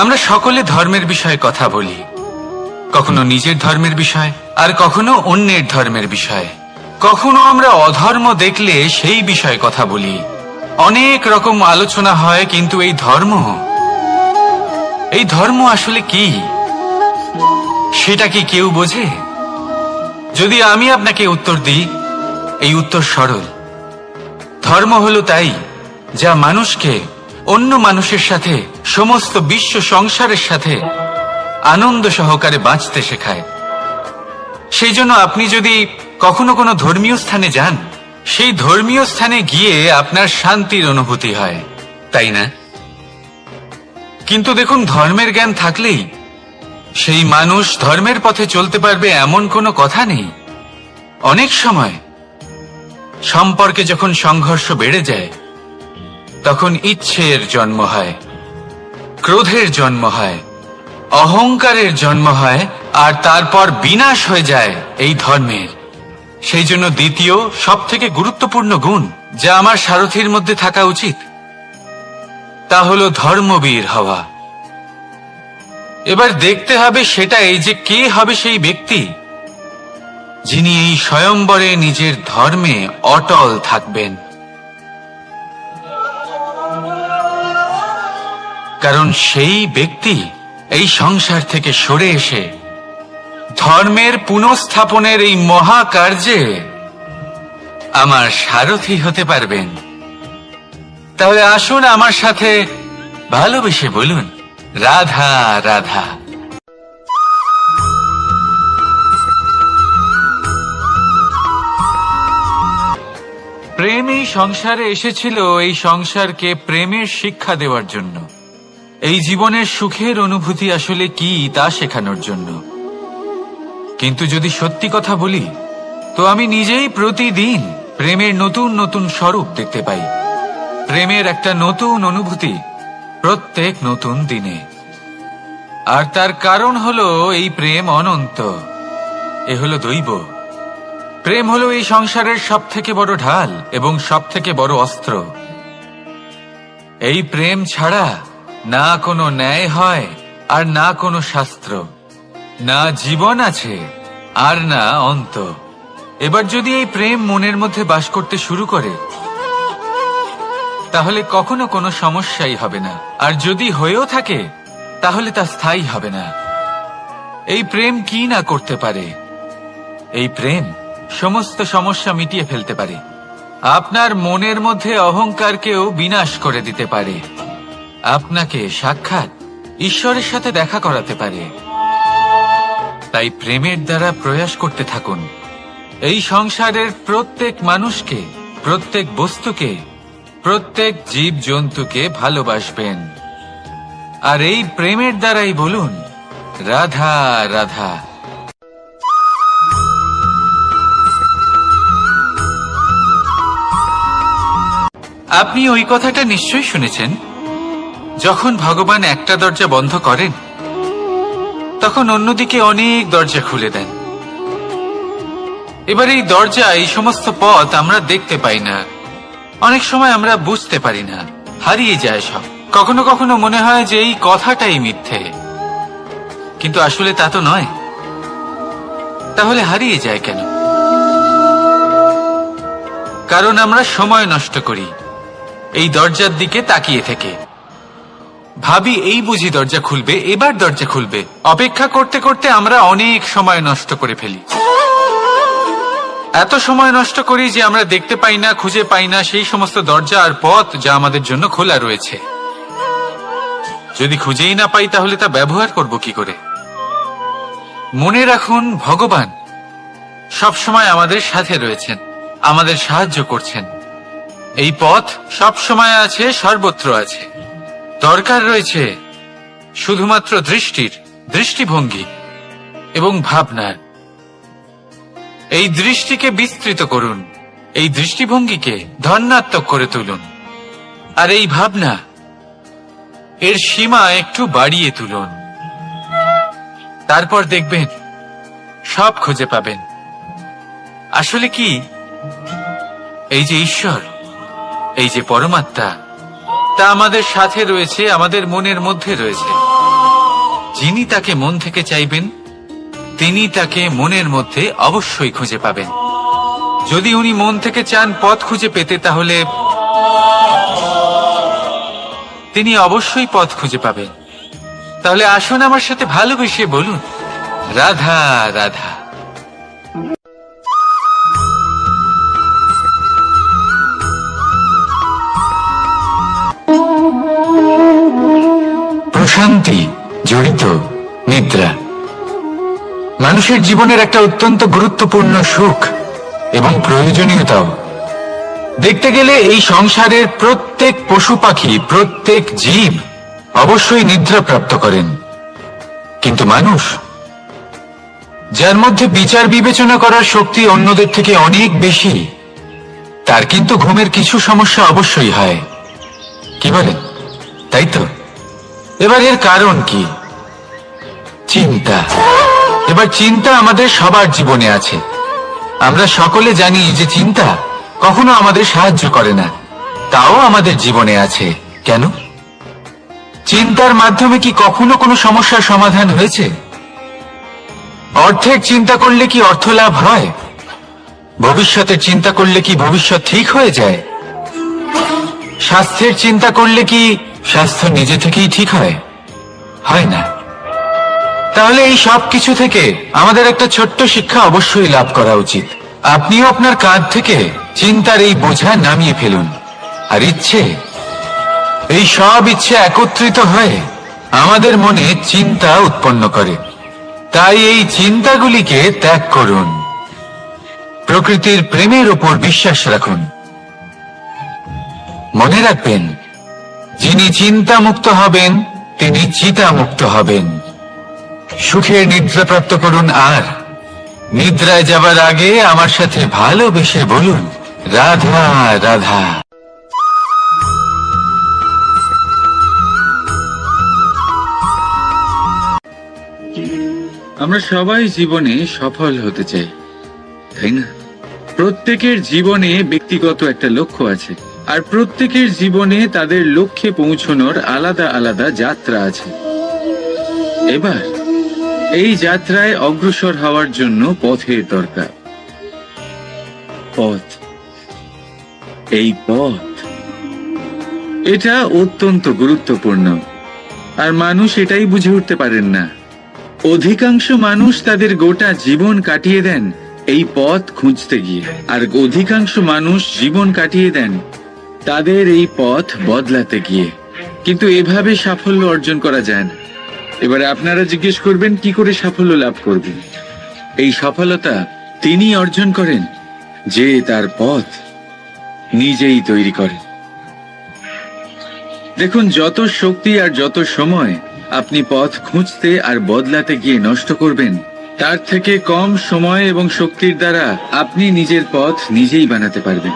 আমরা সকলে ধর্মের বিষয়ে কথা বলি, কখনো নিজের ধর্মের বিষয়, আর কখনো অন্যের ধর্মের বিষয়। কখনো আমরা অধর্ম দেখলে সেই বিষয়ে কথা বলি। অনেক রকম আলোচনা হয়, কিন্তু এই ধর্ম আসলে কি, সেটা কি কেউ বোঝে? যদি আমি আপনাকে উত্তর দিই, এই উত্তর সরল। ধর্ম হলো তাই যা মানুষকে অন্য মানুষের সাথে, সমস্ত বিশ্ব সংসারের সাথে আনন্দ সহকারে বাঁচতে শেখায়। সেই জন্য আপনি যদি কখনো কোনো ধর্মীয় স্থানে যান, সেই ধর্মীয় স্থানে গিয়ে আপনার শান্তির অনুভূতি হয়, তাই না? কিন্তু দেখুন, ধর্মের জ্ঞান থাকলেই সেই মানুষ ধর্মের পথে চলতে পারবে এমন কোনো কথা নেই। অনেক সময় সম্পর্কে যখন সংঘর্ষ বেড়ে যায়, তখন ইচ্ছের জন্ম হয়, ক্রোধের জন্ম হয়, অহংকারের জন্ম হয়, আর তারপর বিনাশ হয়ে যায় এই ধর্মের। সেই জন্য দ্বিতীয় সবথেকে গুরুত্বপূর্ণ গুণ যা আমার সারথীর মধ্যে থাকা উচিত, তা হলো ধর্মবীর হওয়া। এবার দেখতে হবে সেটা এই যে কে হবে সেই ব্যক্তি যিনি এই স্বয়ম্বরে নিজের ধর্মে অটল থাকবেন। কারণ সেই ব্যক্তি এই সংসার থেকে সরে এসে ধর্মের পুনঃস্থাপনের এই মহাকার্যে আমার সারথী হতে পারবেন। তাহলে আসুন আমার সাথে ভালোবেসে বলুন, রাধা রাধা। প্রেম এই সংসারে এসেছিল এই সংসারকে প্রেমের শিক্ষা দেওয়ার জন্য, এই জীবনের সুখের অনুভূতি আসলে কি তা শেখানোর জন্য। কিন্তু যদি সত্যি কথা বলি, তো আমি নিজেই প্রতিদিন প্রেমের নতুন নতুন স্বরূপ দেখতে পাই, প্রেমের একটা নতুন অনুভূতি প্রত্যেক নতুন দিনে। আর তার কারণ হলো এই প্রেম অনন্ত, এ হলো দৈব। প্রেম হলো এই সংসারের সব থেকে বড় ঢাল এবং সব থেকে বড় অস্ত্র। এই প্রেম ছাড়া না কোনো ন্যায় হয়, আর না কোনো শাস্ত্র, না জীবন আছে, আর না অন্ত। এবার যদি এই প্রেম মনের মধ্যে বাস করতে শুরু করে, তাহলে কখনো কোনো সমস্যাই হবে না, আর যদি হয়েও থাকে তাহলে তা স্থায়ী হবে না। এই প্রেম কি না করতে পারে? এই প্রেম সমস্ত সমস্যা মিটিয়ে ফেলতে পারে, আপনার মনের মধ্যে অহংকারকেও বিনাশ করে দিতে পারে, আপনাকে সাক্ষাৎ ঈশ্বরের সাথে দেখা করাতে পারে। তাই প্রেমের দ্বারা প্রয়াস করতে থাকুন এই সংসারের প্রত্যেক মানুষকে, প্রত্যেক বস্তুকে, প্রত্যেক জীব জন্তুকে ভালোবাসবেন। আর এই প্রেমের দ্বারাই বলুন, রাধা রাধা। আপনি ওই কথাটা নিশ্চয়ই শুনেছেন, যখন ভগবান একটা দরজা বন্ধ করেন, তখন অন্যদিকে অনেক দরজা খুলে দেন। এবার এই দরজা, এই সমস্ত পথ আমরা দেখতে পাই না, অনেক সময় আমরা বুঝতে পারি না, হারিয়ে যায় সব। কখনো কখনো মনে হয় যে এই কথাটাই মিথ্যে, কিন্তু আসলে তা তো নয়। তাহলে হারিয়ে যায় কেন? কারণ আমরা সময় নষ্ট করি এই দরজার দিকে তাকিয়ে থেকে, ভাবি এই বুঝি দরজা খুলবে, এবার দরজা খুলবে। অপেক্ষা করতে করতে আমরা অনেক সময় নষ্ট করে ফেলি। এত সময় নষ্ট করি যে আমরা দেখতে পাই না, খুঁজে পাই না সেই সমস্ত দরজা আর পথ যা আমাদের জন্য খোলা রয়েছে। যদি খুঁজেই না পাই, তাহলে তা ব্যবহার করব কি করে? মনে রাখুন, ভগবান সবসময় আমাদের সাথে রয়েছেন, আমাদের সাহায্য করছেন। এই পথ সব সময় আছে, সর্বত্র আছে। দরকার রয়েছে শুধুমাত্র দৃষ্টির, দৃষ্টিভঙ্গি এবং ভাবনার। এই দৃষ্টিকে বিস্তৃত করুন, এই দৃষ্টিভঙ্গিকে ধনাত্মক করে তুলুন, আর এই ভাবনা, এর সীমা একটু বাড়িয়ে তুলুন। তারপর দেখবেন সব খুঁজে পাবেন। আসলে কি, এই যে ঈশ্বর, এই যে পরমাত্মা, তা আমাদের সাথে রয়েছে, আমাদের মনের মধ্যে রয়েছে। যিনি তাকে মন থেকে চাইবেন তিনি তাকে মনের মধ্যে অবশ্যই খুঁজে পাবেন। যদি উনি মন থেকে চান পথ খুঁজে পেতে, তাহলে তিনি অবশ্যই পথ খুঁজে পাবেন। তাহলে আসুন আমার সাথে ভালোবেসে বলুন, রাধা রাধা। প্রশান্তি জড়িত নিদ্রা মানুষের জীবনের একটা অত্যন্ত গুরুত্বপূর্ণ সুখ এবং প্রয়োজনীয়তাও। দেখতে গেলে এই সংসারের প্রত্যেক পশু পাখি, প্রত্যেক জীব অবশ্যই নিদ্রা প্রাপ্ত করেন, কিন্তু মানুষ, যার মধ্যে বিচার বিবেচনা করার শক্তি অন্যদের থেকে অনেক বেশি, তার কিন্তু ঘুমের কিছু সমস্যা অবশ্যই হয়। কি বলেন, তাই তো? এবার এর কারণ কি? চিন্তা। এবার চিন্তা আমাদের সবার জীবনে আছে। আমরা সকলে জানি যে চিন্তা কখনো আমাদের সাহায্য করে না, তাও আমাদের জীবনে আছে। কেন? চিন্তার মাধ্যমে কি কখনো কোনো সমস্যার সমাধান হয়েছে? অর্ধেক চিন্তা করলে কি অর্থ লাভ হয়? ভবিষ্যতের চিন্তা করলে কি ভবিষ্যৎ ঠিক হয়ে যায়? স্বাস্থ্যের চিন্তা করলে কি স্বাস্থ্য নিজে থেকেই ঠিক হয়? হয় না। তাহলে এই সব কিছু থেকে আমাদের একটা ছোট্ট শিক্ষা অবশ্যই লাভ করা উচিত। আপনিও আপনার কাঁধ থেকে চিন্তার এই বোঝা নামিয়ে ফেলুন। আর ইচ্ছে, এই সব ইচ্ছে একত্রিত হয়ে আমাদের মনে চিন্তা উৎপন্ন করে। তাই এই চিন্তাগুলিকে ত্যাগ করুন। প্রকৃতির প্রেমের উপর বিশ্বাস রাখুন। মনে রাখবেন, যিনি চিন্তা মুক্ত হবেন তিনি চিতা মুক্ত হবেন। সুখের নিদ্রা প্রাপ্ত করুন, আর নিদ্রায় যাবার আগে আমার সাথে ভালোবেসে বলুন, রাধা রাধা। আমরা সবাই জীবনে সফল হতে চাই, তাই না? প্রত্যেকের জীবনে ব্যক্তিগত একটা লক্ষ্য আছে, আর প্রত্যেকের জীবনে তাদের লক্ষ্যে পৌঁছানোর আলাদা আলাদা যাত্রা আছে। এবার এই যাত্রায় অগ্রসর হওয়ার জন্য পথের দরকার। পথ, এই পথ, এটা অত্যন্ত গুরুত্বপূর্ণ, আর মানুষ এটাই বুঝে উঠতে পারেন না। অধিকাংশ মানুষ তাদের গোটা জীবন কাটিয়ে দেন এই পথ খুঁজতে গিয়ে, আর অধিকাংশ মানুষ জীবন কাটিয়ে দেন তাদের এই পথ বদলাতে গিয়ে। কিন্তু এভাবে সাফল্য অর্জন করা যায় না। এবারে আপনারা জিজ্ঞেস করবেন, কি করে সাফল্য লাভ করবেন? এই সফলতা তিনি অর্জন করেন যে তার পথ নিজেই তৈরি করেন। দেখুন, যত শক্তি আর যত সময় আপনি পথ খুঁজতে আর বদলাতে গিয়ে নষ্ট করবেন, তার থেকে কম সময় এবং শক্তির দ্বারা আপনি নিজের পথ নিজেই বানাতে পারবেন,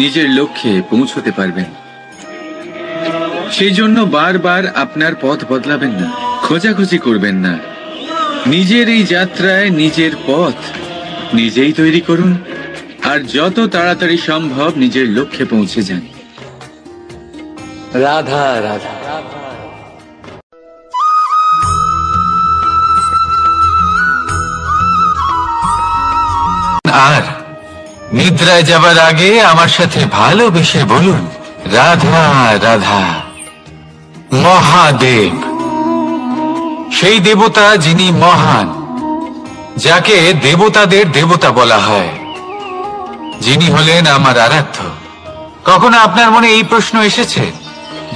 নিজের লক্ষ্যে পৌঁছতে পারবেন। সেই জন্য বারবার আপনার পথ বদলাবেন না, খোঁজাখুঁজি করবেন না। নিজের এই যাত্রায় নিজের পথ নিজেই তৈরি করুন, আর যত তাড়াতাড়ি সম্ভব নিজের লক্ষ্যে পৌঁছে যান। রাধা রাধা। আর নিদ্রায় যাবার আগে আমার সাথে ভালোবেসে বলুন, রাধা রাধা। মহাদেব, সেই দেবতা যিনি মহান, যাকে দেবতাদের দেবতা বলা হয়, যিনি হলেন আমার আরাধ্য। কখনো আপনার মনে এই প্রশ্ন এসেছে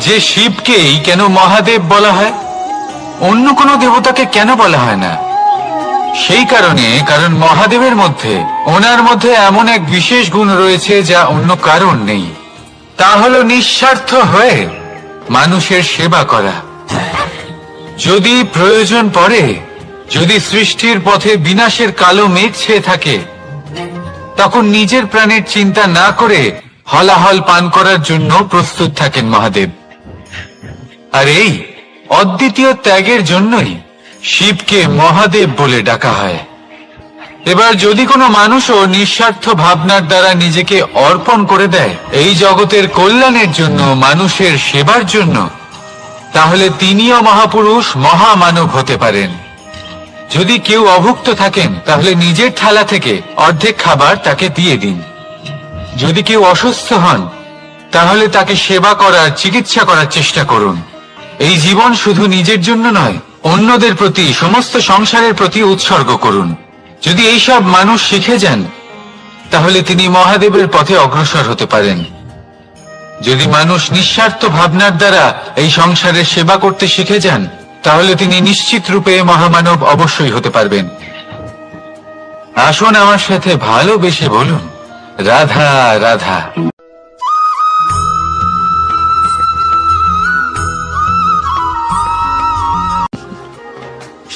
যে শিবকেই কেন মহাদেব বলা হয়, অন্য কোনো দেবতাকে কেন বলা হয় না? সেই কারণ মহাদেবের মধ্যে, ওনার মধ্যে এমন এক বিশেষ গুণ রয়েছে যা অন্য কারণ নেই। তা হলো নিঃস্বার্থ হয়ে মানুষের সেবা করা। যদি প্রয়োজন পড়ে, যদি সৃষ্টির পথে বিনাশের কালো মেঘ ছেয়ে থাকে, তখন নিজের প্রাণের চিন্তা না করে হলাহল পান করার জন্য প্রস্তুত থাকেন মহাদেব। আর এই অদ্বিতীয় ত্যাগের জন্যই শিবকে মহাদেব বলে ডাকা হয়। এবার যদি কোনো মানুষও নিঃস্বার্থ ভাবনার দ্বারা নিজেকে অর্পণ করে দেয় এই জগতের কল্যাণের জন্য, মানুষের সেবার জন্য, তাহলে তিনিও মহাপুরুষ মহামানব হতে পারেন। যদি কেউ অভুক্ত থাকেন তাহলে নিজের থালা থেকে অর্ধেক খাবার তাকে দিয়ে দিন। যদি কেউ অসুস্থ হন তাহলে তাকে সেবা করার, চিকিৎসা করার চেষ্টা করুন। এই জীবন শুধু নিজের জন্য নয়, অন্যদের প্রতি, সমস্ত সংসারের প্রতি উৎসর্গ করুন। যদি এইসব মানুষ শিখে যান তাহলে তিনি মহাদেবের পথে অগ্রসর হতে পারেন। যদি মানুষ নিঃস্বার্থ ভাবনার দ্বারা এই সংসারের সেবা করতে শিখে যান তাহলে তিনি নিশ্চিত রূপে মহামানব অবশ্যই হতে পারবেন। আসুন আমার সাথে ভালোবেসে বলুন, রাধা রাধা।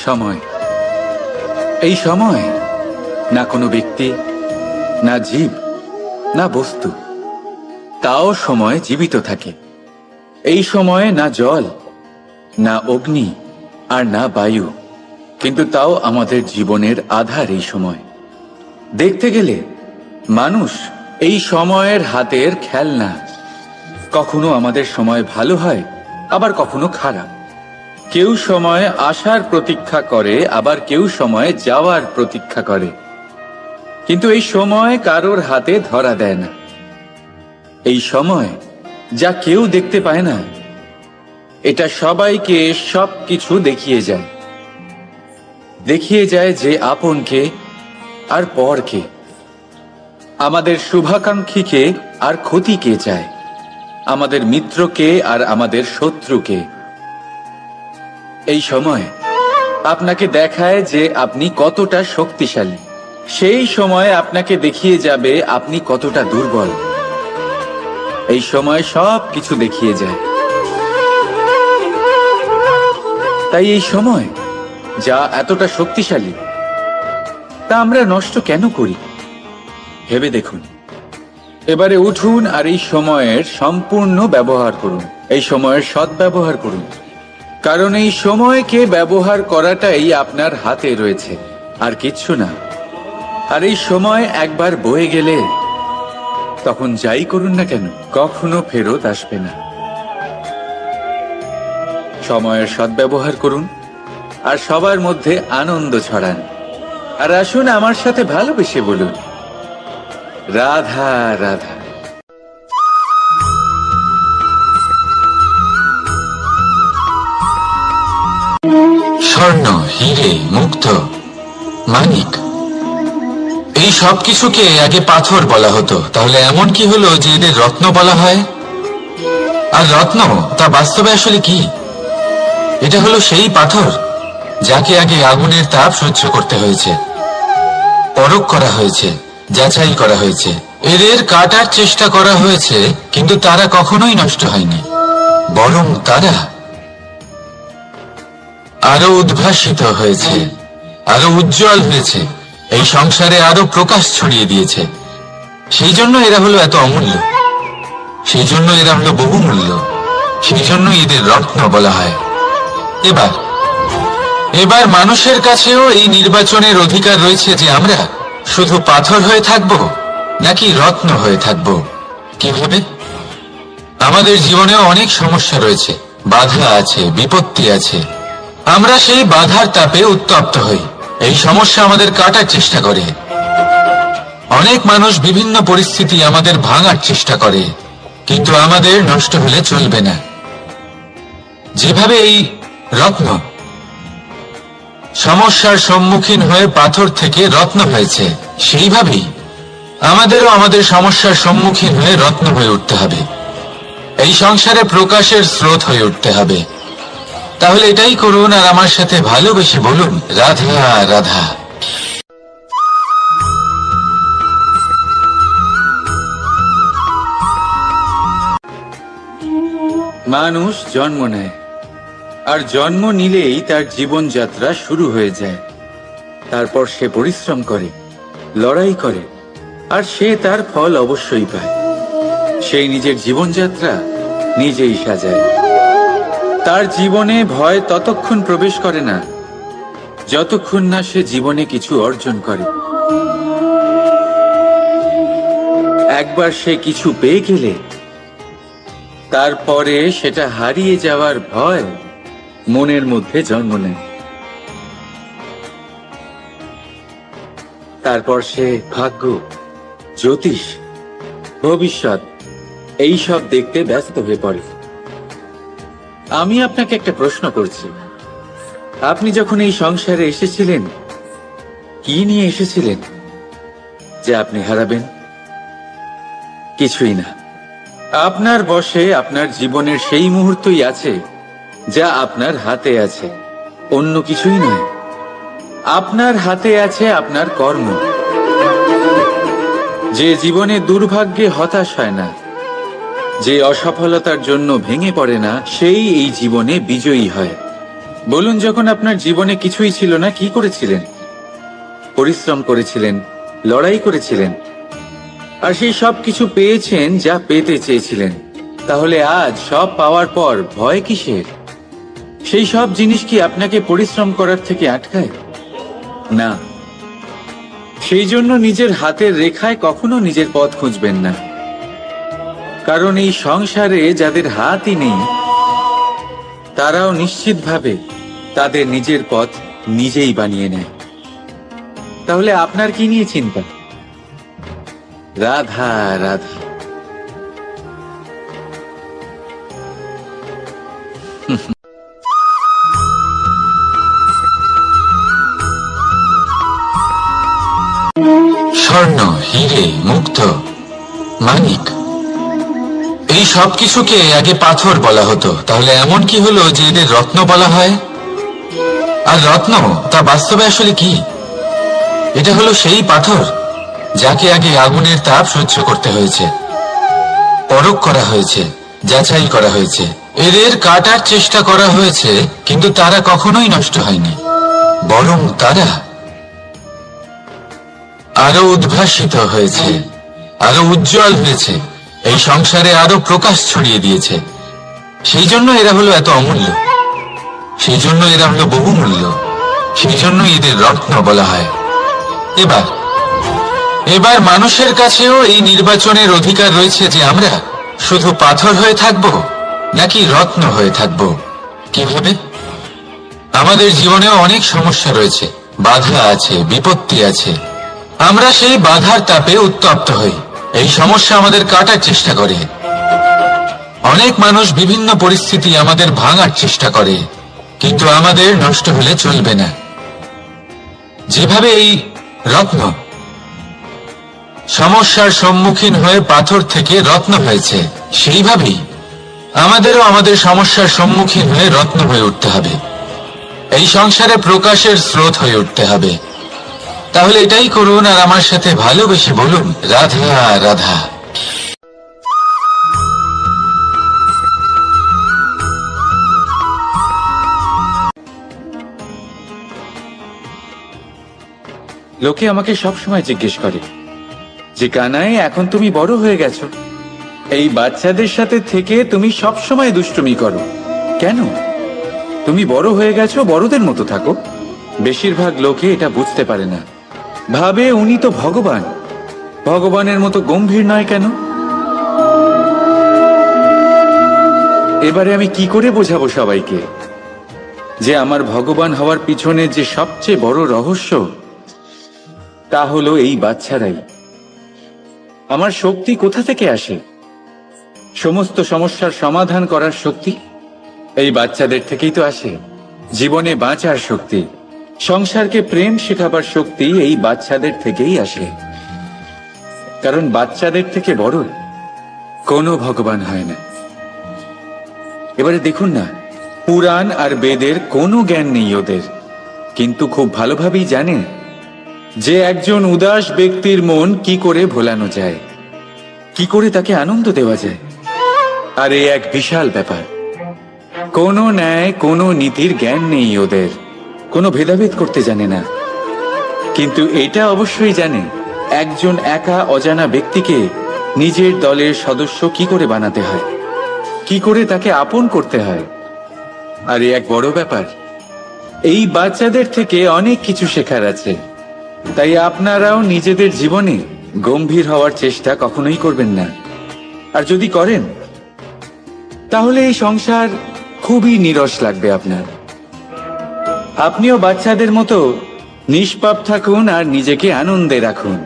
সময়, এই সময় না কোনো ব্যক্তি, না জীব, না বস্তু, তাও সময় জীবিত থাকে। এই সময়ে না জল, না অগ্নি, আর না বায়ু, কিন্তু তাও আমাদের জীবনের আধার। এই সময় দেখতে গেলে মানুষ এই সময়ের হাতের খেলনা। কখনো আমাদের সময় ভালো হয়, আবার কখনো খারাপ। কেউ সময় আসার প্রতীক্ষা করে, আবার কেউ সময় যাওয়ার প্রতীক্ষা করে, কিন্তু এই সময় কারোর হাতে ধরা দেয় না। এই সময় যা কেউ দেখতে পায় না, এটা সবাইকে সবকিছু দেখিয়ে যায়। দেখিয়ে যায় যে আপনকে আর পরকে, আমাদের শুভাকাঙ্ক্ষীকে আর ক্ষতিকে চায়, আমাদের মিত্রকে আর আমাদের শত্রুকে। এই সময় আপনাকে দেখায় যে আপনি কতটা শক্তিশালী, সেই সময় আপনাকে দেখিয়ে যাবে আপনি কতটা দুর্বল। এই সময় সব কিছু দেখিয়ে যায়। তাই এই সময় যা এতটা শক্তিশালী, তা আমরা নষ্ট কেন করি? ভেবে দেখুন। এবারে উঠুন আর এই সময়ের সম্পূর্ণ ব্যবহার করুন, এই সময়ের সদ্ব্যবহার করুন, কারণ এই সময়কে ব্যবহার করাটাই আপনার হাতে রয়েছে, আর কিচ্ছু না। আর এই সময় একবার বয়ে গেলে তখন যাই করুন না কেন, কখনো ফেরত আসবে না। সময়ের সদ্ব্যবহার করুন আর সবার মধ্যে আনন্দ ছড়ান। আর আসুন আমার সাথে ভালোবেসে বলুন, রাধা রাধা। স্বর্ণ, হিরে, মুক্ত, মানিক, এই সব কিছুকে আগে পাথর বলা হতো। তাহলে এমন কি হলো যে এদের রত্ন বলা হয়? আর রত্ন তা বাস্তবে আসলে কি? এটা হলো সেই পাথর যাকে আগে আগুনের তাপ সহ্য করতে হয়েছে, পরখ করা হয়েছে, যাচাই করা হয়েছে, এদের কাটার চেষ্টা করা হয়েছে, কিন্তু তারা কখনোই নষ্ট হয়নি, বরং তারা আরো উদ্ভাসিত হয়েছে, আরো উজ্জ্বল হয়েছে, এই সংসারে আরো প্রকাশ ছড়িয়ে দিয়েছে। সেই জন্য এরা হলো এত অমূল্য, সেই জন্য এরা হলো বহুমূল্য, সেই জন্য এদের রত্ন বলা হয়। এবার মানুষের কাছেও এই নির্বাচনের অধিকার রয়েছে যে আমরা শুধু পাথর হয়ে থাকব নাকি রত্ন হয়ে থাকব। কিভাবে? আমাদের জীবনেও অনেক সমস্যা রয়েছে, বাধা আছে, বিপত্তি আছে। আমরা সেই বাধার তাপে উত্তপ্ত হই, এই সমস্যা আমাদের কাটার চেষ্টা করে। অনেক মানুষ বিভিন্ন পরিস্থিতি আমাদের ভাঙার চেষ্টা করে, কিন্তু আমাদের নষ্ট হলে চলবে না। যেভাবে এই রত্ন সমস্যার সম্মুখীন হয়ে পাথর থেকে রত্ন হয়েছে, সেইভাবেই আমাদেরও আমাদের সমস্যার সম্মুখীন হয়ে রত্ন হয়ে উঠতে হবে, এই সংসারে প্রকাশের স্রোত হয়ে উঠতে হবে। তাহলে এটাই করুন আর আমার সাথে ভালোবেসে বলুন, রাধা রাধা। মানুষ জন্ম নেয়, আর জন্ম নিলেই তার জীবনযাত্রা শুরু হয়ে যায়। তারপর সে পরিশ্রম করে, লড়াই করে, আর সে তার ফল অবশ্যই পায়। সেই নিজের জীবনযাত্রা নিজেই সাজায়। তার জীবনে ভয় ততক্ষণ প্রবেশ করে না যতক্ষণ না সে জীবনে কিছু অর্জন করে। একবার সে কিছু পেয়ে গেলে তারপরে সেটা হারিয়ে যাওয়ার ভয় মনের মধ্যে জন্ম নেয়। তারপর সে ভাগ্য, জ্যোতিষ, ভবিষ্যৎ এই সব দেখতে ব্যস্ত হয়ে পড়ে। আমি আপনাকে একটা প্রশ্ন করছি, আপনি যখন এই সংসারে এসেছিলেন কি নিয়ে এসেছিলেন যে আপনি হারাবেন? কিছুই না। আপনার বশে আপনার জীবনের সেই মুহূর্তই আছে যা আপনার হাতে আছে, অন্য কিছুই নয়। আপনার হাতে আছে আপনার কর্ম। যে জীবনে দুর্ভাগ্যে হতাশ হয় না, যে অসফলতার জন্য ভেঙে পড়ে না, সেই এই জীবনে বিজয়ী হয়। বলুন, যখন আপনার জীবনে কিছুই ছিল না, কি করেছিলেন? পরিশ্রম করেছিলেন, লড়াই করেছিলেন, আর সেই সব কিছু পেয়েছেন যা পেতে চেয়েছিলেন। তাহলে আজ সব পাওয়ার পর ভয় কিসের? সেই সব জিনিস কি আপনাকে পরিশ্রম করার থেকে আটকায়? না। সেই জন্য নিজের হাতের রেখায় কখনো নিজের পথ খুঁজবেন না, কারণ এই সংসারে যাদের হাতই নেই তারাও নিশ্চিতভাবে তাদের নিজের পথ নিজেই বানিয়ে নেয়। তাহলে আপনার কি নিয়ে চিন্তা? রাধা রাধা। স্বর্ণ, হিরে, মুক্ত, মানিক, এই সব কিছুকে আগে পাথর বলা হতো। তাহলে এমন কি হলো যে এদের রত্ন বলা হয়? আর রত্ন তা বাস্তবে আসলে কি? এটা হলো সেই পাথর যাকে আগে আগুনের তাপ সহ্য করতে হয়েছে, পরখ করা হয়েছে, যাচাই করা হয়েছে, এদের কাটার চেষ্টা করা হয়েছে, কিন্তু তারা কখনোই নষ্ট হয়নি, বরং তারা আরো উদ্ভাসিত হয়েছে, আরো উজ্জ্বল হয়েছে, এই সংসারে আরো প্রকাশ ছড়িয়ে দিয়েছে। সেই জন্য এরা হলো এত অমূল্য, সেই জন্য এরা হলো বহুমূল্য, সেই জন্য এদের রত্ন বলা হয়। এবার মানুষের কাছেও এই নির্বাচনের অধিকার রয়েছে যে আমরা শুধু পাথর হয়ে থাকব নাকি রত্ন হয়ে থাকব। কিভাবে? আমাদের জীবনেও অনেক সমস্যা রয়েছে, বাধা আছে, বিপত্তি আছে। আমরা সেই বাধার তাপে উত্তপ্ত হই, এই সমস্যা আমাদের কাটার চেষ্টা করে। অনেক মানুষ বিভিন্ন পরিস্থিতি আমাদের ভাঙার চেষ্টা করে, কিন্তু আমাদের নষ্ট হলে চলবে না। যেভাবে এই রত্ন সমস্যার সম্মুখীন হয়ে পাথর থেকে রত্ন হয়েছে, সেইভাবেই আমাদেরও আমাদের সমস্যার সম্মুখীন হয়ে রত্ন হয়ে উঠতে হবে, এই সংসারে প্রকাশের স্রোত হয়ে উঠতে হবে। তাহলে এটাই করুন আর আমার সাথে ভালোবেসে বলুন, রাধা রাধা। লোকে আমাকে সবসময় জিজ্ঞেস করে যে কানাই, এখন তুমি বড় হয়ে গেছো, এই বাচ্চাদের সাথে থেকে তুমি সবসময় দুষ্টুমি করো কেন? তুমি বড় হয়ে গেছো, বড়দের মতো থাকো। বেশিরভাগ লোকে এটা বুঝতে পারে না, ভাবে উনি তো ভগবান, ভগবানের মতো গম্ভীর নয় কেন? এবারে আমি কি করে বোঝাবো সবাইকে যে আমার ভগবান হওয়ার পিছনে যে সবচেয়ে বড় রহস্য তা হলো এই বাচ্চারাই। আমার শক্তি কোথা থেকে আসে? সমস্ত সমস্যার সমাধান করার শক্তি এই বাচ্চাদের থেকেই তো আসে। জীবনে বাঁচার শক্তি, সংসারকে প্রেম শেখাবার শক্তি এই বাচ্চাদের থেকেই আসে। কারণ বাচ্চাদের থেকে বড় কোনো ভগবান হয় না। এবারে দেখুন না, পুরাণ আর বেদের কোনো জ্ঞান নেই ওদের, কিন্তু খুব ভালোভাবেই জানে যে একজন উদাস ব্যক্তির মন কি করে ভোলানো যায়, কি করে তাকে আনন্দ দেওয়া যায়। আর এই এক বিশাল ব্যাপার, কোনো ন্যায় কোনো নীতির জ্ঞান নেই ওদের, কোনো ভেদাভেদ করতে জানে না। কিন্তু এটা অবশ্যই জানে একজন একা অজানা ব্যক্তিকে নিজের দলের সদস্য কি করে বানাতে হয়, কি করে তাকে আপন করতে হয়। আর এক বড় ব্যাপার, এই বাচ্চাদের থেকে অনেক কিছু শেখার আছে। তাই আপনারাও নিজেদের জীবনে গম্ভীর হওয়ার চেষ্টা কখনোই করবেন না। আর যদি করেন তাহলে এই সংসার খুবই নিরস লাগবে আপনার। আপনিও বাচ্চাদের মতো নিষ্পাপ থাকুন আর নিজেকে আনন্দে রাখুন।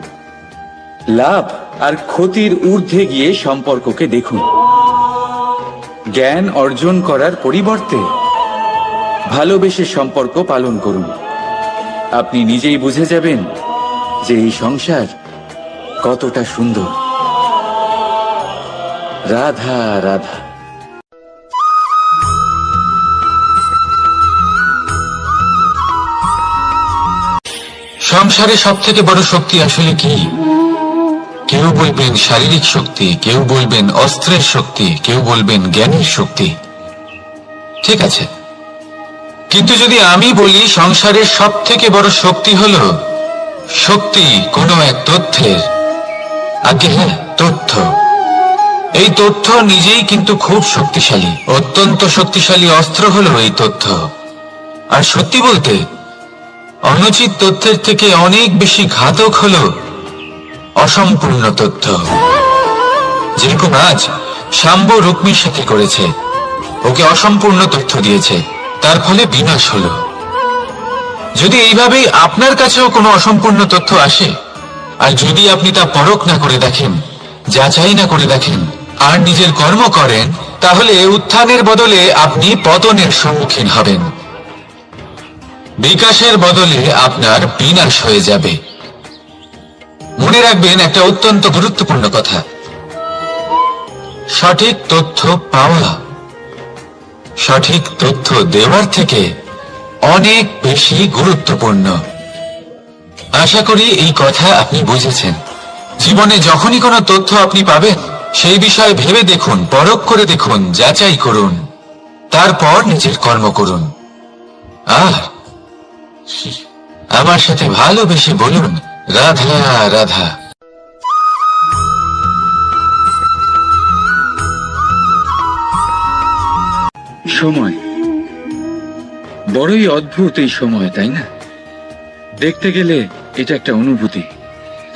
লাভ আর ক্ষতির ঊর্ধ্বে গিয়ে সম্পর্ককে দেখুন। জ্ঞান অর্জন করার পরিবর্তে ভালোবেসে সম্পর্ক পালন করুন। আপনি নিজেই বুঝে যাবেন যে এই সংসার কতটা সুন্দর। রাধা রাধা। সংসারে সব থেকে বড় শক্তি আসলে কি? কেউ বলবেন শারীরিক শক্তি, কেউ বলবেন অস্ত্রের শক্তি, কেউ বলবেন জ্ঞানের শক্তি। ঠিক আছে, কিন্তু যদি আমি বলি সংসারের সব থেকে বড় শক্তি হলো শক্তি কোনো এক তথ্যের, আগে হ্যাঁ, তথ্য। এই তথ্য নিজেই কিন্তু খুব শক্তিশালী, অত্যন্ত শক্তিশালী অস্ত্র হলো এই তথ্য। আর সত্যি বলতে অনুচিত তথ্যের থেকে অনেক বেশি ঘাতক হলো অসম্পূর্ণ তথ্য। যেরকম আজ শাম্ব রুক্মির সাথে করেছে, ওকে অসম্পূর্ণ তথ্য দিয়েছে, তার ফলে বিনাশ হলো। যদি এইভাবেই আপনার কাছেও কোনো অসম্পূর্ণ তথ্য আসে, আর যদি আপনি তা পরখ না করে দেখেন, যাচাই না করে দেখেন, আর নিজের কর্ম করেন, তাহলে উত্থানের বদলে আপনি পতনের সম্মুখীন হবেন। বিকাশের বদলে আপনার বিনাশ হয়ে যাবে। মনে রাখবেন একটা অত্যন্ত গুরুত্বপূর্ণ কথা, সঠিক তথ্য পাওয়া সঠিক তথ্য দেওয়ার থেকে অনেক বেশি গুরুত্বপূর্ণ। আশা করি এই কথা আপনি বুঝেছেন। জীবনে যখনই কোনো তথ্য আপনি পাবেন, সেই বিষয়ে ভেবে দেখুন, পরখ করে দেখুন, যাচাই করুন, তারপর নিজের কর্ম করুন। আর আমার সাথে ভালোবেসে বলুন, রাধা রাধা। সময় বড়ই অদ্ভুত, এই সময়, তাই না? দেখতে গেলে এটা একটা অনুভূতি,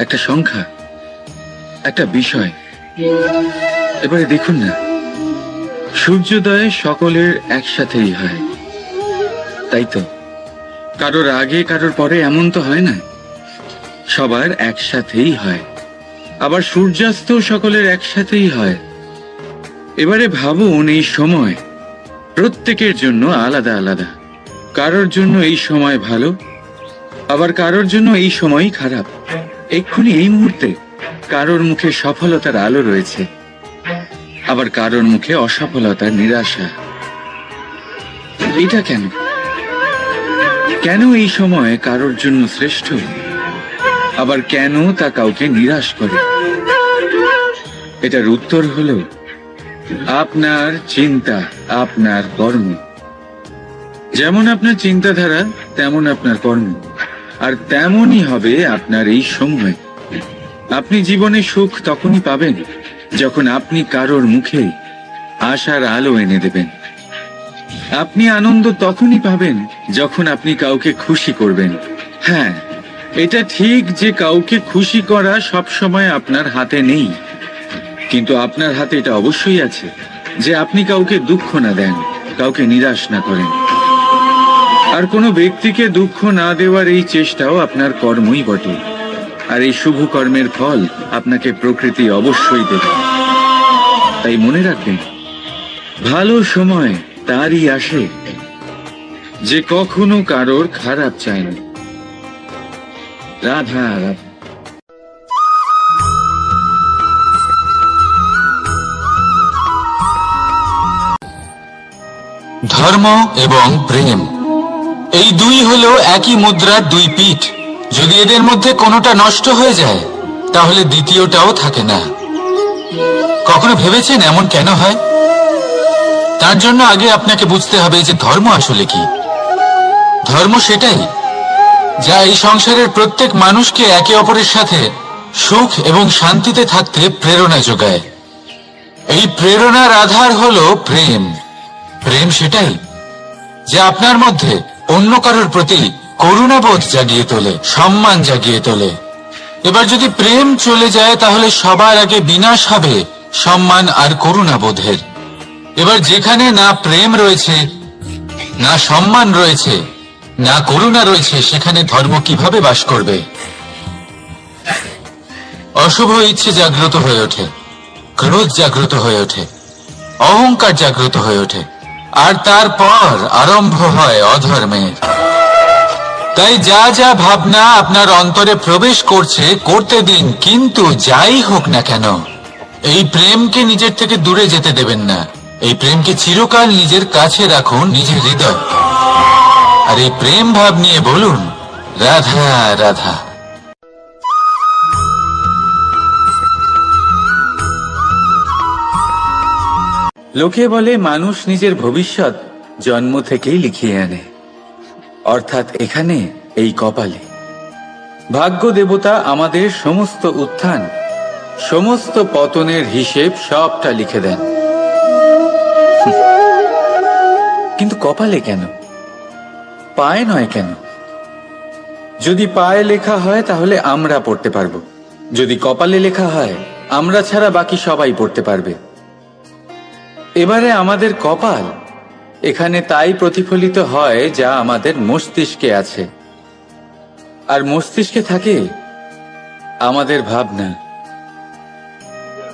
একটা সংখ্যা, একটা বিষয়। এবারে দেখুন না, সূর্যোদয় সকলের একসাথেই হয়, তাই তো? কারোর আগে কারোর পরে এমন তো হয় না, সবার একসাথেই হয়। আবার সূর্যাস্ত সকলের একসাথেই হয়। এবারে ভাবুন, এই সময় প্রত্যেকের জন্য আলাদা আলাদা। কারোর জন্য এই সময় ভালো, আবার কারোর জন্য এই সময়ই খারাপ। এক্ষুনি এই মুহূর্তে কারোর মুখে সফলতার আলো রয়েছে, আবার কারোর মুখে অসফলতার নিরাশা। এটা কেন? কেন এই সময় কারোর জন্য শ্রেষ্ঠ, আবার কেন তা কাউকে নিরাশ করে? এটার উত্তর হলো আপনার চিন্তা, আপনার কর্ম। যেমন আপনার চিন্তাধারা, তেমন আপনার কর্ম, আর তেমনই হবে আপনার এই সময়। আপনি জীবনে সুখ তখনই পাবেন যখন আপনি কারোর মুখে আশার আলো এনে দেবেন। আপনি আনন্দ তখনই পাবেন যখন আপনি কাউকে খুশি করবেন। হ্যাঁ, এটা ঠিক যে কাউকে খুশি করা সব সময় আপনার হাতে নেই, কিন্তু আপনার হাতে এটা অবশ্যই আছে যে আপনি কাউকে দুঃখ না দেন, কাউকে নিরাশ না করেন। আর কোনো ব্যক্তিকে দুঃখ না দেওয়ার এই চেষ্টাও আপনার কর্মই বটে। আর এই শুভ কর্মের ফল আপনাকে প্রকৃতি অবশ্যই দেবে। তাই মনে রাখবেন, ভালো সময় তারই আসে যে কখনো কারোর খারাপ চায় না। রাধা রাধা। ধর্ম এবং প্রেম, এই দুই হলো একই মুদ্রার দুই পিঠ। যদি এদের মধ্যে কোনোটা নষ্ট হয়ে যায়, তাহলে দ্বিতীয়টাও থাকে না। কখনো ভেবেছেন এমন কেন হয়? তার জন্য আগে আপনাকে বুঝতে হবে যে ধর্ম আসলে কি। ধর্ম সেটাই যা এই সংসারের প্রত্যেক মানুষকে একে অপরের সাথে সুখ এবং শান্তিতে থাকতে প্রেরণা যোগায়। এই প্রেরণার আধার হলো প্রেম। প্রেম সেটাই যা আপনার মধ্যে অন্য কারোর প্রতি করুণাবোধ জাগিয়ে তোলে, সম্মান জাগিয়ে তোলে। এবার যদি প্রেম চলে যায়, তাহলে সবার আগে বিনাশ হবে সম্মান আর করুণাবোধের। এবার যেখানে না প্রেম রয়েছে, না সম্মান রয়েছে, না করুণা রয়েছে, সেখানে ধর্ম কিভাবে বাস করবে? অশুভ ইচ্ছে জাগ্রত হয়ে ওঠে, ক্রোধ জাগ্রত হয়ে ওঠে, অহংকার জাগ্রত হয়ে ওঠে, আর তারপর আরম্ভ হয় অধর্মের। তাই যা যা ভাবনা আপনার অন্তরে প্রবেশ করছে করতে দিন, কিন্তু যাই হোক না কেন এই প্রেমকে নিজের থেকে দূরে যেতে দেবেন না। এই প্রেমকে চিরকাল নিজের কাছে রাখুন, নিজের হৃদয়। আর এই প্রেম ভাব নিয়ে বলুন, রাধা রাধা। লোকে বলে মানুষ নিজের ভবিষ্যৎ জন্ম থেকেই লিখিয়ে আনে, অর্থাৎ এখানে এই কপালে। ভাগ্য দেবতা আমাদের সমস্ত উত্থান, সমস্ত পতনের হিসেব সবটা লিখে দেন। কিন্তু কপালে কেন, পায়ে নয় কেন? যদি পায়ে লেখা হয় তাহলে আমরা পড়তে পারবো, যদি কপালে লেখা হয় আমরা ছাড়া বাকি সবাই পড়তে পারবে। এবারে আমাদের কপাল এখানে তাই প্রতিফলিত হয় যা আমাদের মস্তিষ্কে আছে, আর মস্তিষ্কে থাকে আমাদের ভাবনা।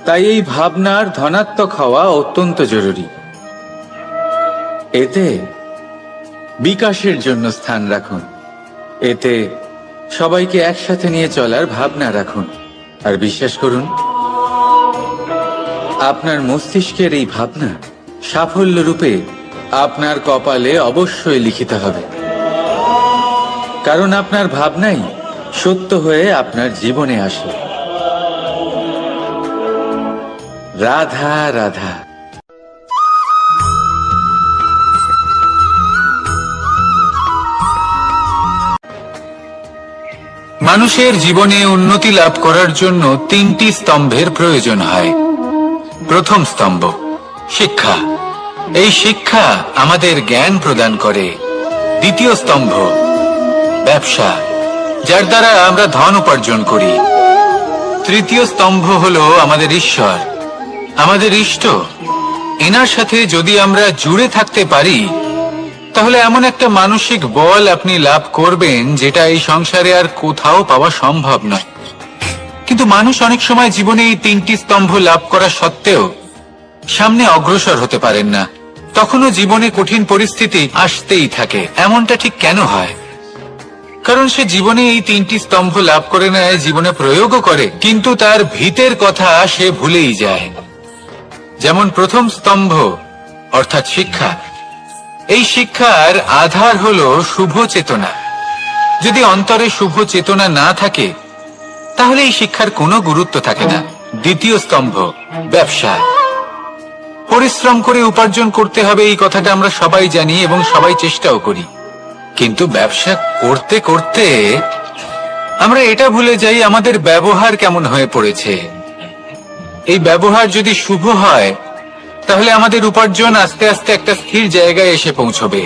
তাই এই ভাবনার ধনাত্মক হওয়া অত্যন্ত জরুরি। এতে বিকাশের জন্য স্থান রাখুন, এতে সবাইকে একসাথে নিয়ে চলার ভাবনা রাখুন, আর বিশ্বাস করুন আপনার মস্তিষ্কের এই ভাবনা সাফল্য রূপে আপনার কপালে অবশ্যই লিখিত হবে। কারণ আপনার ভাবনাই সত্য হয়ে আপনার জীবনে আসে। রাধা রাধা। মানুষের জীবনে উন্নতি লাভ করার জন্য তিনটি স্তম্ভের প্রয়োজন হয়। প্রথম স্তম্ভ শিক্ষা। এই শিক্ষা আমাদের জ্ঞান প্রদান করে। দ্বিতীয় স্তম্ভ ব্যবসা, যার দ্বারা আমরা ধন উপার্জন করি। তৃতীয় স্তম্ভ হলো আমাদের ঈশ্বর, আমাদের ইষ্ট। এনার সাথে যদি আমরা জুড়ে থাকতে পারি তাহলে এমন একটা মানসিক বল আপনি লাভ করবেন যেটা এই সংসারে আর কোথাও পাওয়া সম্ভব নয়। কিন্তু মানুষ অনেক সময় জীবনে এই তিনটি স্তম্ভ লাভ করা সত্ত্বেও সামনে অগ্রসর হতে পারেন না। তখনও জীবনে কঠিন পরিস্থিতি আসতেই থাকে। এমনটা ঠিক কেন হয়? কারণ সে জীবনে এই তিনটি স্তম্ভ লাভ করে নেয়, জীবনে প্রয়োগও করে, কিন্তু তার ভিতের কথা সে ভুলেই যায়। যেমন প্রথম স্তম্ভ অর্থাৎ শিক্ষা। এই শিক্ষার আধার হলো শুভ চেতনা। যদি অন্তরে শুভ চেতনা না থাকে তাহলে এই শিক্ষার কোনো গুরুত্ব থাকে না। দ্বিতীয় স্তম্ভ ব্যবসা। পরিশ্রম করে উপার্জন করতে হবে, এই কথাটা আমরা সবাই জানি এবং সবাই চেষ্টাও করি। কিন্তু ব্যবসা করতে করতে আমরা এটা ভুলে যাই আমাদের ব্যবহার কেমন হয়ে পড়েছে। এই ব্যবহার যদি শুভ হয় তাহলে আমাদের উপার্জন আস্তে আস্তে একটা স্থির জায়গায় এসে পৌঁছবে।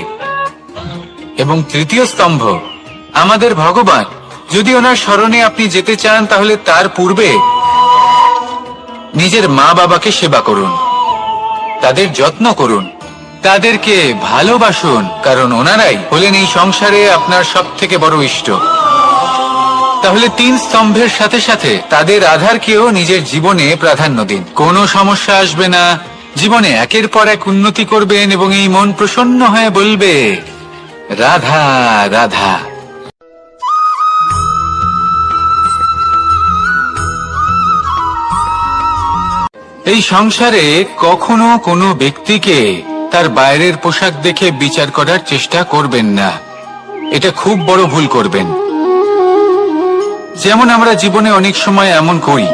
এবং তৃতীয় স্তম্ভ আমাদের ভগবান। যদি ওনার স্মরণে আপনি যেতে চান তাহলে তার পূর্বে নিজের মা বাবাকে সেবা করুন, তাদের যত্ন করুন, তাদেরকে ভালোবাসুন, কারণ ওনারাই হলেন এই সংসারে আপনার সব থেকে বড় ইষ্ট। তাহলে তিন স্তম্ভের সাথে সাথে তাদের আধারকেও নিজের জীবনে প্রাধান্য দিন। কোনো সমস্যা আসবে না, জীবনে একের পর এক উন্নতি করবেন এবং এই মন প্রসন্ন হয়ে বলবে রাধা রাধা। এই সংসারে কখনো কোনো ব্যক্তিকে তার বাইরের পোশাক দেখে বিচার করার চেষ্টা করবেন না। এটা খুব বড় ভুল করবেন। যেমন আমরা জীবনে অনেক সময় এমন করি,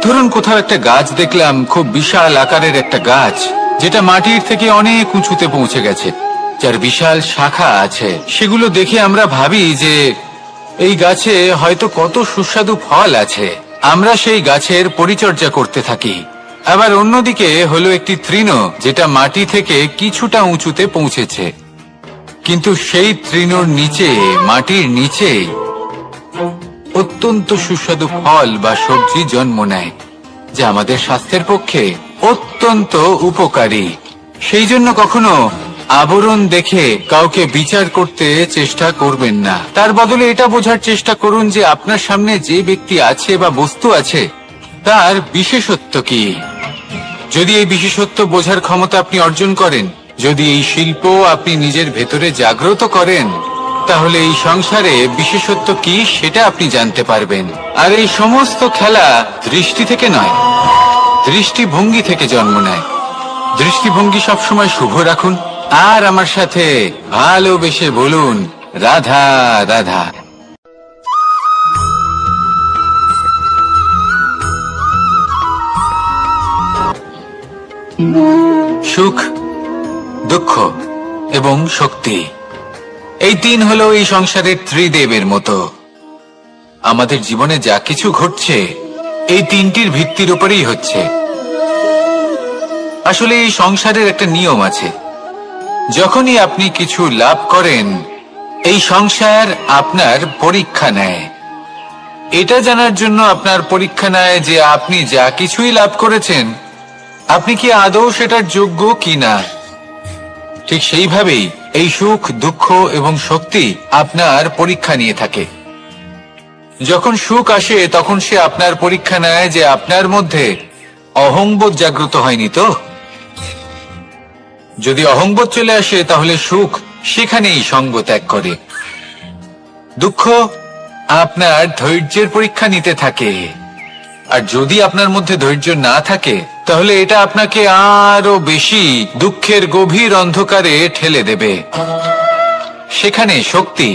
ধরুন কোথাও একটা গাছ দেখলাম, খুব বিশাল আকারের একটা গাছ, যেটা মাটির থেকে অনেক উঁচুতে পৌঁছে গেছে, যার বিশাল শাখা আছে। সেগুলো দেখে আমরা ভাবি যে এই গাছে হয়তো কত সুস্বাদু ফল আছে। আমরা সেই গাছের পরিচর্যা করতে থাকি। আবার অন্যদিকে হলো একটি তৃণ, যেটা মাটি থেকে কিছুটা উঁচুতে পৌঁছেছে, কিন্তু সেই তৃণর নিচে, মাটির নিচে অত্যন্ত সুস্বাদু ফল বা সবজি জন্ম নেয়, যা আমাদের স্বাস্থ্যের পক্ষে অত্যন্ত উপকারী। সেই জন্য কখনো আবরণ দেখে কাউকে বিচার করতে চেষ্টা করবেন না। তার বদলে এটা বোঝার চেষ্টা করুন যে আপনার সামনে যে ব্যক্তি আছে বা বস্তু আছে তার বিশেষত্ব কি। যদি এই বিশেষত্ব বোঝার ক্ষমতা আপনি অর্জন করেন, যদি এই শিল্প আপনি নিজের ভেতরে জাগ্রত করেন, তাহলে এই সংসারে বিশেষত্ব কি সেটা আপনি জানতে পারবেন। আর এই সমস্ত খেলা দৃষ্টি থেকে নয়, দৃষ্টিভঙ্গি থেকে জন্ম নেয়। দৃষ্টিভঙ্গি সবসময় শুভ রাখুন আর আমার সাথে ভালোবেসে বলুন, রাধা রাধা। সুখ, দুঃখ এবং শক্তি, এই তিন হলো এই সংসারের ত্রিদেবের মতো। আমাদের জীবনে যা কিছু ঘটছে এই তিনটির ভিত্তির উপরেই হচ্ছে। আসলে এই সংসারের একটা নিয়ম আছে, যখনই আপনি কিছু লাভ করেন এই সংসার আপনার পরীক্ষা নেয়। এটা জানার জন্য আপনার পরীক্ষা নেয় যে আপনি যা কিছুই লাভ করেছেন আপনি কি আদৌ সেটার যোগ্য কিনা। ঠিক সেইভাবেই এই সুখ, দুঃখ এবং শক্তি আপনার পরীক্ষা নিয়ে থাকে। যখন সুখ আসে তখন সে আপনার পরীক্ষা নেয় যে আপনার মধ্যে অহংবোধ জাগ্রত হয়নি তো। যদি অহংবোধ চলে আসে তাহলে সুখ সেখানেই সঙ্গ ত্যাগ করে। দুঃখ আপনার ধৈর্যের পরীক্ষা নিতে থাকে, আর যদি আপনার মধ্যে ধৈর্য না থাকে তাহলে এটা আপনাকে আরো বেশি দুঃখের গভীর অন্ধকারে ঠেলে দেবে। সেখানে শক্তি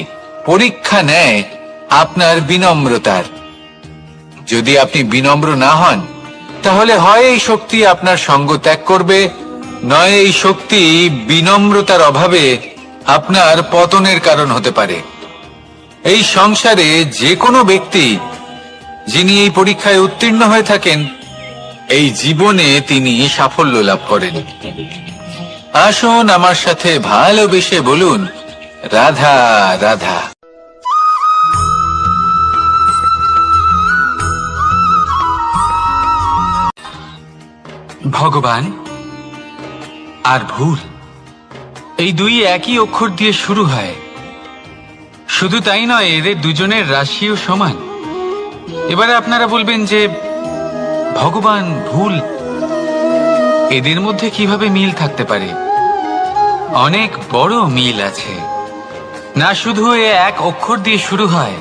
পরীক্ষা নেয় আপনার বিনম্রতার। যদি আপনি বিনম্র না হন তাহলে হয় এই শক্তি আপনার সঙ্গ ত্যাগ করবে, নয় এই শক্তি বিনম্রতার অভাবে আপনার পতনের কারণ হতে পারে। এই সংসারে যে কোনো ব্যক্তি যিনি এই পরীক্ষায় উত্তীর্ণ হয়ে থাকেন এই জীবনে তিনি সাফল্য লাভ করেন। আসুন আমার সাথে ভালোবেসে বলুন, রাধা রাধা। ভগবান আর ভুল, এই দুই একই অক্ষর দিয়ে শুরু হয়। শুধু তাই নয়, এদের দুজনের রাশিও সমান। এবারে আপনারা বলবেন যে ভগবান, ভুল, এদের মধ্যে কিভাবে মিল থাকতে পারে? অনেক বড় মিল আছে। না শুধু এ এক অক্ষর দিয়ে শুরু হয়,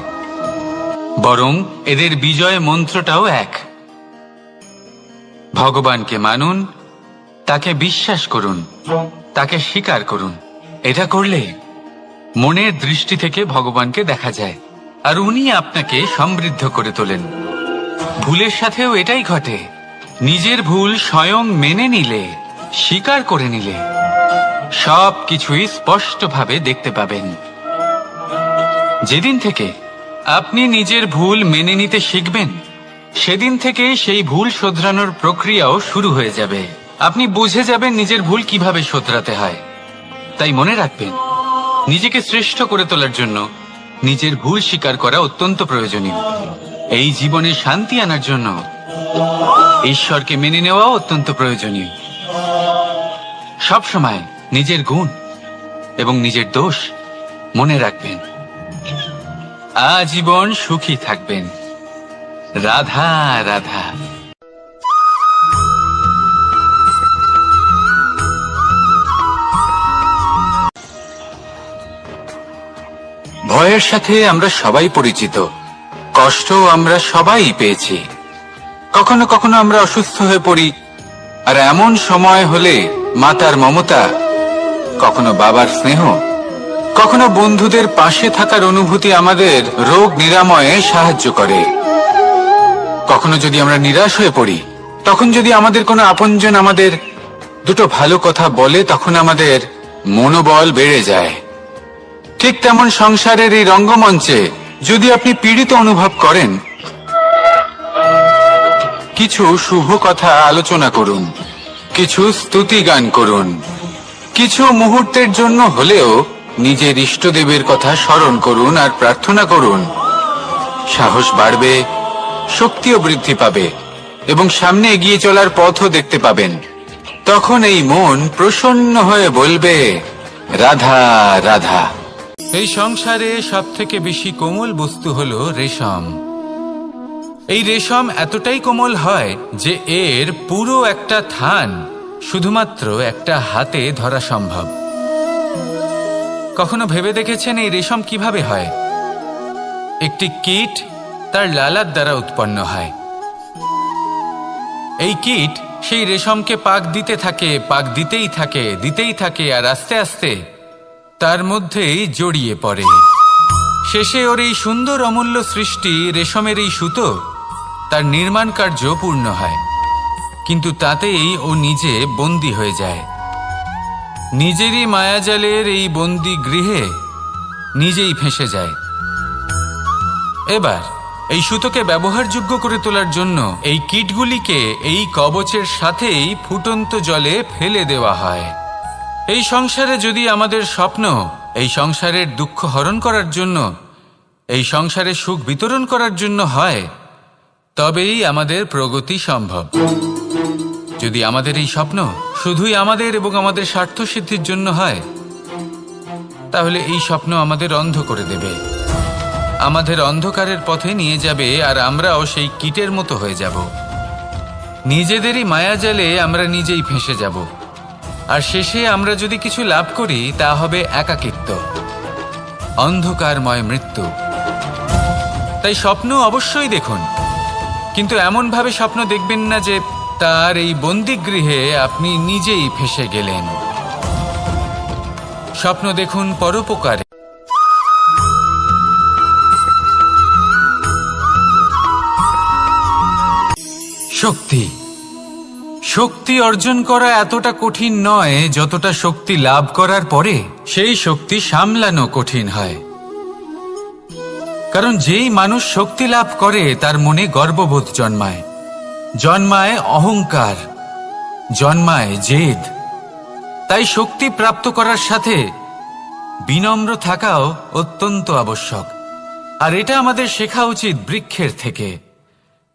বরং এদের বিজয় মন্ত্রটাও এক। ভগবানকে মানুন, তাকে বিশ্বাস করুন, তাকে স্বীকার করুন। এটা করলে মনের দৃষ্টি থেকে ভগবানকে দেখা যায় আর উনি আপনাকে সমৃদ্ধ করে তোলেন। ভুলের সাথেও এটাই ঘটে। নিজের ভুল স্বয়ং মেনে নিলে, স্বীকার করে নিলে সব কিছুই স্পষ্টভাবে দেখতে পাবেন। যেদিন থেকে আপনি নিজের ভুল মেনে নিতে শিখবেন সেদিন থেকে সেই ভুল শোধরানোর প্রক্রিয়াও শুরু হয়ে যাবে। আপনি বুঝে যাবেন নিজের ভুল কিভাবে শোধরাতে হয়। তাই মনে রাখবেন, নিজেকে শ্রেষ্ঠ করে তোলার জন্য নিজের ভুল স্বীকার করা অত্যন্ত প্রয়োজনীয়। এই জীবনে শান্তি আনার জন্য ঈশ্বরকে মেনে নেওয়াও অত্যন্ত প্রয়োজনীয়। সবসময় নিজের গুণ এবং নিজের দোষ মনে রাখবেন। আজীবন সুখী থাকবেন। রাধা রাধা। ভয়ের সাথে আমরা সবাই পরিচিত, কষ্ট আমরা সবাই পেয়েছি। কখনো কখনো আমরা অসুস্থ হয়ে পড়ি, আর এমন সময় হলে মাতার মমতা, কখনো বাবার স্নেহ, কখনো বন্ধুদের পাশে থাকার অনুভূতি আমাদের রোগ নিরাময়ে সাহায্য করে। কখনো যদি আমরা নিরাশ হয়ে পড়ি, তখন যদি আমাদের কোনো আপনজন আমাদের দুটো ভালো কথা বলে, তখন আমাদের মনোবল বেড়ে যায়। ঠিক তেমন সংসারের এই রঙ্গমঞ্চে যদি আপনি পীড়িত অনুভব করেন, কিছু শুভ কথা আলোচনা করুন, কিছু স্তুতি গান করুন, কিছু মুহূর্তের জন্য হলেও নিজের ইষ্টদেবের কথা স্মরণ করুন আর প্রার্থনা করুন। সাহস বাড়বে, শক্তিও বৃদ্ধি পাবে, এবং সামনে এগিয়ে চলার পথও দেখতে পাবেন। তখন এই মন প্রসন্ন হয়ে বলবে, রাধা রাধা। এই সংসারে সব থেকে বেশি কোমল বস্তু হলো রেশম। এই রেশম এতটাই কোমল হয় যে এর পুরো একটা থান শুধুমাত্র একটা হাতে ধরা সম্ভব। কখনো ভেবে দেখেছেন এই রেশম কিভাবে হয়? একটি কীট তার লালার দ্বারা উৎপন্ন হয়। এই কীট সেই রেশমকে পাক দিতে থাকে, পাক দিতেই থাকে আর আস্তে আস্তে তার মধ্যেই জড়িয়ে পড়ে। শেষে ওর এই সুন্দর অমূল্য সৃষ্টি রেশমের এই সুতো তার নির্মাণ কার্য পূর্ণ হয়, কিন্তু তাতেই ও নিজে বন্দী হয়ে যায়। নিজেরই মায়াজালের এই বন্দী গৃহে নিজেই ফেঁসে যায়। এবার এই সুতোকে ব্যবহারযোগ্য করে তোলার জন্য এই কীটগুলিকে এই কবচের সাথেই ফুটন্ত জলে ফেলে দেওয়া হয়। এই সংসারে যদি আমাদের স্বপ্ন এই সংসারের দুঃখ হরণ করার জন্য, এই সংসারে সুখ বিতরণ করার জন্য হয়, তবেই আমাদের প্রগতি সম্ভব। যদি আমাদের এই স্বপ্ন শুধুই আমাদের এবং আমাদের স্বার্থ সিদ্ধির জন্য হয়, তাহলে এই স্বপ্ন আমাদের অন্ধ করে দেবে, আমাদের অন্ধকারের পথে নিয়ে যাবে, আর আমরাও সেই কীটের মতো হয়ে যাব। নিজেদেরই মায়াজালে আমরা নিজেই ফেঁসে যাব, আর শেষে আমরা যদি কিছু লাভ করি তা হবে একাকিত্ব, অন্ধকারময় মৃত্যু। তাই স্বপ্ন অবশ্যই দেখুন, কিন্তু এমনভাবে স্বপ্ন দেখবেন না যে তার এই বন্দিগৃহে আপনি নিজেই ফেঁসে গেলেন। স্বপ্ন দেখুন পরোপকারে। শক্তি শক্তি অর্জন করা এতটা কঠিন নয় যতটা শক্তি লাভ করার পরে সেই শক্তি সামলানো কঠিন হয়। কারণ যেই মানুষ শক্তি লাভ করে তার মনে গর্ববোধ জন্মায়, জন্মায় অহংকার, জন্মায় জেদ। তাই শক্তি প্রাপ্ত করার সাথে বিনম্র থাকাও অত্যন্ত আবশ্যক। আর এটা আমাদের শেখা উচিত বৃক্ষের থেকে।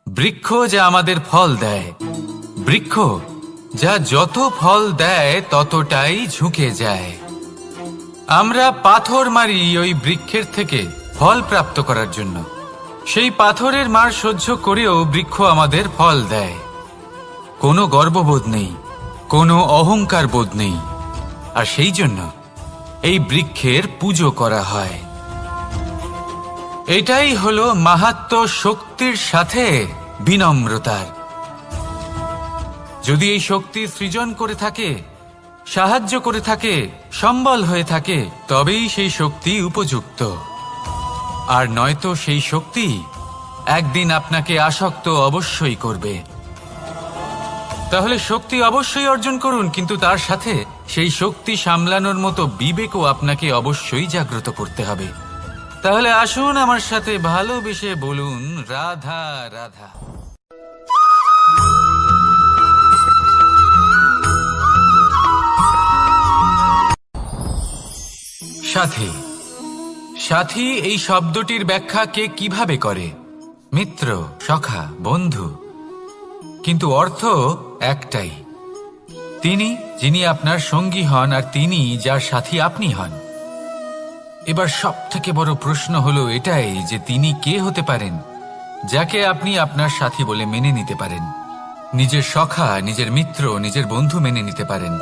বৃক্ষ যা আমাদের ফল দেয়, বৃক্ষ যা যত ফল দেয় ততটাই ঝুঁকে যায়। আমরা পাথর মারি ওই বৃক্ষের থেকে ফল প্রাপ্ত করার জন্য। সেই পাথরের মার সহ্য করেও বৃক্ষ আমাদের ফল দেয়। কোনো গর্ববোধ নেই, কোনো অহংকার বোধ নেই, আর সেই জন্য এই বৃক্ষের পুজো করা হয়। এটাই হলো মাহাত্ম্য শক্তির সাথে বিনম্রতার। যদি এই শক্তি সৃজন করে থাকে, সাহায্য করে থাকে, সম্বল হয়ে থাকে, তবেই সেই শক্তি উপযুক্ত। আর নয়তো সেই শক্তি একদিন আপনাকে আসক্ত অবশ্যই করবে। তাহলে শক্তি অবশ্যই অর্জন করুন, কিন্তু তার সাথে সেই শক্তি সামলানোর মতো বিবেকও আপনাকে অবশ্যই জাগ্রত করতে হবে। তাহলে আসুন আমার সাথে ভালোবেসে বলুন, রাধা রাধা। সাথী সাথী এই শব্দটির ব্যাখ্যা কে কিভাবে করে? মিত্র, সখা, বন্ধু। কিন্তু অর্থ একটাই, তিনি যিনি আপনার সঙ্গী হন আর তিনি যার সাথী আপনি হন। এবার সব থেকে বড় প্রশ্ন হলো এটাই যে তিনি কে হতে পারেন যাকে আপনি আপনার সাথী বলে মেনে নিতে পারেন, নিজের সখা, নিজের মিত্র, নিজের বন্ধু মেনে নিতে পারেন।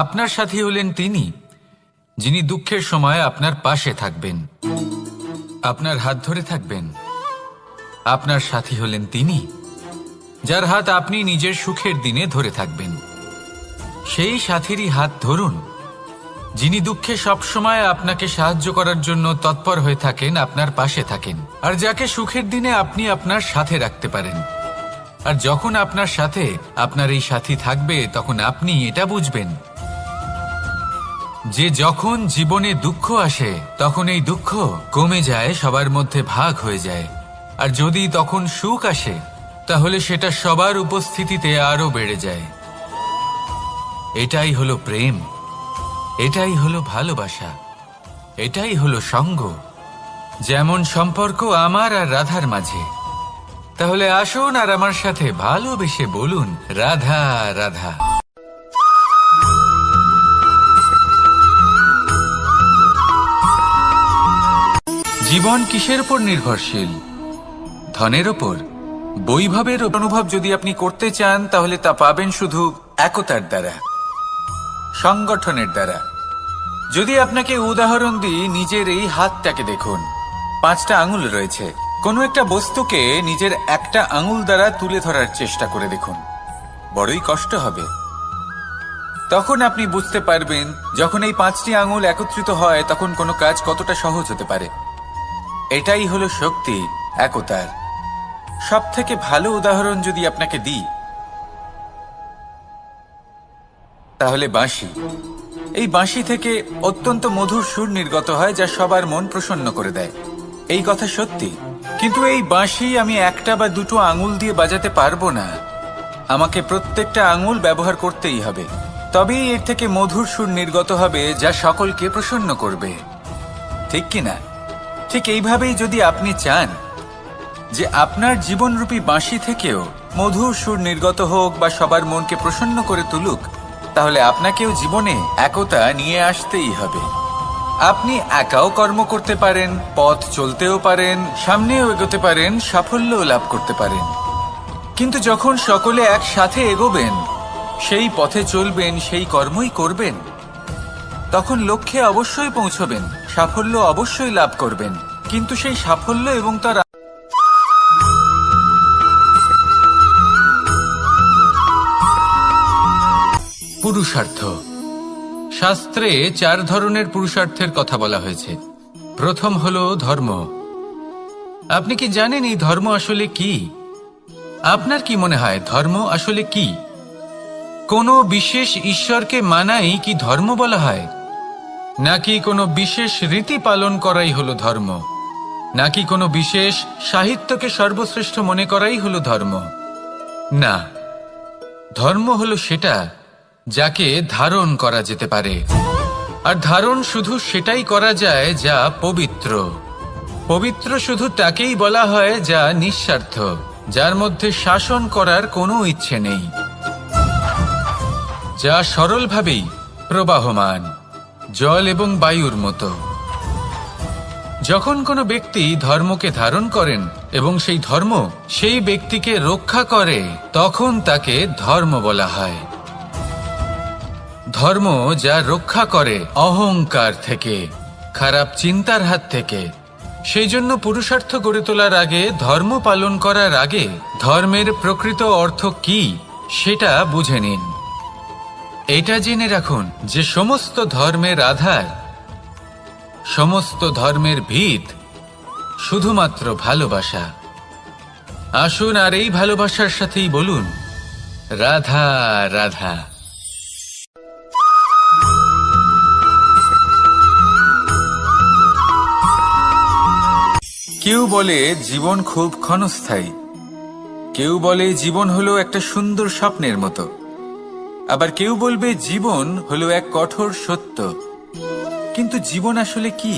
আপনার সাথী হলেন তিনি যিনি দুঃখের সময় আপনার পাশে থাকবেন, আপনার হাত ধরে থাকবেন। আপনার সাথী হলেন তিনি যার হাত আপনি নিজের সুখের দিনে ধরে থাকবেন। সেই সাথীরই হাত ধরুন যিনি দুঃখে সবসময় আপনাকে সাহায্য করার জন্য তৎপর হয়ে থাকেন, আপনার পাশে থাকেন, আর যাকে সুখের দিনে আপনি আপনার সাথে রাখতে পারেন। আর যখন আপনার সাথে আপনার এই সাথী থাকবে তখন আপনি এটা বুঝবেন যে যখন জীবনে দুঃখ আসে তখন এই দুঃখ কমে যায়, সবার মধ্যে ভাগ হয়ে যায়। আর যদি তখন সুখ আসে তাহলে সেটা সবার উপস্থিতিতে আরো বেড়ে যায়। এটাই হলো প্রেম, এটাই হলো ভালোবাসা, এটাই হলো সঙ্গ। যেমন সম্পর্ক আমার আর রাধার মাঝে, তাহলে আসুন আর আমার সাথে ভালোবেসে বলুন রাধা রাধা। জীবন কিসের উপর নির্ভরশীল? ধনের ওপর। বৈভবের অনুভব যদি আপনি করতে চান তাহলে তা পাবেন শুধু একতার দ্বারা, সংগঠনের দ্বারা। যদি আপনাকে উদাহরণ দিই, নিজের এই হাতটাকে দেখুন, 5টা আঙুল রয়েছে। কোনো একটা বস্তুকে নিজের একটা আঙুল দ্বারা তুলে ধরার চেষ্টা করে দেখুন, বড়ই কষ্ট হবে। তখন আপনি বুঝতে পারবেন যখন এই 5টি আঙুল একত্রিত হয় তখন কোনো কাজ কতটা সহজ হতে পারে। এটাই হলো শক্তি একতার। সব থেকে ভালো উদাহরণ যদি আপনাকে দিই তাহলে বাঁশি। এই বাঁশি থেকে অত্যন্ত মধুর সুর নির্গত হয় যা সবার মন প্রসন্ন করে দেয়। এই কথা সত্যি, কিন্তু এই বাঁশি আমি একটা বা দুটো আঙুল দিয়ে বাজাতে পারবো না। আমাকে প্রত্যেকটা আঙুল ব্যবহার করতেই হবে, তবেই এর থেকে মধুর সুর নির্গত হবে যা সকলকে প্রসন্ন করবে, ঠিক কিনা? ঠিক এইভাবেই যদি আপনি চান যে আপনার জীবনরূপী বাঁশি থেকেও মধুর সুর নির্গত হোক বা সবার মনকে প্রসন্ন করে তুলুক, তাহলে আপনাকেও জীবনে একতা নিয়ে আসতেই হবে। আপনি একাও কর্ম করতে পারেন, পথ চলতেও পারেন, সামনেও এগোতে পারেন, সাফল্যও লাভ করতে পারেন। কিন্তু যখন সকলে একসাথে এগোবেন, সেই পথে চলবেন, সেই কর্মই করবেন, তখন লক্ষ্যে অবশ্যই পৌঁছবেন, সাফল্য অবশ্যই লাভ করবেন। কিন্তু সেই সাফল্য এবং তার পুরুষার্থ। শাস্ত্রে 4 ধরনের পুরুষার্থের কথা বলা হয়েছে। প্রথম হলো ধর্ম। আপনি কি জানেন এই ধর্ম আসলে কি? আপনার কি মনে হয় ধর্ম আসলে কি? কোনো বিশেষ ঈশ্বরকে মানাই কি ধর্ম বলা হয়? নাকি কোনো বিশেষ রীতি পালন করাই হলো ধর্ম? নাকি কোনো বিশেষ সাহিত্যকে সর্বশ্রেষ্ঠ মনে করাই হলো ধর্ম? না, ধর্ম হলো সেটা যাকে ধারণ করা যেতে পারে। আর ধারণ শুধু সেটাই করা যায় যা পবিত্র। পবিত্র শুধু তাকেই বলা হয় যা নিঃস্বার্থ, যার মধ্যে শাসন করার কোনো ইচ্ছে নেই, যা সরলভাবেই প্রবাহমান, জল এবং বায়ুর মতো। যখন কোনো ব্যক্তি ধর্মকে ধারণ করেন এবং সেই ধর্ম সেই ব্যক্তিকে রক্ষা করে, তখন তাকে ধর্ম বলা হয়। ধর্ম যা রক্ষা করে অহংকার থেকে, খারাপ চিন্তার হাত থেকে। সেই জন্য পুরুষার্থ গড়ে তোলার আগে, ধর্ম পালন করার আগে ধর্মের প্রকৃত অর্থ কি সেটা বুঝে নিন। এটা জেনে রাখুন যে সমস্ত ধর্মের আধার, সমস্ত ধর্মের ভিত শুধুমাত্র ভালোবাসা। আসুন আর এই ভালোবাসার সাথেই বলুন রাধা রাধা। কেউ বলে জীবন খুব ক্ষণস্থায়ী, কেউ বলে জীবন হলো একটা সুন্দর স্বপ্নের মতো, আবার কেউ বলবে জীবন হলো এক কঠোর সত্য। কিন্তু জীবন আসলে কি?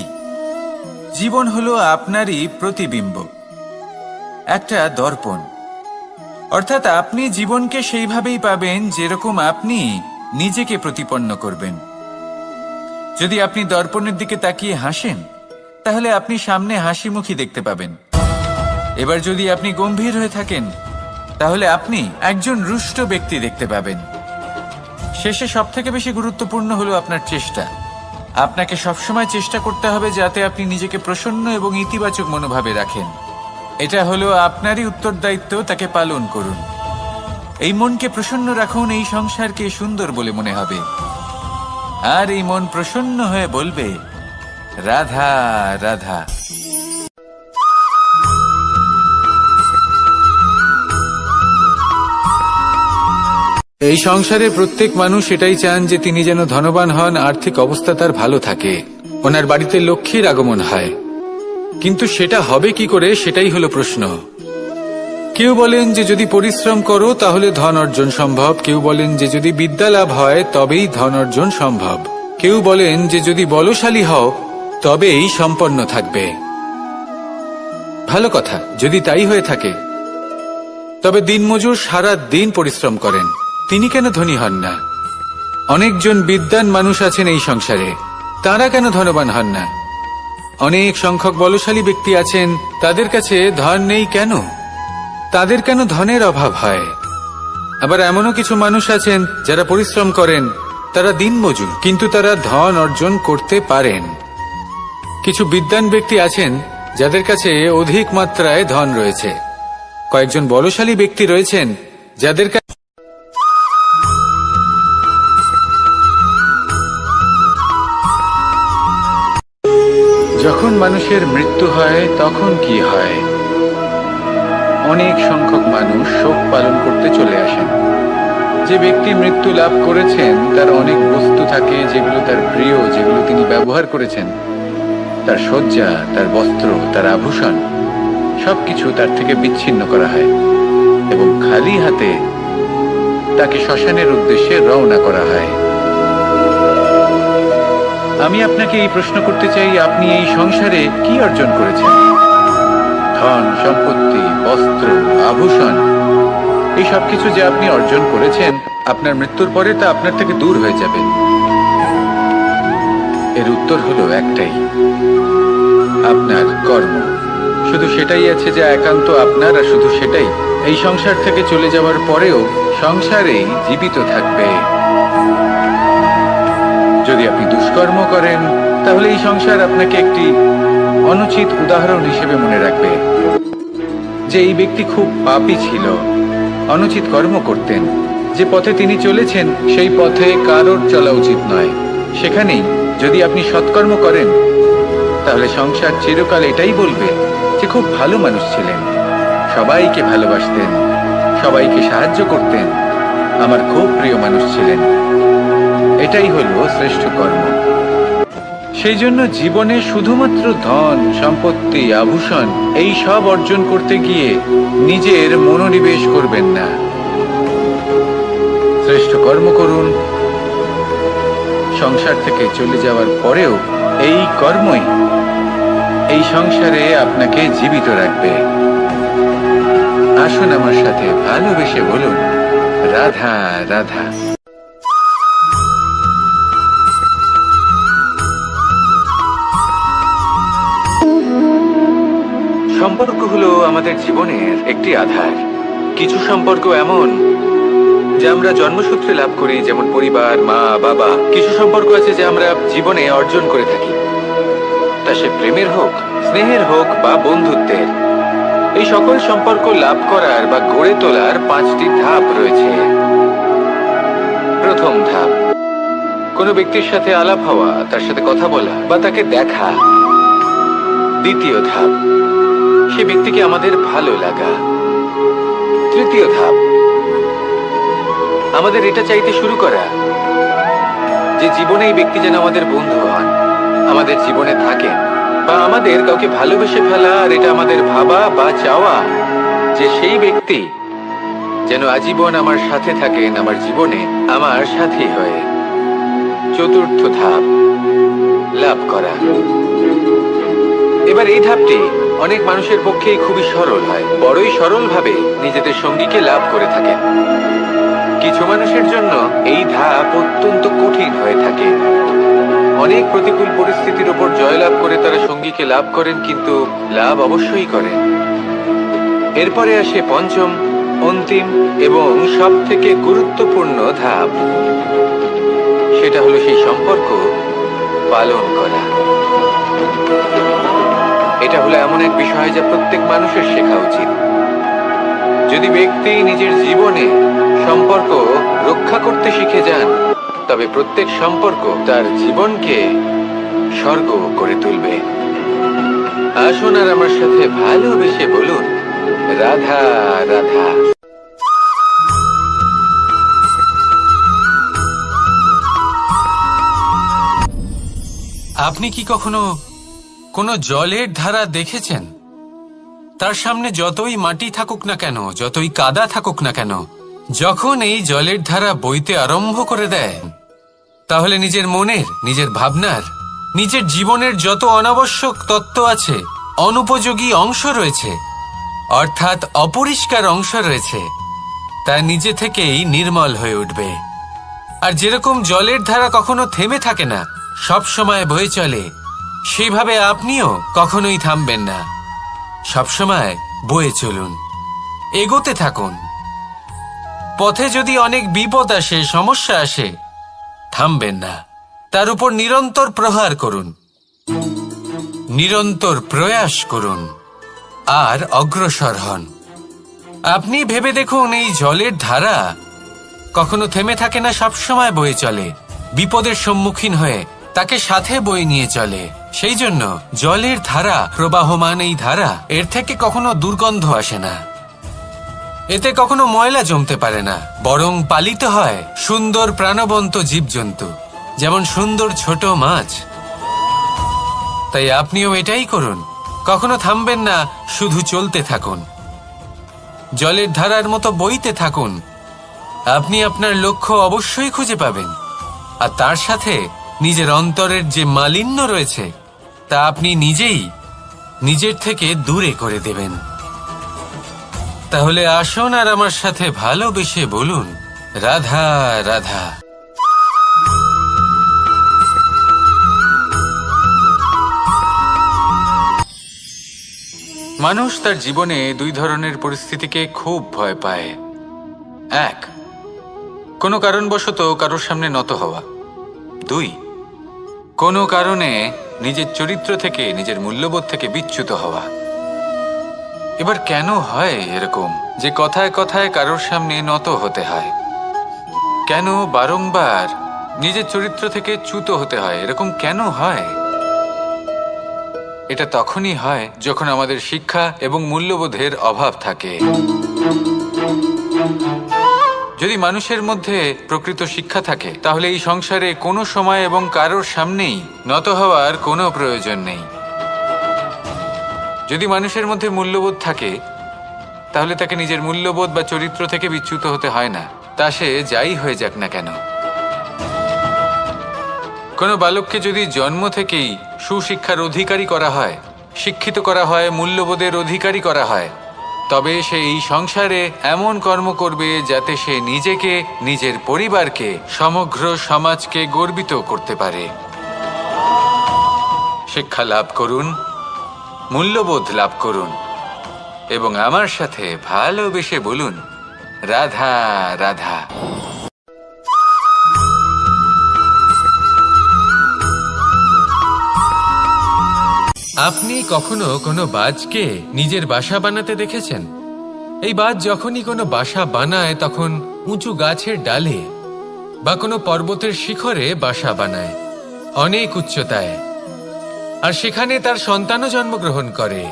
জীবন হলো আপনারই প্রতিবিম্ব, একটা দর্পণ। অর্থাৎ আপনি জীবনকে সেইভাবেই পাবেন যেরকম আপনি নিজেকে প্রতিপন্ন করবেন। যদি আপনি দর্পণের দিকে তাকিয়ে হাসেন, তাহলে আপনি সামনে হাসিমুখী দেখতে পাবেন। এবার যদি আপনি গম্ভীর হয়ে থাকেন, তাহলে আপনি একজন রুষ্ট ব্যক্তি দেখতে পাবেন। শেষে সবথেকে বেশি গুরুত্বপূর্ণ হলো আপনার চেষ্টা। আপনাকে সবসময় চেষ্টা করতে হবে যাতে আপনি নিজেকে প্রসন্ন এবং ইতিবাচক মনোভাবে রাখেন। এটা হলো আপনারই উত্তরদায়িত্ব, তাকে পালন করুন। এই মনকে প্রসন্ন রাখুন, এই সংসারকে সুন্দর বলে মনে হবে। আর এই মন প্রসন্ন হয়ে বলবে রাধা রাধা। এই সংসারে প্রত্যেক মানুষ এটাই চান যে তিনি যেন ধনবান হন, আর্থিক অবস্থা তার ভালো থাকে, ওনার বাড়িতে লক্ষ্মীর আগমন হয়। কিন্তু সেটা হবে কি করে, সেটাই হলো প্রশ্ন। কেউ বলেন যে যদি পরিশ্রম করো তাহলে ধন অর্জন সম্ভব, কেউ বলেন যে যদি বিদ্যা লাভ হয় তবেই ধন অর্জন সম্ভব, কেউ বলেন যে যদি বলশালী হও তবেই সম্পন্ন থাকবে। ভালো কথা, যদি তাই হয়ে থাকে তবে দিনমজুর সারা দিন পরিশ্রম করেন, তিনি কেন ধনী হন না? অনেকজন বিদ্বান মানুষ আছেন এই সংসারে, তারা কেন ধনবান হন না? অনেক সংখ্যক বলশালী ব্যক্তি আছেন, তাদের কাছে ধন নেই কেন? তাদের কেন ধনের অভাব হয়? আবার এমনও কিছু মানুষ আছেন যারা পরিশ্রম করেন, তারা দিনমজুর, কিন্তু তারা ধন অর্জন করতে পারেন। কিছু বিদ্বান ব্যক্তি আছেন যাদের কাছে অধিক মাত্রায় ধন রয়েছে। কয়েকজন বলশালী ব্যক্তি রয়েছেন যাদের কাছে যখন মানুষের মৃত্যু হয় তখন কি হয়? অনেক সংখ্যক মানুষ শোক পালন করতে চলে আসেন। যে ব্যক্তি মৃত্যু লাভ করেছেন তার অনেক বস্তু থাকে যেগুলো তার প্রিয়, যেগুলো তিনি ব্যবহার করেছেন। তার শয্যা, তার বস্ত্র, তার আভূষণ সবকিছু তার থেকে বিচ্ছিন্ন করা হয় এবং খালি হাতে তাকে শ্মশানের উদ্দেশ্যে রওনা করা হয়। আমি আপনাকে এই প্রশ্ন করতে চাই, আপনি এই সংসারে কি অর্জন করেছেন? ধন সম্পত্তি, বস্ত্র, আভূষণ, এই সবকিছু যে আপনি অর্জন করেছেন, আপনার মৃত্যুর পরে তা আপনার থেকে দূর হয়ে যাবে। এর উত্তর হলো একটাই, আপনার কর্ম। শুধু সেটাই আছে যা একান্ত আপনার, আর শুধু সেটাই এই সংসার থেকে চলে যাওয়ার পরেও সংসারেই জীবিত থাকবে। যদি আপনি দুষ্কর্ম করেন তাহলে এই সংসার আপনাকে একটি অনুচিত উদাহরণ হিসেবে মনে রাখবে যে এই ব্যক্তি খুব পাপী ছিল, অনুচিত কর্ম করতেন। যে পথে তিনি চলেছেন সেই পথে কারোর চলা উচিত নয়। সেখানেই যদি আপনি সৎকর্ম করেন তাহলে সংসার চিরকাল এটাই বলবে যে খুব ভালো মানুষ ছিলেন, সবাইকে ভালোবাসতেন, সবাইকে সাহায্য করতেন, আমার খুব প্রিয় মানুষ ছিলেন। এটাই হলো শ্রেষ্ঠ কর্ম। সেই জন্য জীবনে শুধুমাত্র ধন সম্পত্তি, আভূষণ এই সব অর্জন করতে গিয়ে নিজের মনোনিবেশ করবেন না। শ্রেষ্ঠ কর্ম করুন। সংসার থেকে চলে যাওয়ার পরেও এই কর্মই এই সংসারে আপনাকে জীবিত রাখবে। আসুন আমার সাথে ভালোবেসে বলুন, রাধা রাধা। সম্পর্ক হলো আমাদের জীবনের একটি আধার। কিছু সম্পর্ক এমন যা আমরা জন্মসূত্রে লাভ করি, যেমন পরিবার, মা বাবা। কিছু সম্পর্ক আছে যা আমরা জীবনে অর্জন করে থাকি, তা সে প্রেমের হোক, স্নেহের হোক বা বন্ধুত্বের। এই সকল সম্পর্ক লাভ করার বা গড়ে তোলার 5টি ধাপ রয়েছে। প্রথম ধাপ, কোনো ব্যক্তির সাথে আলাপ হওয়া, তার সাথে কথা বলা বা তাকে দেখা। দ্বিতীয় ধাপ, সে ব্যক্তিকে আমাদের ভালো লাগা। তৃতীয় ধাপ, আমাদের এটা চাইতে শুরু করা যে জীবনে এই ব্যক্তি যেন আমাদের বন্ধু হন, আমাদের জীবনে থাকেন, বা আমাদের কাউকে ভালোবেসে ফেলা আর এটা আমাদের ভাবা বা চাওয়া যে সেই ব্যক্তি যেন আজীবন আমার সাথে থাকেন, আমার জীবনে আমার সাথী হয়ে। চতুর্থ ধাপ, লাভ করা। এবার এই ধাপটি অনেক মানুষের পক্ষেই খুবই সরল হয়, বড়ই সরলভাবে নিজেদের সঙ্গীকে লাভ করে থাকেন। কিছু মানুষের জন্য এই ধাপ অত্যন্ত কঠিন হয়ে থাকে। অনেক প্রতিকূল পরিস্থিতির উপর জয়লাভ করে তারা সঙ্গীকে লাভ করেন, কিন্তু লাভ অবশ্যই করেন। এরপরে আসে পঞ্চম, অন্তিম এবং সব থেকে গুরুত্বপূর্ণ ধাপ। সেটা হলো সেই সম্পর্ক পালন করা। এটা হলো এমন এক বিষয় যা প্রত্যেক মানুষের শেখা উচিত। যদি ব্যক্তি নিজের জীবনে সম্পর্ক রক্ষা করতে শিখে যান, তবে প্রত্যেক সম্পর্ক তার জীবনকে স্বর্গ করে তুলবে। আসুন আর আমার সাথে ভালোবেসে বলুন, রাধা রাধা। আপনি কি কখনো কোনো জলের ধারা দেখেছেন? তার সামনে যতই মাটি থাকুক না কেন, যতই কাদা থাকুক না কেন, যখন এই জলের ধারা বইতে আরম্ভ করে দেয়, তাহলে নিজের মনের, নিজের ভাবনার, নিজের জীবনের যত অনাবশ্যক তত্ত্ব আছে, অনুপযোগী অংশ রয়েছে, অর্থাৎ অপরিষ্কার অংশ রয়েছে তা নিজে থেকেই নির্মল হয়ে উঠবে। আর যেরকম জলের ধারা কখনো থেমে থাকে না, সব সময় বয়ে চলে, সেইভাবে আপনিও কখনোই থামবেন না। সবসময় বয়ে চলুন, এগোতে থাকুন। পথে যদি অনেক বিপদ আসে, সমস্যা আসে, থামবেন না, তার উপর নিরন্তর প্রহার করুন, নিরন্তর প্রয়াস করুন আর অগ্রসর হন। আপনি ভেবে দেখুন, এই জলের ধারা কখনো থেমে থাকে না, সবসময় বয়ে চলে, বিপদের সম্মুখীন হয়ে তাকে সাথে বয়ে নিয়ে চলে। সেই জন্য জলের ধারা, প্রবাহমান এই ধারা, এর থেকে কখনো দুর্গন্ধ আসে না, এতে কখনো ময়লা জমতে পারে না, বরং পালিত হয় সুন্দর প্রাণবন্ত জীবজন্তু, যেমন সুন্দর ছোট মাছ। তাই আপনিও এটাই করুন, কখনো থামবেন না, শুধু চলতে থাকুন, জলের ধারার মতো বইতে থাকুন। আপনি আপনার লক্ষ্য অবশ্যই খুঁজে পাবেন, আর তার সাথে নিজের অন্তরের যে মালিন্য রয়েছে তা আপনি নিজেই নিজের থেকে দূরে করে দেবেন। তাহলে আসুন আর আমার সাথে ভালোবেসে বলুন, রাধা রাধা। মানুষ তার জীবনে দুই ধরনের পরিস্থিতিকে খুব ভয় পায়। এক, কোনো কারণবশত কারোর সামনে নত হওয়া। দুই, কোনো কারণে নিজের চরিত্র থেকে, নিজের মূল্যবোধ থেকে বিচ্যুত হওয়া। এবার কেন হয় এরকম যে কথায় কথায় কারোর সামনে নত হতে হয়? কেন বারংবার নিজের চরিত্র থেকে চ্যুত হতে হয়? এরকম কেন হয়? এটা তখনই হয় যখন আমাদের শিক্ষা এবং মূল্যবোধের অভাব থাকে। যদি মানুষের মধ্যে প্রকৃত শিক্ষা থাকে, তাহলে এই সংসারে কোনো সময় এবং কারোর সামনেই নত হওয়ার কোনো প্রয়োজন নেই। যদি মানুষের মধ্যে মূল্যবোধ থাকে, তাহলে তাকে নিজের মূল্যবোধ বা চরিত্র থেকে বিচ্যুত হতে হয় না, তা সে যাই হয়ে যাক না কেন। কোনো বালককে যদি জন্ম থেকেই সুশিক্ষার অধিকারী করা হয়, শিক্ষিত করা হয়, মূল্যবোধের অধিকারী করা হয়, তবে সে এই সংসারে এমন কর্ম করবে যাতে সে নিজেকে, নিজের পরিবারকে, সমগ্র সমাজকে গর্বিত করতে পারে। শিক্ষা লাভ করুন, মূল্যবোধ লাভ করুন এবং আমার সাথে ভালোবেসে বলুন, রাধা রাধা। আপনি কখনো কোনো বাজকে নিজের বাসা বানাতে দেখেছেন? এই বাজ যখনই কোনো বাসা বানায়, তখন উঁচু গাছের ডালে বা কোনো পর্বতের শিখরে বাসা বানায়, অনেক উচ্চতায়, আর সেখানে তার সন্তানও জন্মগ্রহণ করে।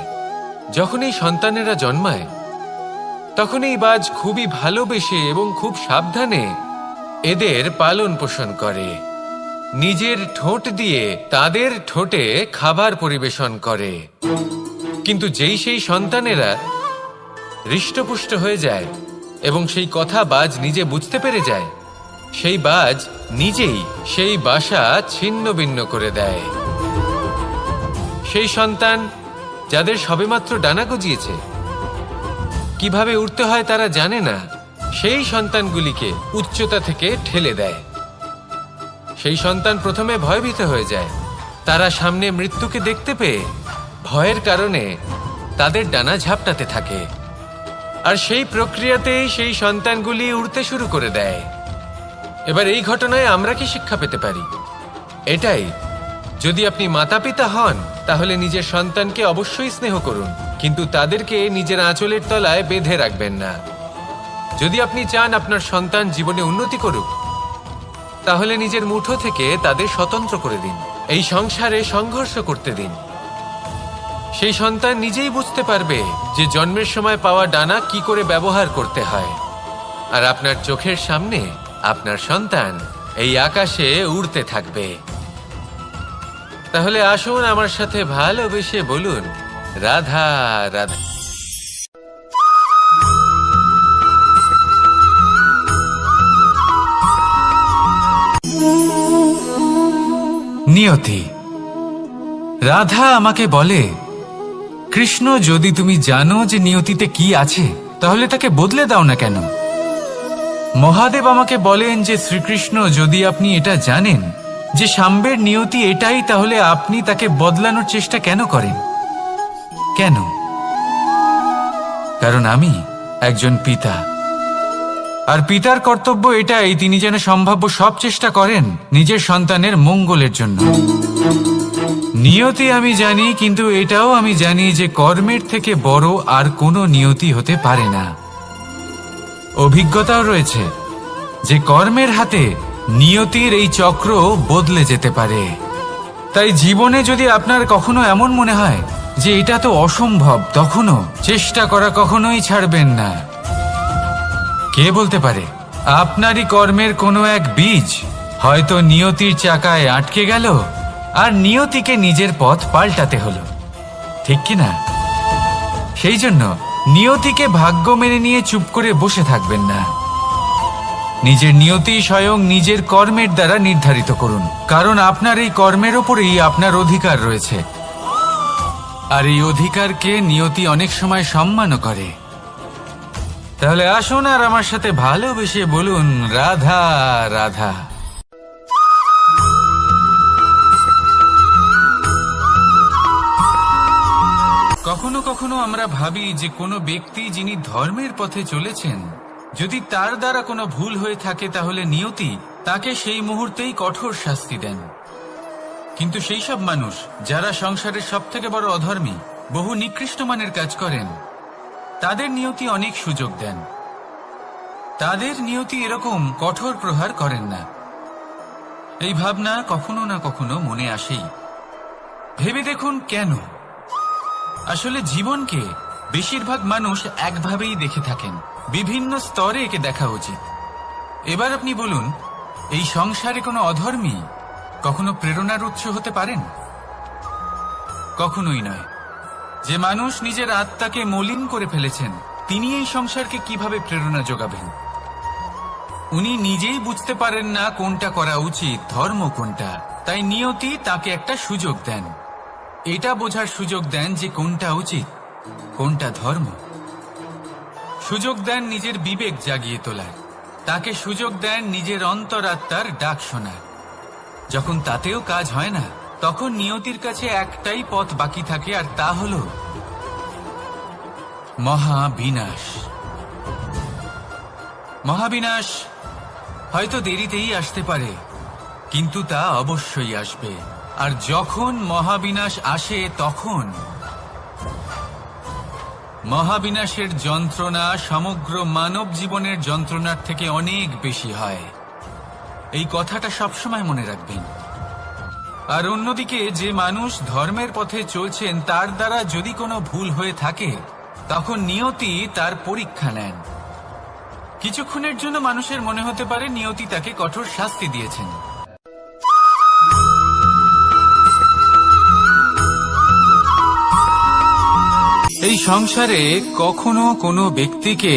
যখন এই সন্তানেরা জন্মায়, তখন এই বাজ খুবই ভালোবেসে এবং খুব সাবধানে এদের পালন পোষণ করে, নিজের ঠোঁট দিয়ে তাদের ঠোঁটে খাবার পরিবেশন করে। কিন্তু যেই সেই সন্তানেরা হৃষ্টপুষ্ট হয়ে যায় এবং সেই কথা বাজ নিজে বুঝতে পেরে যায়, সেই বাজ নিজেই সেই বাসা ছিন্ন ভিন্ন করে দেয়। সেই সন্তান যাদের সবেমাত্র ডানা গজিয়েছে, কিভাবে উড়তে হয় তারা জানে না, সেই সন্তানগুলিকে উচ্চতা থেকে ঠেলে দেয়। সেই সন্তান প্রথমে ভয়ভীত হয়ে যায়, তারা সামনে মৃত্যুকে দেখতে পেয়ে ভয়ের কারণে তাদের ডানা ঝাপটাতে থাকে, আর সেই প্রক্রিয়াতেই সেই সন্তানগুলি উড়তে শুরু করে দেয়। এবার এই ঘটনায় আমরা কি শিক্ষা পেতে পারি? এটাই, যদি আপনি মাতা পিতা হন, তাহলে নিজের সন্তানকে অবশ্যই স্নেহ করুন, কিন্তু তাদেরকে নিজের আঁচলের তলায় বেঁধে রাখবেন না। যদি আপনি চান আপনার সন্তান জীবনে উন্নতি করুক, তাহলে নিজের মুঠো থেকে তাদের স্বতন্ত্র করে দিন, এই সংসারে সংঘর্ষ করতে দিন। সেই সন্তান নিজেই বুঝতে পারবে যে জন্মের সময় পাওয়া ডানা কি করে ব্যবহার করতে হয়, আর আপনার চোখের সামনে আপনার সন্তান এই আকাশে উড়তে থাকবে। তাহলে আসুন আমার সাথে ভালোবেসে বলুন, রাধা রাধা। নিয়তি। রাধা আমাকে বলে, কৃষ্ণ, যদি তুমি জানো যে নিয়তিতে কি আছে, তাহলে তাকে বদলে দাও না কেন? মহাদেব আমাকে বলেন যে শ্রীকৃষ্ণ, যদি আপনি এটা জানেন যে সাম্বের নিয়তি এটাই, তাহলে আপনি তাকে বদলানোর চেষ্টা কেন করেন? কেন? কারণ আমি একজন পিতা, আর পিতার কর্তব্য এটাই, তিনি যেন সম্ভাব্য সব চেষ্টা করেন নিজের সন্তানের মঙ্গলের জন্য। নিয়তি আমি জানি, কিন্তু এটাও আমি জানি যে কর্মের থেকে বড় আর কোনো নিয়তি হতে পারে না। অভিজ্ঞতাও রয়েছে যে কর্মের হাতে নিয়তির এই চক্র বদলে যেতে পারে। তাই জীবনে যদি আপনার কখনো এমন মনে হয় যে এটা তো অসম্ভব, তখনও চেষ্টা করা কখনোই ছাড়বেন না। কে বলতে পারে আপনারই কর্মের কোনো এক বীজ হয়তো নিয়তির চাকায় আটকে গেল, আর নিয়তিকে নিজের পথ পাল্টাতে হলো, ঠিক কি না? সেই জন্য নিয়তিকে ভাগ্য মেনে নিয়ে চুপ করে বসে থাকবেন না। নিজের নিয়তি স্বয়ং নিজের কর্মের দ্বারা নির্ধারিত করুন, কারণ আপনার এই কর্মের ওপরেই আপনার অধিকার রয়েছে, আর এই অধিকারকে নিয়তি অনেক সময় সম্মানও করে। তাহলে আসুন আর আমার সাথে ভালোবেসে বলুন, রাধা রাধা। কখনো কখনো আমরা ভাবি যে কোনো ব্যক্তি যিনি ধর্মের পথে চলেছেন, যদি তার দ্বারা কোনো ভুল হয়ে থাকে, তাহলে নিয়তি তাকে সেই মুহূর্তেই কঠোর শাস্তি দেন। কিন্তু সেই সব মানুষ যারা সংসারের সবথেকে বড় অধর্মী, বহু নিকৃষ্ট মানের কাজ করেন, তাদের নিয়তি অনেক সুযোগ দেন। তাদের নিয়তি এরকম কঠোর প্রহার করেন না। এই ভাবনা কখনো না কখনো মনে আসেই। ভেবে দেখুন কেন? আসলে জীবনকে বেশিরভাগ মানুষ একভাবেই দেখে থাকেন, বিভিন্ন স্তরে একে দেখা উচিত। এবার আপনি বলুন, এই সংসারে কোনো অধর্মী কখনো প্রেরণার উৎস হতে পারেন? কখনোই নয়। যে মানুষ নিজের আত্মাকে মলিন করে ফেলেছেন, তিনি এই সংসারকে কিভাবে প্রেরণা যোগাবেন? উনি নিজেই বুঝতে পারেন না কোনটা করা উচিত, ধর্ম কোনটা। তাই নিয়তি তাকে একটা সুযোগ দেন, এটা বোঝার সুযোগ দেন যে কোনটা উচিত, কোনটা ধর্ম। সুযোগ দেন নিজের বিবেক জাগিয়ে তোলার, তাকে সুযোগ দেন নিজের অন্তরাত্মার ডাক শোনার। যখন তাতেও কাজ হয় না, তখন নিয়তির কাছে একটাই পথ বাকি থাকে, আর তা হল মহাবিনাশ। মহাবিনাশ হয়তো দেরিতেই আসতে পারে, কিন্তু তা অবশ্যই আসবে। আর যখন মহাবিনাশ আসে, তখন মহাবিনাশের যন্ত্রণা সমগ্র মানব জীবনের যন্ত্রণার থেকে অনেক বেশি হয়। এই কথাটা সবসময় মনে রাখবেন। আর অন্যদিকে যে মানুষ ধর্মের পথে চলছেন, তার দ্বারা যদি কোনো ভুল হয়ে থাকে, তখন নিয়তি তার পরীক্ষা নেন। কিছুক্ষণের জন্য মানুষের মনে হতে পারে নিয়তি তাকে কঠোর শাস্তি দিয়েছেন। এই সংসারে কখনো কোনো ব্যক্তিকে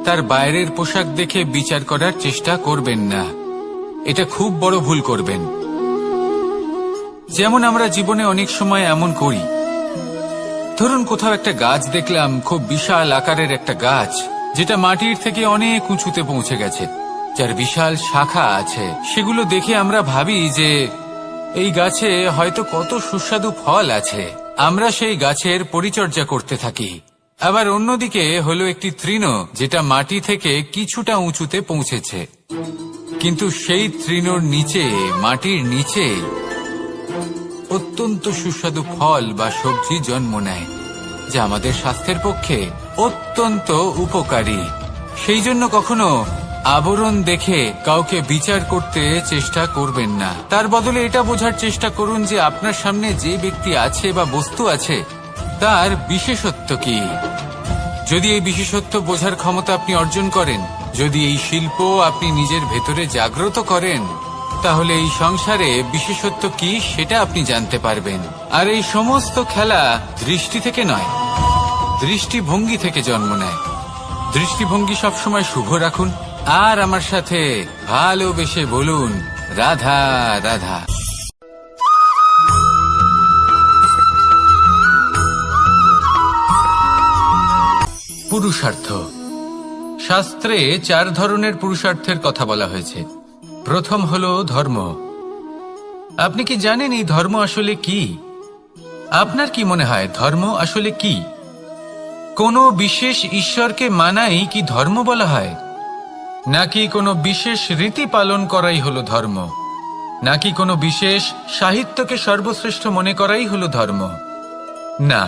তার বাইরের পোশাক দেখে বিচার করার চেষ্টা করবেন না। এটা খুব বড় ভুল করবেন। যেমন আমরা জীবনে অনেক সময় এমন করি। ধরুন কোথাও একটা গাছ দেখলাম, খুব বিশাল আকারের একটা গাছ, যেটা মাটির থেকে অনেক উঁচুতে পৌঁছে গেছে, যার বিশাল শাখা আছে। সেগুলো দেখে আমরা ভাবি যে এই গাছে হয়তো কত সুস্বাদু ফল আছে। আমরা সেই গাছের পরিচর্যা করতে থাকি। আবার অন্যদিকে হলো একটি তৃণ, যেটা মাটি থেকে কিছুটা উঁচুতে পৌঁছেছে, কিন্তু সেই তৃণর নিচে, মাটির নিচে অত্যন্ত সুস্বাদু ফল বা সবজি জন্ম নেয়, যা আমাদের স্বাস্থ্যের পক্ষে অত্যন্ত উপকারী। সেই জন্য কখনো আবরণ দেখে কাউকে বিচার করতে চেষ্টা করবেন না। তার বদলে এটা বোঝার চেষ্টা করুন যে আপনার সামনে যে ব্যক্তি আছে বা বস্তু আছে, তার বিশেষত্ব কি। যদি এই বিশেষত্ব বোঝার ক্ষমতা আপনি অর্জন করেন, যদি এই শিল্প আপনি নিজের ভেতরে জাগ্রত করেন, তাহলে এই সংসারে বিশেষত্ব কি সেটা আপনি জানতে পারবেন। আর এই সমস্ত খেলা দৃষ্টি থেকে নয়, দৃষ্টিভঙ্গি থেকে জন্ম নেয়। দৃষ্টিভঙ্গি সবসময় শুভ রাখুন, আর আমার সাথে ভালোবেসে বলুন, রাধা রাধা। পুরুষার্থ। শাস্ত্রে 4 ধরনের পুরুষার্থের কথা বলা হয়েছে। প্রথম হলো ধর্ম। আপনি কি জানেন এই ধর্ম আসলে কি? আপনার কি মনে হয় ধর্ম আসলে কি? কোনো বিশেষ ঈশ্বরকে মানাই কি ধর্ম বলা হয়? নাকি কোনো বিশেষ রীতি পালন করাই হলো ধর্ম? নাকি কোনো বিশেষ সাহিত্যকে সর্বশ্রেষ্ঠ মনে করাই হলো ধর্ম? না,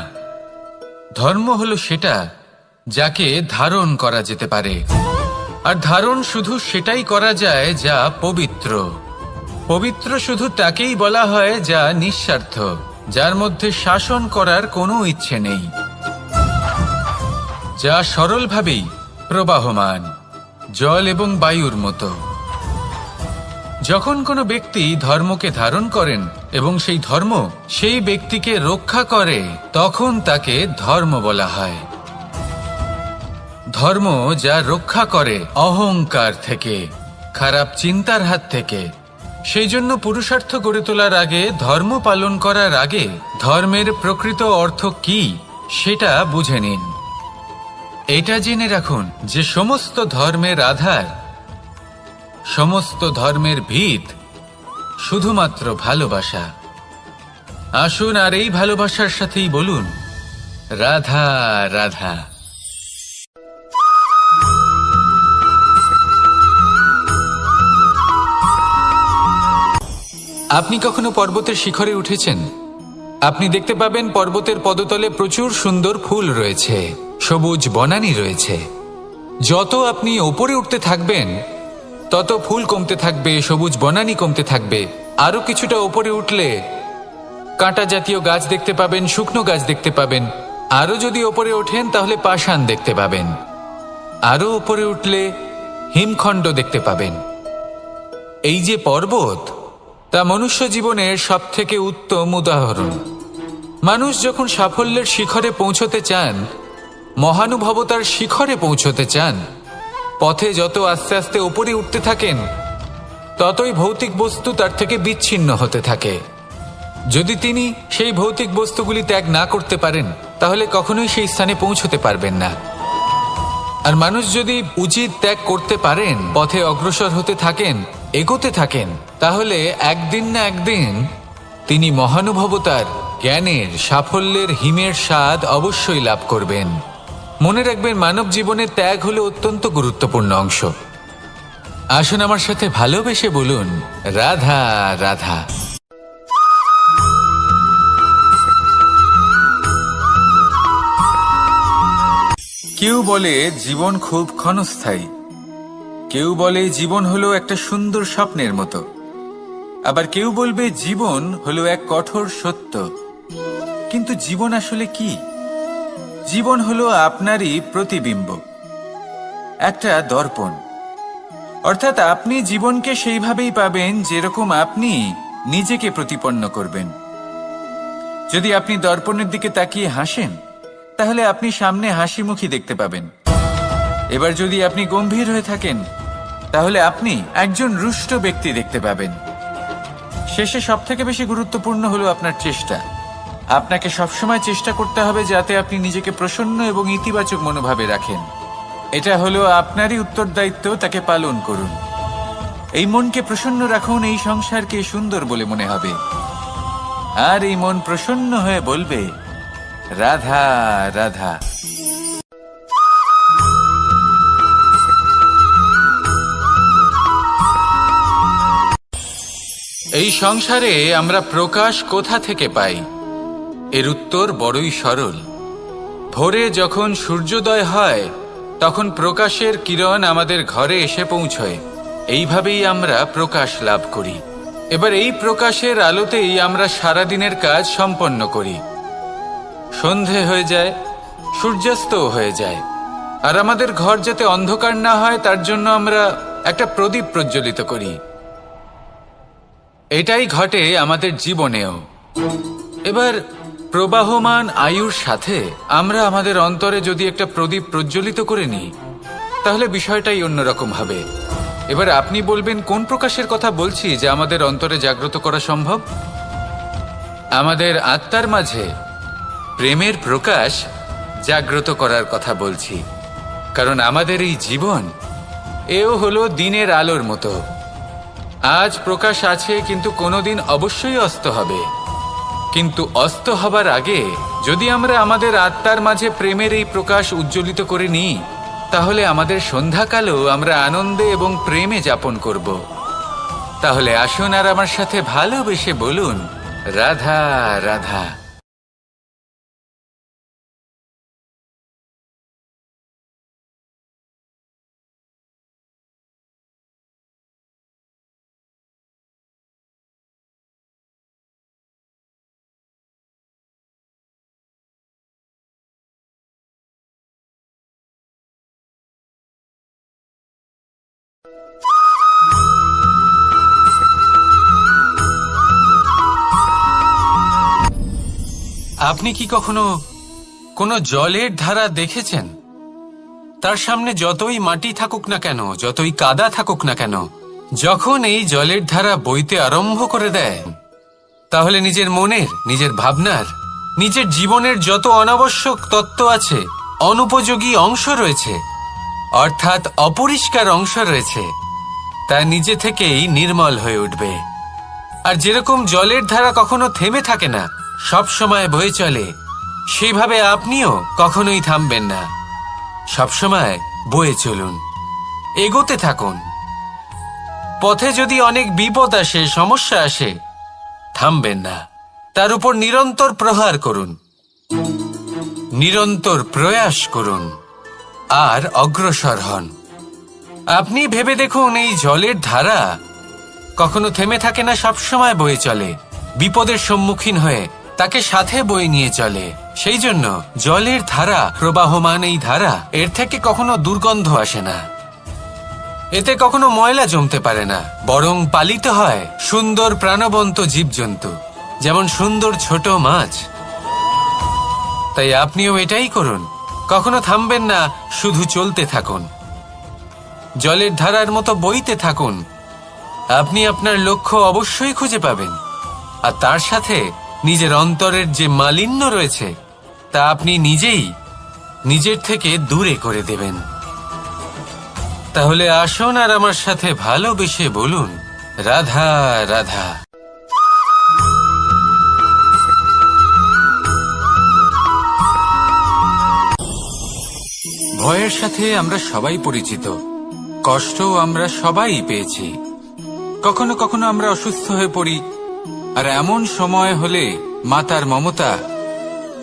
ধর্ম হলো সেটা যাকে ধারণ করা যেতে পারে। আর ধারণ শুধু সেটাই করা যায় যা পবিত্র। পবিত্র শুধু তাকেই বলা হয় যা নিঃস্বার্থ, যার মধ্যে শাসন করার কোনো ইচ্ছে নেই, যা সরলভাবেই প্রবাহমান, জল এবং বায়ুর মতো। যখন কোনো ব্যক্তি ধর্মকে ধারণ করেন এবং সেই ধর্ম সেই ব্যক্তিকে রক্ষা করে, তখন তাকে ধর্ম বলা হয়। ধর্ম যা রক্ষা করে অহংকার থেকে, খারাপ চিন্তার হাত থেকে। সেই জন্য পুরুষার্থ গড়ে তোলার আগে, ধর্ম পালন করার আগে ধর্মের প্রকৃত অর্থ কি সেটা বুঝে নিন। এটা জেনে রাখুন যে সমস্ত ধর্মের আধার, সমস্ত ধর্মের ভিত শুধুমাত্র ভালোবাসা। আসুন আর এই ভালোবাসার সাথেই বলুন রাধা রাধা। আপনি কখনো পর্বতের শিখরে উঠেছেন? আপনি দেখতে পাবেন পর্বতের পদতলে প্রচুর সুন্দর ফুল রয়েছে, সবুজ বনানী রয়েছে। যত আপনি ওপরে উঠতে থাকবেন তত ফুল কমতে থাকবে, সবুজ বনানী কমতে থাকবে। আরো কিছুটা ওপরে উঠলে কাঁটা জাতীয় গাছ দেখতে পাবেন, শুকনো গাছ দেখতে পাবেন। আরো যদি ওপরে ওঠেন তাহলে পাষাণ দেখতে পাবেন। আরো ওপরে উঠলে হিমখণ্ড দেখতে পাবেন। এই যে পর্বত, তা মনুষ্য জীবনের সবথেকে উত্তম উদাহরণ। মানুষ যখন সাফল্যের শিখরে পৌঁছতে চান, মহানুভবতার শিখরে পৌঁছতে চান, পথে যত আস্তে আস্তে উপরে উঠতে থাকেন, ততই ভৌতিক বস্তু তার থেকে বিচ্ছিন্ন হতে থাকে। যদি তিনি সেই ভৌতিক বস্তুগুলি ত্যাগ না করতে পারেন, তাহলে কখনোই সেই স্থানে পৌঁছতে পারবেন না। আর মানুষ যদি উচিত ত্যাগ করতে পারেন, পথে অগ্রসর হতে থাকেন, এগোতে থাকেন, তাহলে একদিন না একদিন তিনি মহানুভবতার, জ্ঞানের, সাফল্যের হিমের স্বাদ অবশ্যই লাভ করবেন। মনে রাখবেন, মানব জীবনে ত্যাগ হলো অত্যন্ত গুরুত্বপূর্ণ অংশ। আসুন আমার সাথে ভালোবেসে বলুন রাধা রাধা। কেউ বলে জীবন খুব ক্ষণস্থায়ী, কেউ বলে জীবন হলো একটা সুন্দর স্বপ্নের মতো, আবার কেউ বলবে জীবন হলো এক কঠোর সত্য। কিন্তু জীবন আসলে কি? জীবন হলো আপনারই প্রতিবিম্ব, একটা দর্পণ। অর্থাৎ আপনি জীবনকে সেইভাবেই পাবেন যেরকম আপনি নিজেকে প্রতিপন্ন করবেন। যদি আপনি দর্পণের দিকে তাকিয়ে হাসেন, তাহলে আপনি সামনে হাসি মুখী দেখতে পাবেন। এবার যদি আপনি গম্ভীর হয়ে থাকেন, তাহলে আপনি একজন রুষ্ট ব্যক্তি দেখতে পাবেন। শেষে সবথেকে বেশি গুরুত্বপূর্ণ হলো আপনার চেষ্টা। আপনাকে সবসময় চেষ্টা করতে হবে যাতে আপনি নিজেকে প্রসন্ন এবং ইতিবাচক মনোভাবে রাখেন। এটা হলো আপনারই উত্তরদায়িত্ব, তাকে পালন করুন। এই মনকে প্রসন্ন রাখুন, এই সংসারকে সুন্দর বলে মনে হবে। আর এই মন প্রসন্ন হয়ে বলবে রাধা রাধা। এই সংসারে আমরা প্রকাশ কোথা থেকে পাই? এর উত্তর বড়ই সরল। ভোরে যখন সূর্যোদয় হয়, তখন প্রকাশের কিরণ আমাদের ঘরে এসে পৌঁছয়। এইভাবেই আমরা প্রকাশ লাভ করি। এবার এই প্রকাশের আলোতেই আমরা সারাদিনের কাজ সম্পন্ন করি। সন্ধে হয়ে যায়, সূর্যাস্তও হয়ে যায়। আর আমাদের ঘর যাতে অন্ধকার না হয়, তার জন্য আমরা একটা প্রদীপ প্রজ্বলিত করি। এটাই ঘটে আমাদের জীবনেও। এবার প্রবাহমান আয়ুর সাথে আমরা আমাদের অন্তরে যদি একটা প্রদীপ প্রজ্বলিত করে নিই, তাহলে বিষয়টাই অন্যরকম হবে। এবার আপনি বলবেন, কোন প্রকাশের কথা বলছি যা আমাদের অন্তরে জাগ্রত করা সম্ভব? আমাদের আত্মার মাঝে প্রেমের প্রকাশ জাগ্রত করার কথা বলছি। কারণ আমাদের এই জীবন এও হলো দিনের আলোর মতো। আজ প্রকাশ আছে, কিন্তু কোনোদিন অবশ্যই অস্ত হবে। কিন্তু অস্ত হবার আগে যদি আমরা আমাদের আত্মার মাঝে প্রেমের এই প্রকাশ উজ্জ্বলিত করে নিই, তাহলে আমাদের সন্ধ্যাকালও আমরা আনন্দে এবং প্রেমে যাপন করব। তাহলে আসুন আর আমার সাথে ভালোবেসে বলুন, রাধা রাধা। আপনি কি কখনো কোনো জলের ধারা দেখেছেন? তার সামনে যতই মাটি থাকুক না কেন, যতই কাদা থাকুক না কেন, যখন এই জলের ধারা বইতে আরম্ভ করে দেয়, তাহলে নিজের মনের, নিজের ভাবনার, নিজের জীবনের যত অনাবশ্যক তত্ত্ব আছে, অনুপযোগী অংশ রয়েছে, অর্থাৎ অপরিষ্কার অংশ রয়েছে, তা নিজে থেকেই নির্মল হয়ে উঠবে। আর যেরকম জলের ধারা কখনো থেমে থাকে না, সব সময় বয়ে চলে, সেইভাবে আপনিও কখনোই থামবেন না। সবসময় বয়ে চলুন, এগোতে থাকুন। পথে যদি অনেক বিপদ আসে, সমস্যা আসে, থামবেন না, তার উপর নিরন্তর প্রহার করুন, নিরন্তর প্রয়াস করুন আর অগ্রসর হন। আপনি ভেবে দেখুন, এই জলের ধারা কখনো থেমে থাকে না, সবসময় বয়ে চলে, বিপদের সম্মুখীন হয়ে তাকে সাথে বয়ে নিয়ে চলে। সেই জন্য জলের ধারা, প্রবাহমান এই ধারা, এর থেকে কখনো দুর্গন্ধ আসে না, এতে কখনো ময়লা জমতে পারে না, বরং পালিত হয় সুন্দর প্রাণবন্ত জীবজন্তু, যেমন সুন্দর ছোট মাছ। তাই আপনিও এটাই করুন, কখনো থামবেন না, শুধু চলতে থাকুন, জলের ধারার মতো বইতে থাকুন। আপনি আপনার লক্ষ্য অবশ্যই খুঁজে পাবেন, আর তার সাথে নিজের অন্তরের যে মালিন্য রয়েছে, তা আপনি নিজেই নিজের থেকে দূরে করে দেবেন। তাহলে আসুন আর আমার সাথে ভালোবেসে বলুন, রাধা রাধা। ভয়ের সাথে আমরা সবাই পরিচিত, কষ্টও আমরা সবাই পেয়েছি। কখনো কখনো আমরা অসুস্থ হয়ে পড়ি, আর এমন সময় হলে মাতার মমতা,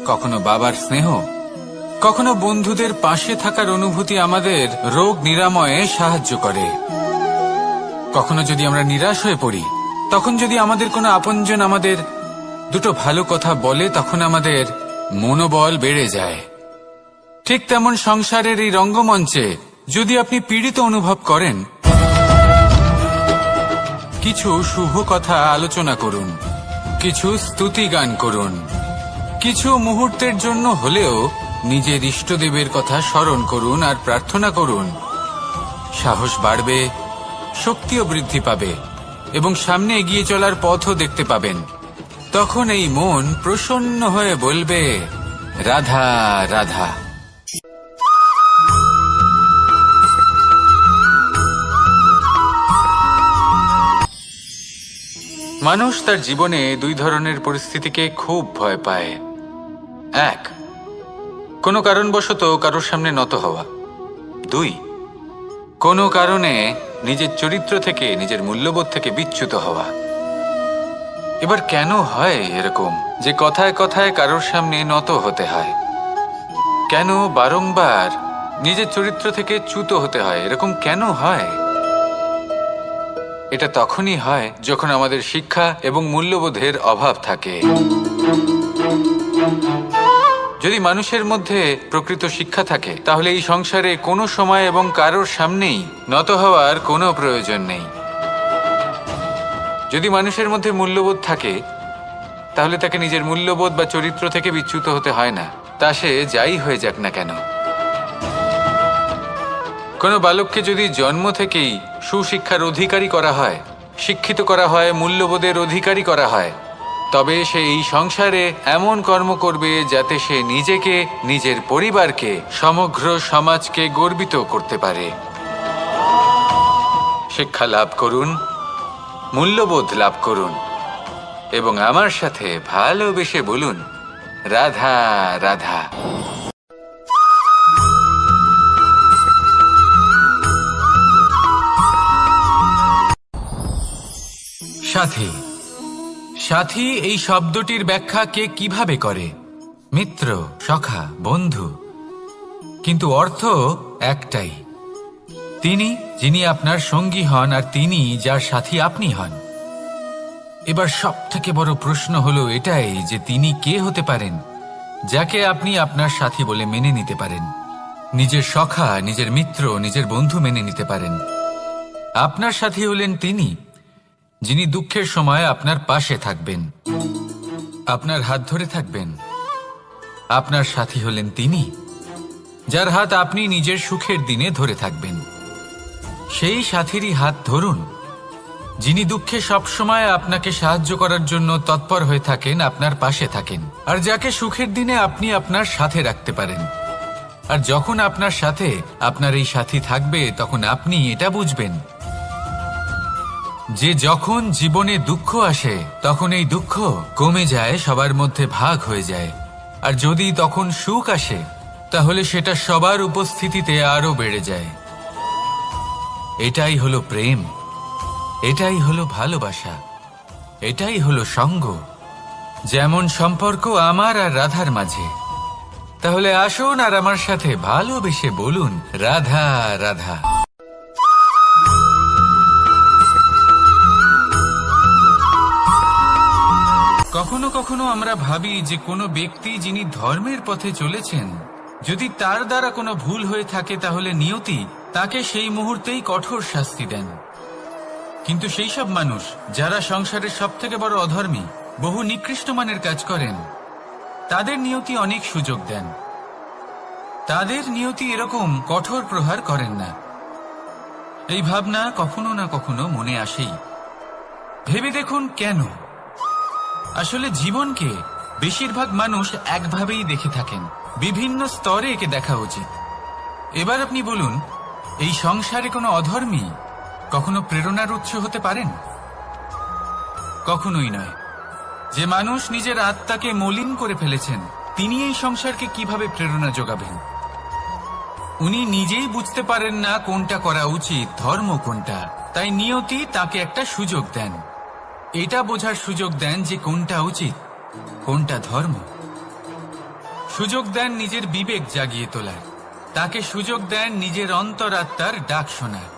কখনো বাবার স্নেহ, কখনো বন্ধুদের পাশে থাকার অনুভূতি আমাদের রোগ নিরাময়ে সাহায্য করে। কখনো যদি আমরা নিরাশ হয়ে পড়ি, তখন যদি আমাদের কোনো আপনজন আমাদের দুটো ভালো কথা বলে, তখন আমাদের মনোবল বেড়ে যায়। ঠিক তেমন সংসারের এই রঙ্গমঞ্চে যদি আপনি পীড়িত অনুভব করেন, কিছু শুভ কথা আলোচনা করুন, কিছু স্তুতি গান করুন, কিছু মুহূর্তের জন্য হলেও নিজের ইষ্টদেবের কথা স্মরণ করুন আর প্রার্থনা করুন। সাহস বাড়বে, শক্তিও বৃদ্ধি পাবে এবং সামনে এগিয়ে চলার পথও দেখতে পাবেন। তখন এই মন প্রসন্ন হয়ে বলবে, রাধা রাধা। মানুষ তার জীবনে দুই ধরনের পরিস্থিতিকে খুব ভয় পায়। এক, কোনো কারণবশত কারোর সামনে নত হওয়া। দুই, কোনো কারণে নিজের চরিত্র থেকে, নিজের মূল্যবোধ থেকে বিচ্যুত হওয়া। এবার কেন হয় এরকম যে কথায় কথায় কারোর সামনে নত হতে হয়? কেন বারংবার নিজের চরিত্র থেকে চ্যুত হতে হয়? এরকম কেন হয়? এটা তখনই হয় যখন আমাদের শিক্ষা এবং মূল্যবোধের অভাব থাকে। যদি মানুষের মধ্যে প্রকৃত শিক্ষা থাকে, তাহলে এই সংসারে কোনো সময় এবং কারোর সামনেই নত হওয়ার কোনো প্রয়োজন নেই। যদি মানুষের মধ্যে মূল্যবোধ থাকে, তাহলে তাকে নিজের মূল্যবোধ বা চরিত্র থেকে বিচ্যুত হতে হয় না, তা সে যাই হয়ে যাক না কেন। কোনো বালককে যদি জন্ম থেকেই সুশিক্ষার অধিকারী করা হয়, শিক্ষিত করা হয়, মূল্যবোধের অধিকারী করা হয়, তবে সে এই সংসারে এমন কর্ম করবে যাতে সে নিজেকে, নিজের পরিবারকে, সমগ্র সমাজকে গর্বিত করতে পারে। শিক্ষা লাভ করুন, মূল্যবোধ লাভ করুন এবং আমার সাথে ভালোবেসে বলুন, রাধা রাধা। সাথী। সাথী এই শব্দটির ব্যাখ্যা কে কিভাবে করে? মিত্র, সখা, বন্ধু। কিন্তু অর্থ একটাই, তিনি যিনি আপনার সঙ্গী হন আর তিনি যার সাথী আপনি হন। এবার সব থেকে বড় প্রশ্ন হলো এটাই যে তিনি কে হতে পারেন যাকে আপনি আপনার সাথী বলে মেনে নিতে পারেন, নিজের সখা, নিজের মিত্র, নিজের বন্ধু মেনে নিতে পারেন। আপনার সাথী হলেন তিনি যিনি দুঃখের সময় আপনার পাশে থাকবেন, আপনার হাত ধরে থাকবেন। আপনার সাথী হলেন তিনি যার হাত আপনি নিজের সুখের দিনে ধরে থাকবেন। সেই সাথীরই হাত ধরুন যিনি দুঃখে সবসময় আপনাকে সাহায্য করার জন্য তৎপর হয়ে থাকেন, আপনার পাশে থাকেন, আর যাকে সুখের দিনে আপনি আপনার সাথে রাখতে পারেন। আর যখন আপনার সাথে আপনার এই সাথী থাকবে তখন আপনি এটা বুঝবেন যে যখন জীবনে দুঃখ আসে তখন এই দুঃখ কমে যায়, সবার মধ্যে ভাগ হয়ে যায়। আর যদি তখন সুখ আসে তাহলে সেটা সবার উপস্থিতিতে আরো বেড়ে যায়। এটাই হলো প্রেম, এটাই হলো ভালোবাসা, এটাই হলো সঙ্গ। যেমন সম্পর্ক আমার আর রাধার মাঝে। তাহলে আসুন আর আমার সাথে ভালোবেসে বলুন, রাধা রাধা। কখনো কখনো আমরা ভাবি যে কোনো ব্যক্তি যিনি ধর্মের পথে চলেছেন, যদি তার দ্বারা কোনো ভুল হয়ে থাকে তাহলে নিয়তি তাকে সেই মুহূর্তেই কঠোর শাস্তি দেন। কিন্তু সেই সব মানুষ যারা সংসারের সব থেকে বড় অধর্মী, বহু নিকৃষ্ট মানের কাজ করেন, তাদের নিয়তি অনেক সুযোগ দেন। তাদের নিয়তি এরকম কঠোর প্রহার করেন না। এই ভাবনা কখনো না কখনো মনে আসেই। ভেবে দেখুন কেন? আসলে জীবনকে বেশিরভাগ মানুষ একভাবেই দেখে থাকেন, বিভিন্ন স্তরে একে দেখা উচিত। এবার আপনি বলুন, এই সংসারে কোনো অধর্মী কখনো প্রেরণার উৎস হতে পারেন? কখনোই নয়। যে মানুষ নিজের আত্মাকে মলিন করে ফেলেছেন তিনি এই সংসারকে কিভাবে প্রেরণা যোগাবেন? উনি নিজেই বুঝতে পারেন না কোনটা করা উচিত, ধর্ম কোনটা। তাই নিয়তি তাকে একটা সুযোগ দেন, এটা বোঝার সুযোগ দেন যে কোনটা উচিত, কোনটা ধর্ম। সুযোগ দেন নিজের বিবেক জাগিয়ে তোলার, তাকে সুযোগ দেন নিজের অন্তরাত্মার ডাক শোনার।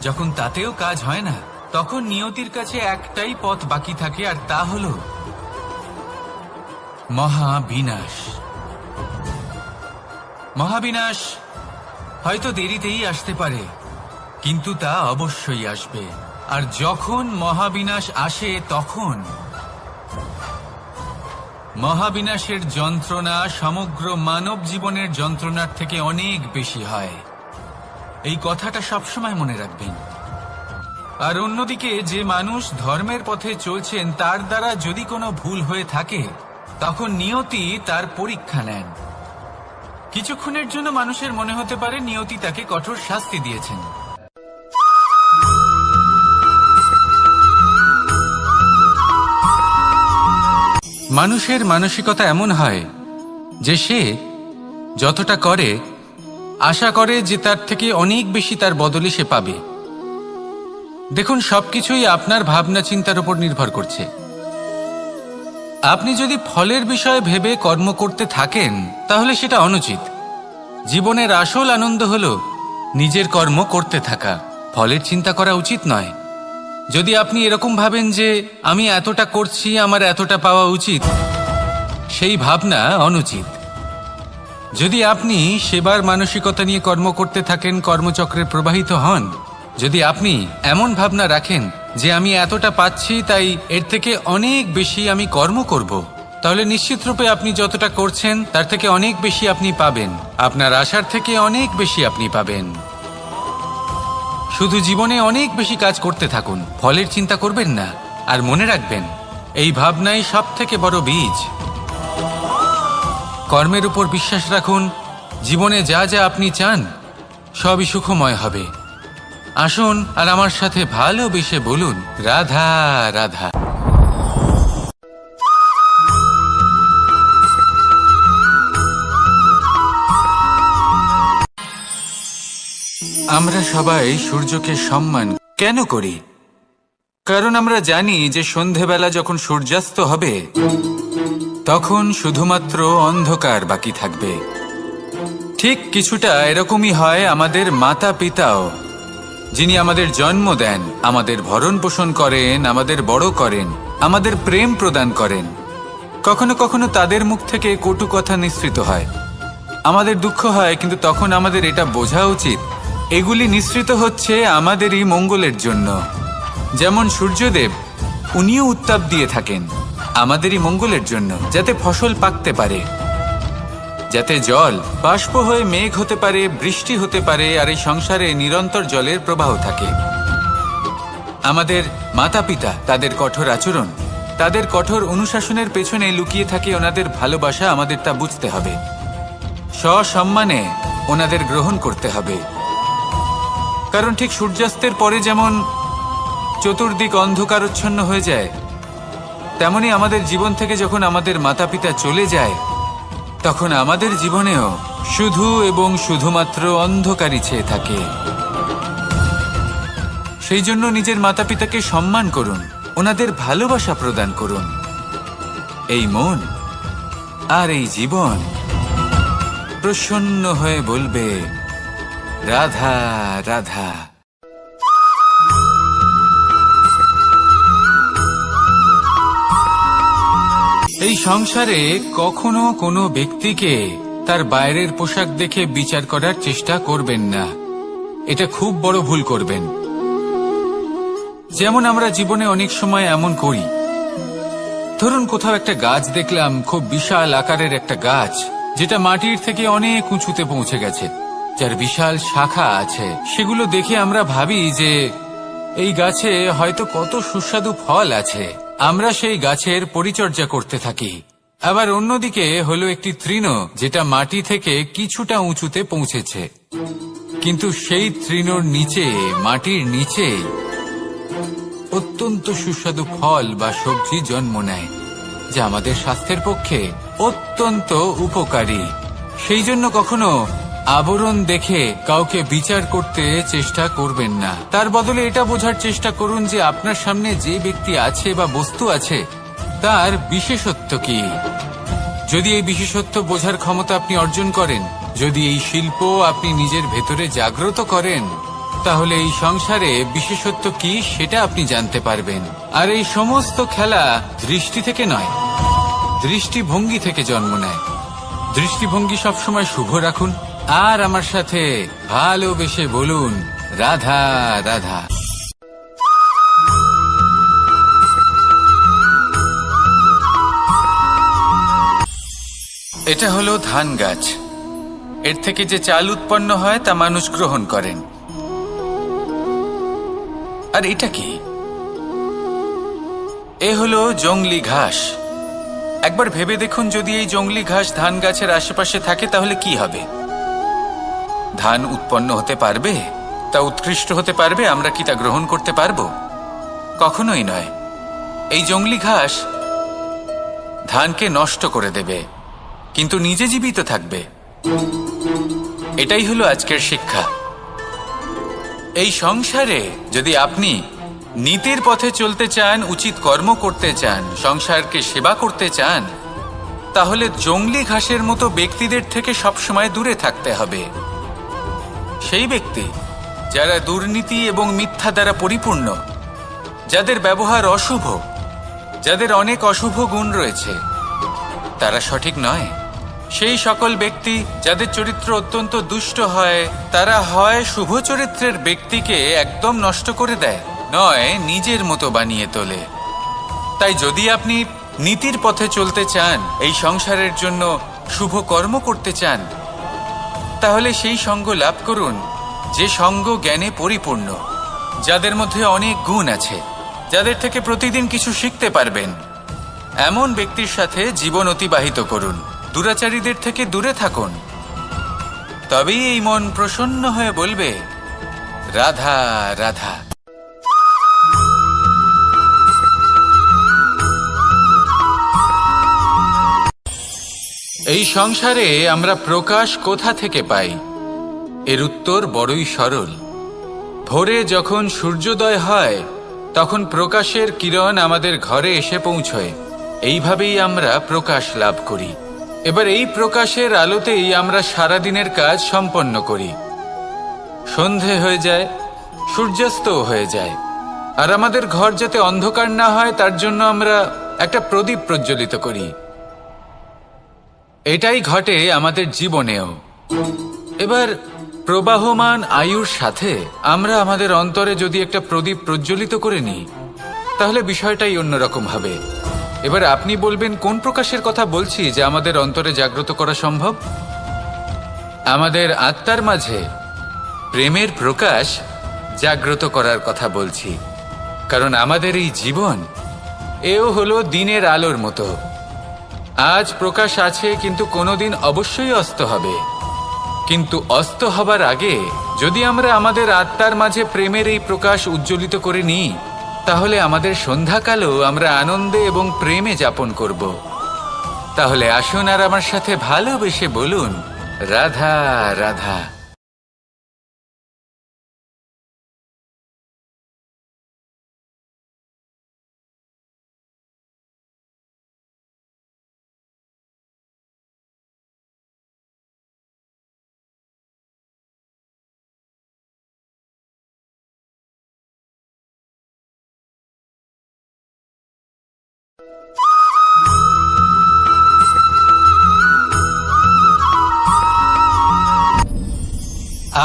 যখন তাতেও কাজ হয় না তখন নিয়তির কাছে একটাই পথ বাকি থাকে, আর তা হল মহাবিনাশ। মহাবিনাশ হয়তো দেরিতেই আসতে পারে, কিন্তু তা অবশ্যই আসবে। আর যখন মহাবিনাশ আসে তখন মহাবিনাশের যন্ত্রণা সমগ্র মানব জীবনের যন্ত্রণার থেকে অনেক বেশি হয়। এই কথাটা সবসময় মনে রাখবেন। আর অন্যদিকে যে মানুষ ধর্মের পথে চলছেন তার দ্বারা যদি কোনো ভুল হয়ে থাকে তখন নিয়তি তার পরীক্ষা নেন। কিছুক্ষণের জন্য মানুষের মনে হতে পারে নিয়তি তাকে কঠোর শাস্তি দিয়েছেন। মানুষের মানসিকতা এমন হয় যে সে যতটা করে আশা করে যে তার থেকে অনেক বেশি তার বদলে সে পাবে। দেখুন, সবকিছুই আপনার ভাবনা চিন্তার উপর নির্ভর করছে। আপনি যদি ফলের বিষয়ে ভেবে কর্ম করতে থাকেন তাহলে সেটা অনুচিত। জীবনের আসল আনন্দ হলো নিজের কর্ম করতে থাকা, ফলের চিন্তা করা উচিত নয়। যদি আপনি এরকম ভাবেন যে আমি এতটা করছি, আমার এতটা পাওয়া উচিত, সেই ভাবনা অনুচিত। যদি আপনি সেবার মানসিকতা নিয়ে কর্ম করতে থাকেন, কর্মচক্রে প্রবাহিত হন, যদি আপনি এমন ভাবনা রাখেন যে আমি এতটা পাচ্ছি তাই এর থেকে অনেক বেশি আমি কর্ম করব, তাহলে নিশ্চিত রূপে আপনি যতটা করছেন তার থেকে অনেক বেশি আপনি পাবেন। আপনার আশার থেকে অনেক বেশি আপনি পাবেন। শুধু জীবনে অনেক বেশি কাজ করতে থাকুন, ফলের চিন্তা করবেন না। আর মনে রাখবেন, এই ভাবনাই সব থেকে বড় বীজ। কর্মের উপর বিশ্বাস রাখুন, জীবনে যা যা আপনি চান সবই সুখময় হবে। আসুন আর আমার সাথে ভালোবেসে বলুন, রাধা রাধা। আমরা সবাই সূর্যকে সম্মান কেন করি? কারণ আমরা জানি যে সন্ধেবেলা যখন সূর্যাস্ত হবে তখন শুধুমাত্র অন্ধকার বাকি থাকবে। ঠিক কিছুটা এরকমই হয় আমাদের মাতা পিতাও, যিনি আমাদের জন্ম দেন, আমাদের ভরণ পোষণ করেন, আমাদের বড় করেন, আমাদের প্রেম প্রদান করেন। কখনো কখনো তাদের মুখ থেকে কটু কথা নিঃসৃত হয়, আমাদের দুঃখ হয়, কিন্তু তখন আমাদের এটা বোঝা উচিত এগুলি নিঃসৃত হচ্ছে আমাদেরই মঙ্গলের জন্য। যেমন সূর্যদেব, উনিও উত্তাপ দিয়ে থাকেন আমাদেরই মঙ্গলের জন্য, যাতে ফসল পাকতে পারে, যাতে জল বাষ্প হয়ে মেঘ হতে পারে, বৃষ্টি হতে পারে, আর এই সংসারে নিরন্তর জলের প্রবাহ থাকে। আমাদের মাতা পিতা, তাদের কঠোর আচরণ, তাদের কঠোর অনুশাসনের পেছনে লুকিয়ে থাকে ওনাদের ভালোবাসা। আমাদের তা বুঝতে হবে, সসম্মানে ওনাদের গ্রহণ করতে হবে। কারণ ঠিক সূর্যাস্তের পরে যেমন চতুর্দিক অন্ধকারচ্ছন্ন হয়ে যায়, তেমনি আমাদের জীবন থেকে যখন আমাদের মাতা পিতা চলে যায় তখন আমাদের জীবনেও শুধু এবং শুধুমাত্র অন্ধকারই ছেয়ে থাকে। সেই জন্য নিজের মাতা পিতাকে সম্মান করুন, ওনাদের ভালোবাসা প্রদান করুন। এই মন আর এই জীবন প্রসন্ন হয়ে বলবে, রাধা রাধা। এই সংসারে কখনো কোনো ব্যক্তিকে তার বাইরের পোশাক দেখে বিচার করার চেষ্টা করবেন না, এটা খুব বড় ভুল করবেন। যেমন আমরা জীবনে অনেক সময় এমন করি, ধরুন কোথাও একটা গাছ দেখলাম, খুব বিশাল আকারের একটা গাছ, যেটা মাটির থেকে অনেক উঁচুতে পৌঁছে গেছে, যার বিশাল শাখা আছে। সেগুলো দেখে আমরা ভাবি যে এই গাছে হয়তো কত সুস্বাদু ফল আছে, আমরা সেই গাছের পরিচর্যা করতে থাকি। আবার অন্যদিকে হলো একটি তৃণ, যেটা মাটি থেকে কিছুটা উঁচুতে পৌঁছেছে, কিন্তু সেই তৃণর নিচে, মাটির নিচে অত্যন্ত সুস্বাদু ফল বা সবজি জন্ম নেয়, যা আমাদের স্বাস্থ্যের পক্ষে অত্যন্ত উপকারী। সেই জন্য কখনো আবরণ দেখে কাউকে বিচার করতে চেষ্টা করবেন না। তার বদলে এটা বোঝার চেষ্টা করুন যে আপনার সামনে যে ব্যক্তি আছে বা বস্তু আছে তার বিশেষত্ব কি। যদি এই বিশেষত্ব বোঝার ক্ষমতা আপনি অর্জন করেন, যদি এই শিল্প আপনি নিজের ভেতরে জাগ্রত করেন, তাহলে এই সংসারে বিশেষত্ব কি সেটা আপনি জানতে পারবেন। আর এই সমস্ত খেলা দৃষ্টি থেকে নয়, দৃষ্টিভঙ্গি থেকে জন্ম নেয়। দৃষ্টিভঙ্গি সবসময় শুভ রাখুন আর আমার সাথে ভালোবেসে বলুন, রাধা রাধা। এটা হলো ধান গাছ, এর থেকে যে চাল উৎপন্ন হয় তা মানুষ গ্রহণ করেন। আর এটা কি? এ হলো জংলি ঘাস। একবার ভেবে দেখুন, যদি এই জংলি ঘাস ধান গাছের আশেপাশে থাকে তাহলে কি হবে? ধান উৎপন্ন হতে পারবে? তা উৎকৃষ্ট হতে পারবে? আমরা কি তা গ্রহণ করতে পারবো? কখনোই নয়। এই জংলি ঘাস ধানকে নষ্ট করে দেবে, কিন্তু নিজে জীবিত থাকবে। এটাই হলো আজকের শিক্ষা। এই সংসারে যদি আপনি নীতির পথে চলতে চান, উচিত কর্ম করতে চান, সংসারকে সেবা করতে চান, তাহলে জংলি ঘাসের মতো ব্যক্তিদের থেকে সবসময় দূরে থাকতে হবে। সেই ব্যক্তি যারা দুর্নীতি এবং মিথ্যা দ্বারা পরিপূর্ণ, যাদের ব্যবহার অশুভ, যাদের অনেক অশুভ গুণ রয়েছে, তারা সঠিক নয়। সেই সকল ব্যক্তি যাদের চরিত্র অত্যন্ত দুষ্ট হয়, তারা হয় শুভ চরিত্রের ব্যক্তিকে একদম নষ্ট করে দেয়, নয় নিজের মতো বানিয়ে তোলে। তাই যদি আপনি নীতির পথে চলতে চান, এই সংসারের জন্য শুভ কর্ম করতে চান, তাহলে সেই সঙ্গ লাভ করুন যে সঙ্গ জ্ঞানে পরিপূর্ণ, যাদের মধ্যে অনেক গুণ আছে, যাদের থেকে প্রতিদিন কিছু শিখতে পারবেন, এমন ব্যক্তির সাথে জীবন অতিবাহিত করুন, দুরাচারীদের থেকে দূরে থাকুন। তবেই এই মন প্রসন্ন হয়ে বলবে, রাধা রাধা। এই সংসারে আমরা প্রকাশ কোথা থেকে পাই? এর উত্তর বড়ই সরল। ভোরে যখন সূর্যোদয় হয় তখন প্রকাশের কিরণ আমাদের ঘরে এসে পৌঁছয়। এইভাবেই আমরা প্রকাশ লাভ করি। এবার এই প্রকাশের আলোতেই আমরা সারাদিনের কাজ সম্পন্ন করি। সন্ধে হয়ে যায়, সূর্যাস্তও হয়ে যায়। আর আমাদের ঘর যাতে অন্ধকার না হয় তার জন্য আমরা একটা প্রদীপ প্রজ্বলিত করি। এটাই ঘটে আমাদের জীবনেও। এবার প্রবাহমান আয়ুর সাথে আমরা আমাদের অন্তরে যদি একটা প্রদীপ প্রজ্বলিত করে নিই তাহলে বিষয়টাই অন্যরকম হবে। এবার আপনি বলবেন কোন প্রকাশের কথা বলছি যে আমাদের অন্তরে জাগ্রত করা সম্ভব? আমাদের আত্মার মাঝে প্রেমের প্রকাশ জাগ্রত করার কথা বলছি। কারণ আমাদের এই জীবন এও হলো দিনের আলোর মতো। আজ প্রকাশ আছে, কিন্তু কোনোদিন অবশ্যই অস্ত হবে। কিন্তু অস্ত হবার আগে যদি আমরা আমাদের আত্মার মাঝে প্রেমের এই প্রকাশ উজ্জ্বলিত করে নিই তাহলে আমাদের সন্ধ্যাকালও আমরা আনন্দে এবং প্রেমে যাপন করব। তাহলে আসুন আর আমার সাথে ভালোবেসে বলুন, রাধা রাধা।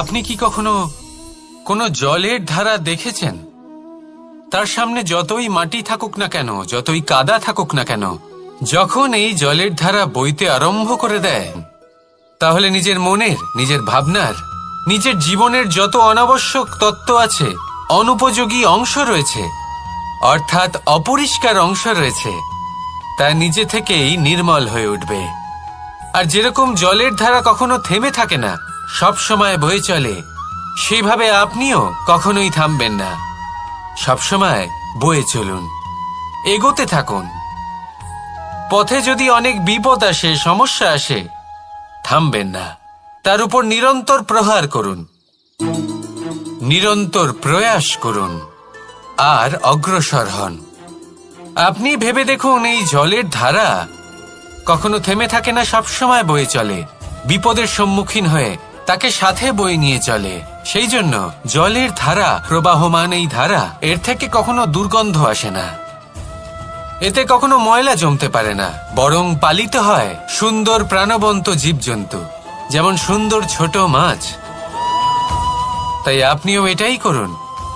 আপনি কি কখনো কোনো জলের ধারা দেখেছেন? তার সামনে যতই মাটি থাকুক না কেন, যতই কাদা থাকুক না কেন, যখন এই জলের ধারা বইতে আরম্ভ করে দেয় তাহলে নিজের মনের, নিজের ভাবনার, নিজের জীবনের যত অনাবশ্যক তত্ত্ব আছে, অনুপযোগী অংশ রয়েছে, অর্থাৎ অপরিষ্কার অংশ রয়েছে, তা নিজে থেকেই নির্মল হয়ে উঠবে। আর যেরকম জলের ধারা কখনো থেমে থাকে না, সব সময় বয়ে চলে, সেইভাবে আপনিও কখনোই থামবেন না। সবসময় বয়ে চলুন, এগোতে থাকুন। পথে যদি অনেক বিপদ আসে, সমস্যা আসে, থামবেন না, তার উপর নিরন্তর প্রহার করুন, নিরন্তর প্রয়াস করুন আর অগ্রসর হন। আপনি ভেবে দেখুন, এই জলের ধারা কখনো থেমে থাকে না, সবসময় বয়ে চলে, বিপদের সম্মুখীন হয়ে তাকে সাথে বয়ে নিয়ে চলে। সেই জন্য জলের ধারা, প্রবাহমান এই ধারা, এর থেকে কখনো দুর্গন্ধ আসে না, এতে কখনো ময়লা জমতে পারে না, বরং পালিত হয় সুন্দর প্রাণবন্ত জীবজন্তু, যেমন সুন্দর ছোট মাছ। তাই আপনিও এটাই করুন,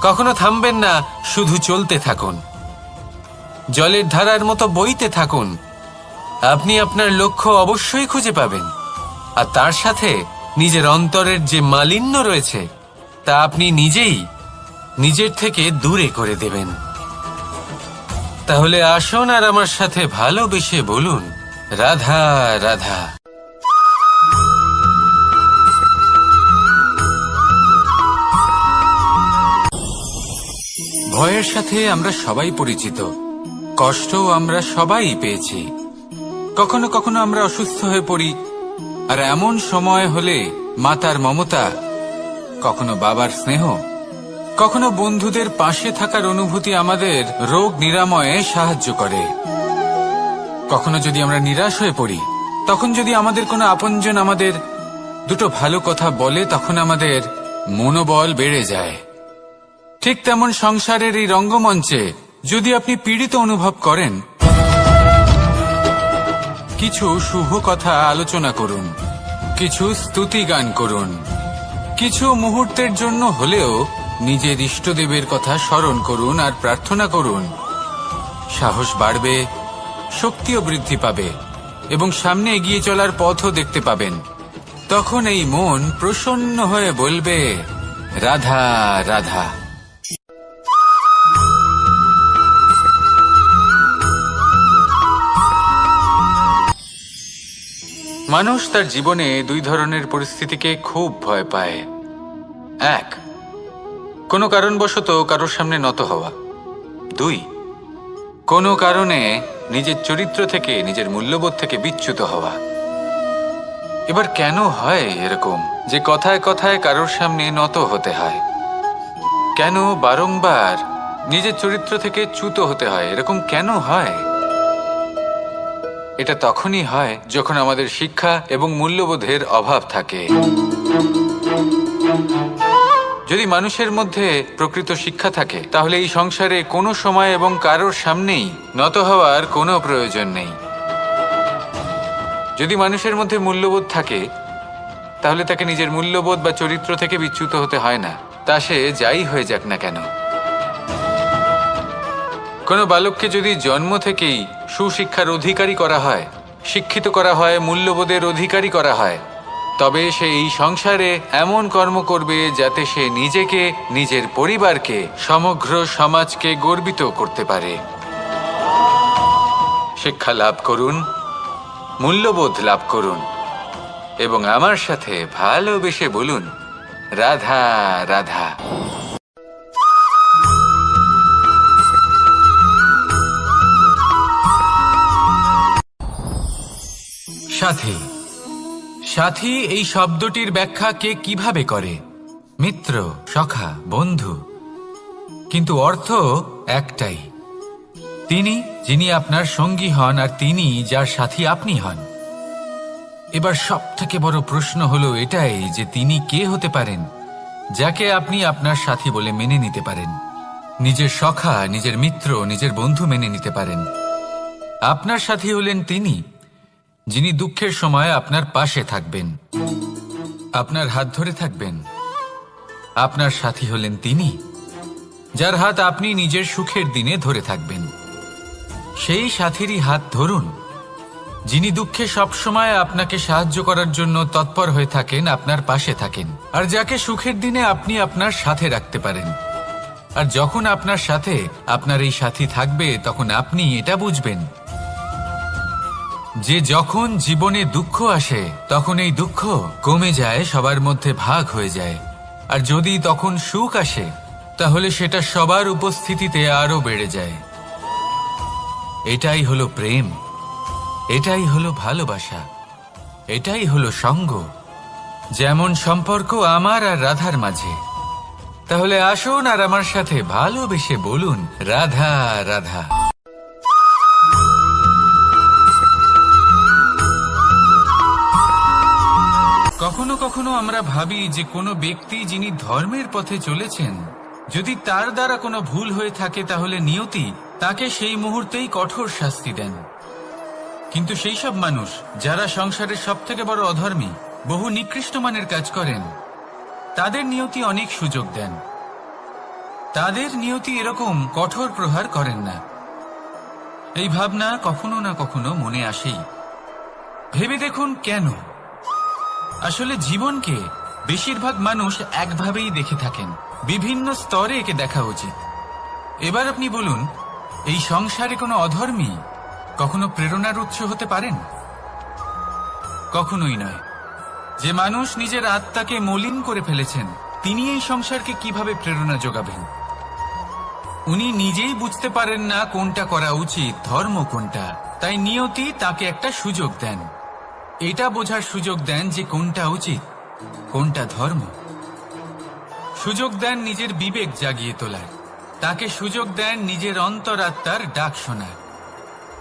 কখনো থামবেন না, শুধু চলতে থাকুন, জলের ধারার মতো বইতে থাকুন। আপনি আপনার লক্ষ্য অবশ্যই খুঁজে পাবেন, আর তার সাথে নিজের অন্তরের যে মালিন্য রয়েছে তা আপনি নিজেই নিজের থেকে দূরে করে দেবেন। তাহলে আসুন আর আমার সাথে ভালোবেসে বলুন, রাধা রাধা। ভয়ের সাথে আমরা সবাই পরিচিত, কষ্টও আমরা সবাই পেয়েছি। কখনো কখনো আমরা অসুস্থ হয়ে পড়ি, আর এমন সময় হলে মাতার মমতা, কখনো বাবার স্নেহ, কখনো বন্ধুদের পাশে থাকার অনুভূতি আমাদের রোগ নিরাময়ে সাহায্য করে। কখনো যদি আমরা নিরাশ হয়ে পড়ি, তখন যদি আমাদের কোনো আপনজন আমাদের দুটো ভালো কথা বলে, তখন আমাদের মনোবল বেড়ে যায়। ঠিক তেমন সংসারের এই রঙ্গমঞ্চে যদি আপনি পীড়িত অনুভব করেন, কিছু শুভ কথা আলোচনা করুন, কিছু স্তুতি গান করুন, কিছু মুহূর্তের জন্য হলেও নিজের ইষ্টদেবের কথা স্মরণ করুন আর প্রার্থনা করুন। সাহস বাড়বে, শক্তিও বৃদ্ধি পাবে এবং সামনে এগিয়ে চলার পথও দেখতে পাবেন। তখন এই মন প্রসন্ন হয়ে বলবে, রাধা রাধা। মানুষ তার জীবনে দুই ধরনের পরিস্থিতিকে খুব ভয় পায়। এক, কোনো কারণবশত কারোর সামনে নত হওয়া। দুই, কোনো কারণে নিজের চরিত্র থেকে, নিজের মূল্যবোধ থেকে বিচ্যুত হওয়া। এবার কেন হয় এরকম যে কথায় কথায় কারোর সামনে নত হতে হয়? কেন বারংবার নিজের চরিত্র থেকে চ্যুত হতে হয়? এরকম কেন হয়? এটা তখনই হয় যখন আমাদের শিক্ষা এবং মূল্যবোধের অভাব থাকে। যদি মানুষের মধ্যে প্রকৃত শিক্ষা থাকে, তাহলে এই সংসারে কোনো সময় এবং কারোর সামনেই নত হওয়ার কোনো প্রয়োজন নেই। যদি মানুষের মধ্যে মূল্যবোধ থাকে, তাহলে তাকে নিজের মূল্যবোধ বা চরিত্র থেকে বিচ্যুত হতে হয় না, তা সে যাই হয়ে যাক না কেন। কোনো বালককে যদি জন্ম থেকেই সুশিক্ষার অধিকারী করা হয়, শিক্ষিত করা হয়, মূল্যবোধের অধিকারী করা হয়, তবে সে এই সংসারে এমন কর্ম করবে যাতে সে নিজেকে, নিজের পরিবারকে, সমগ্র সমাজকে গর্বিত করতে পারে। শিক্ষা লাভ করুন, মূল্যবোধ লাভ করুন এবং আমার সাথে ভালোবেসে বলুন, রাধা রাধা। সাথী। সাথী এই শব্দটির ব্যাখ্যা কে কিভাবে করে? মিত্র, সখা, বন্ধু। কিন্তু অর্থ একটাই, তিনি যিনি আপনার সঙ্গী হন আর তিনি যার সাথী আপনি হন। এবার সব থেকে বড় প্রশ্ন হলো এটাই যে তিনি কে হতে পারেন যাকে আপনি আপনার সাথী বলে মেনে নিতে পারেন, নিজের সখা, নিজের মিত্র, নিজের বন্ধু মেনে নিতে পারেন। আপনার সাথী হলেন তিনি যিনি দুঃখের সময় আপনার পাশে থাকবেন, আপনার হাত ধরে থাকবেন। আপনার সাথী হলেন তিনি যার হাত আপনি নিজের সুখের দিনে ধরে থাকবেন। সেই সাথীরই হাত ধরুন যিনি দুঃখে সবসময় আপনাকে সাহায্য করার জন্য তৎপর হয়ে থাকেন, আপনার পাশে থাকেন, আর যাকে সুখের দিনে আপনি আপনার সাথে রাখতে পারেন। আর যখন আপনার সাথে আপনার এই সাথী থাকবে, তখন আপনি এটা বুঝবেন যে যখন জীবনে দুঃখ আসে, তখন এই দুঃখ কমে যায়, সবার মধ্যে ভাগ হয়ে যায়। আর যদি তখন সুখ আসে, তাহলে সেটা সবার উপস্থিতিতে আরো বেড়ে যায়। এটাই হলো প্রেম, এটাই হলো ভালোবাসা, এটাই হলো সঙ্গ। যেমন সম্পর্ক আমার আর রাধার মাঝে। তাহলে আসুন আর আমার সাথে ভালোবেসে বলুন, রাধা রাধা। কখনো কখনো আমরা ভাবি যে কোনো ব্যক্তি যিনি ধর্মের পথে চলেছেন, যদি তার দ্বারা কোনো ভুল হয়ে থাকে, তাহলে নিয়তি তাকে সেই মুহূর্তেই কঠোর শাস্তি দেন। কিন্তু সেই সব মানুষ যারা সংসারের সব থেকে বড় অধর্মী, বহু নিকৃষ্ট মানের কাজ করেন, তাদের নিয়তি অনেক সুযোগ দেন। তাদের নিয়তি এরকম কঠোর প্রহার করেন না। এই ভাবনা কখনো না কখনো মনে আসেই। ভেবে দেখুন কেন? আসলে জীবনকে বেশিরভাগ মানুষ একভাবেই দেখে থাকেন, বিভিন্ন স্তরে একে দেখা উচিত। এবার আপনি বলুন, এই সংসারে কোনো অধর্মী কখনো প্রেরণার উৎস হতে পারেন? কখনোই নয়। যে মানুষ নিজের আত্মাকে মলিন করে ফেলেছেন, তিনি এই সংসারকে কিভাবে প্রেরণা যোগাবেন? উনি নিজেই বুঝতে পারেন না কোনটা করা উচিত, ধর্ম কোনটা। তাই নিয়তি তাকে একটা সুযোগ দেন, এটা বোঝার সুযোগ দেন যে কোনটা উচিত, কোনটা ধর্ম। সুযোগ দেন নিজের বিবেক জাগিয়ে তোলার, তাকে সুযোগ দেন নিজের অন্তরাত্মার ডাক শোনার।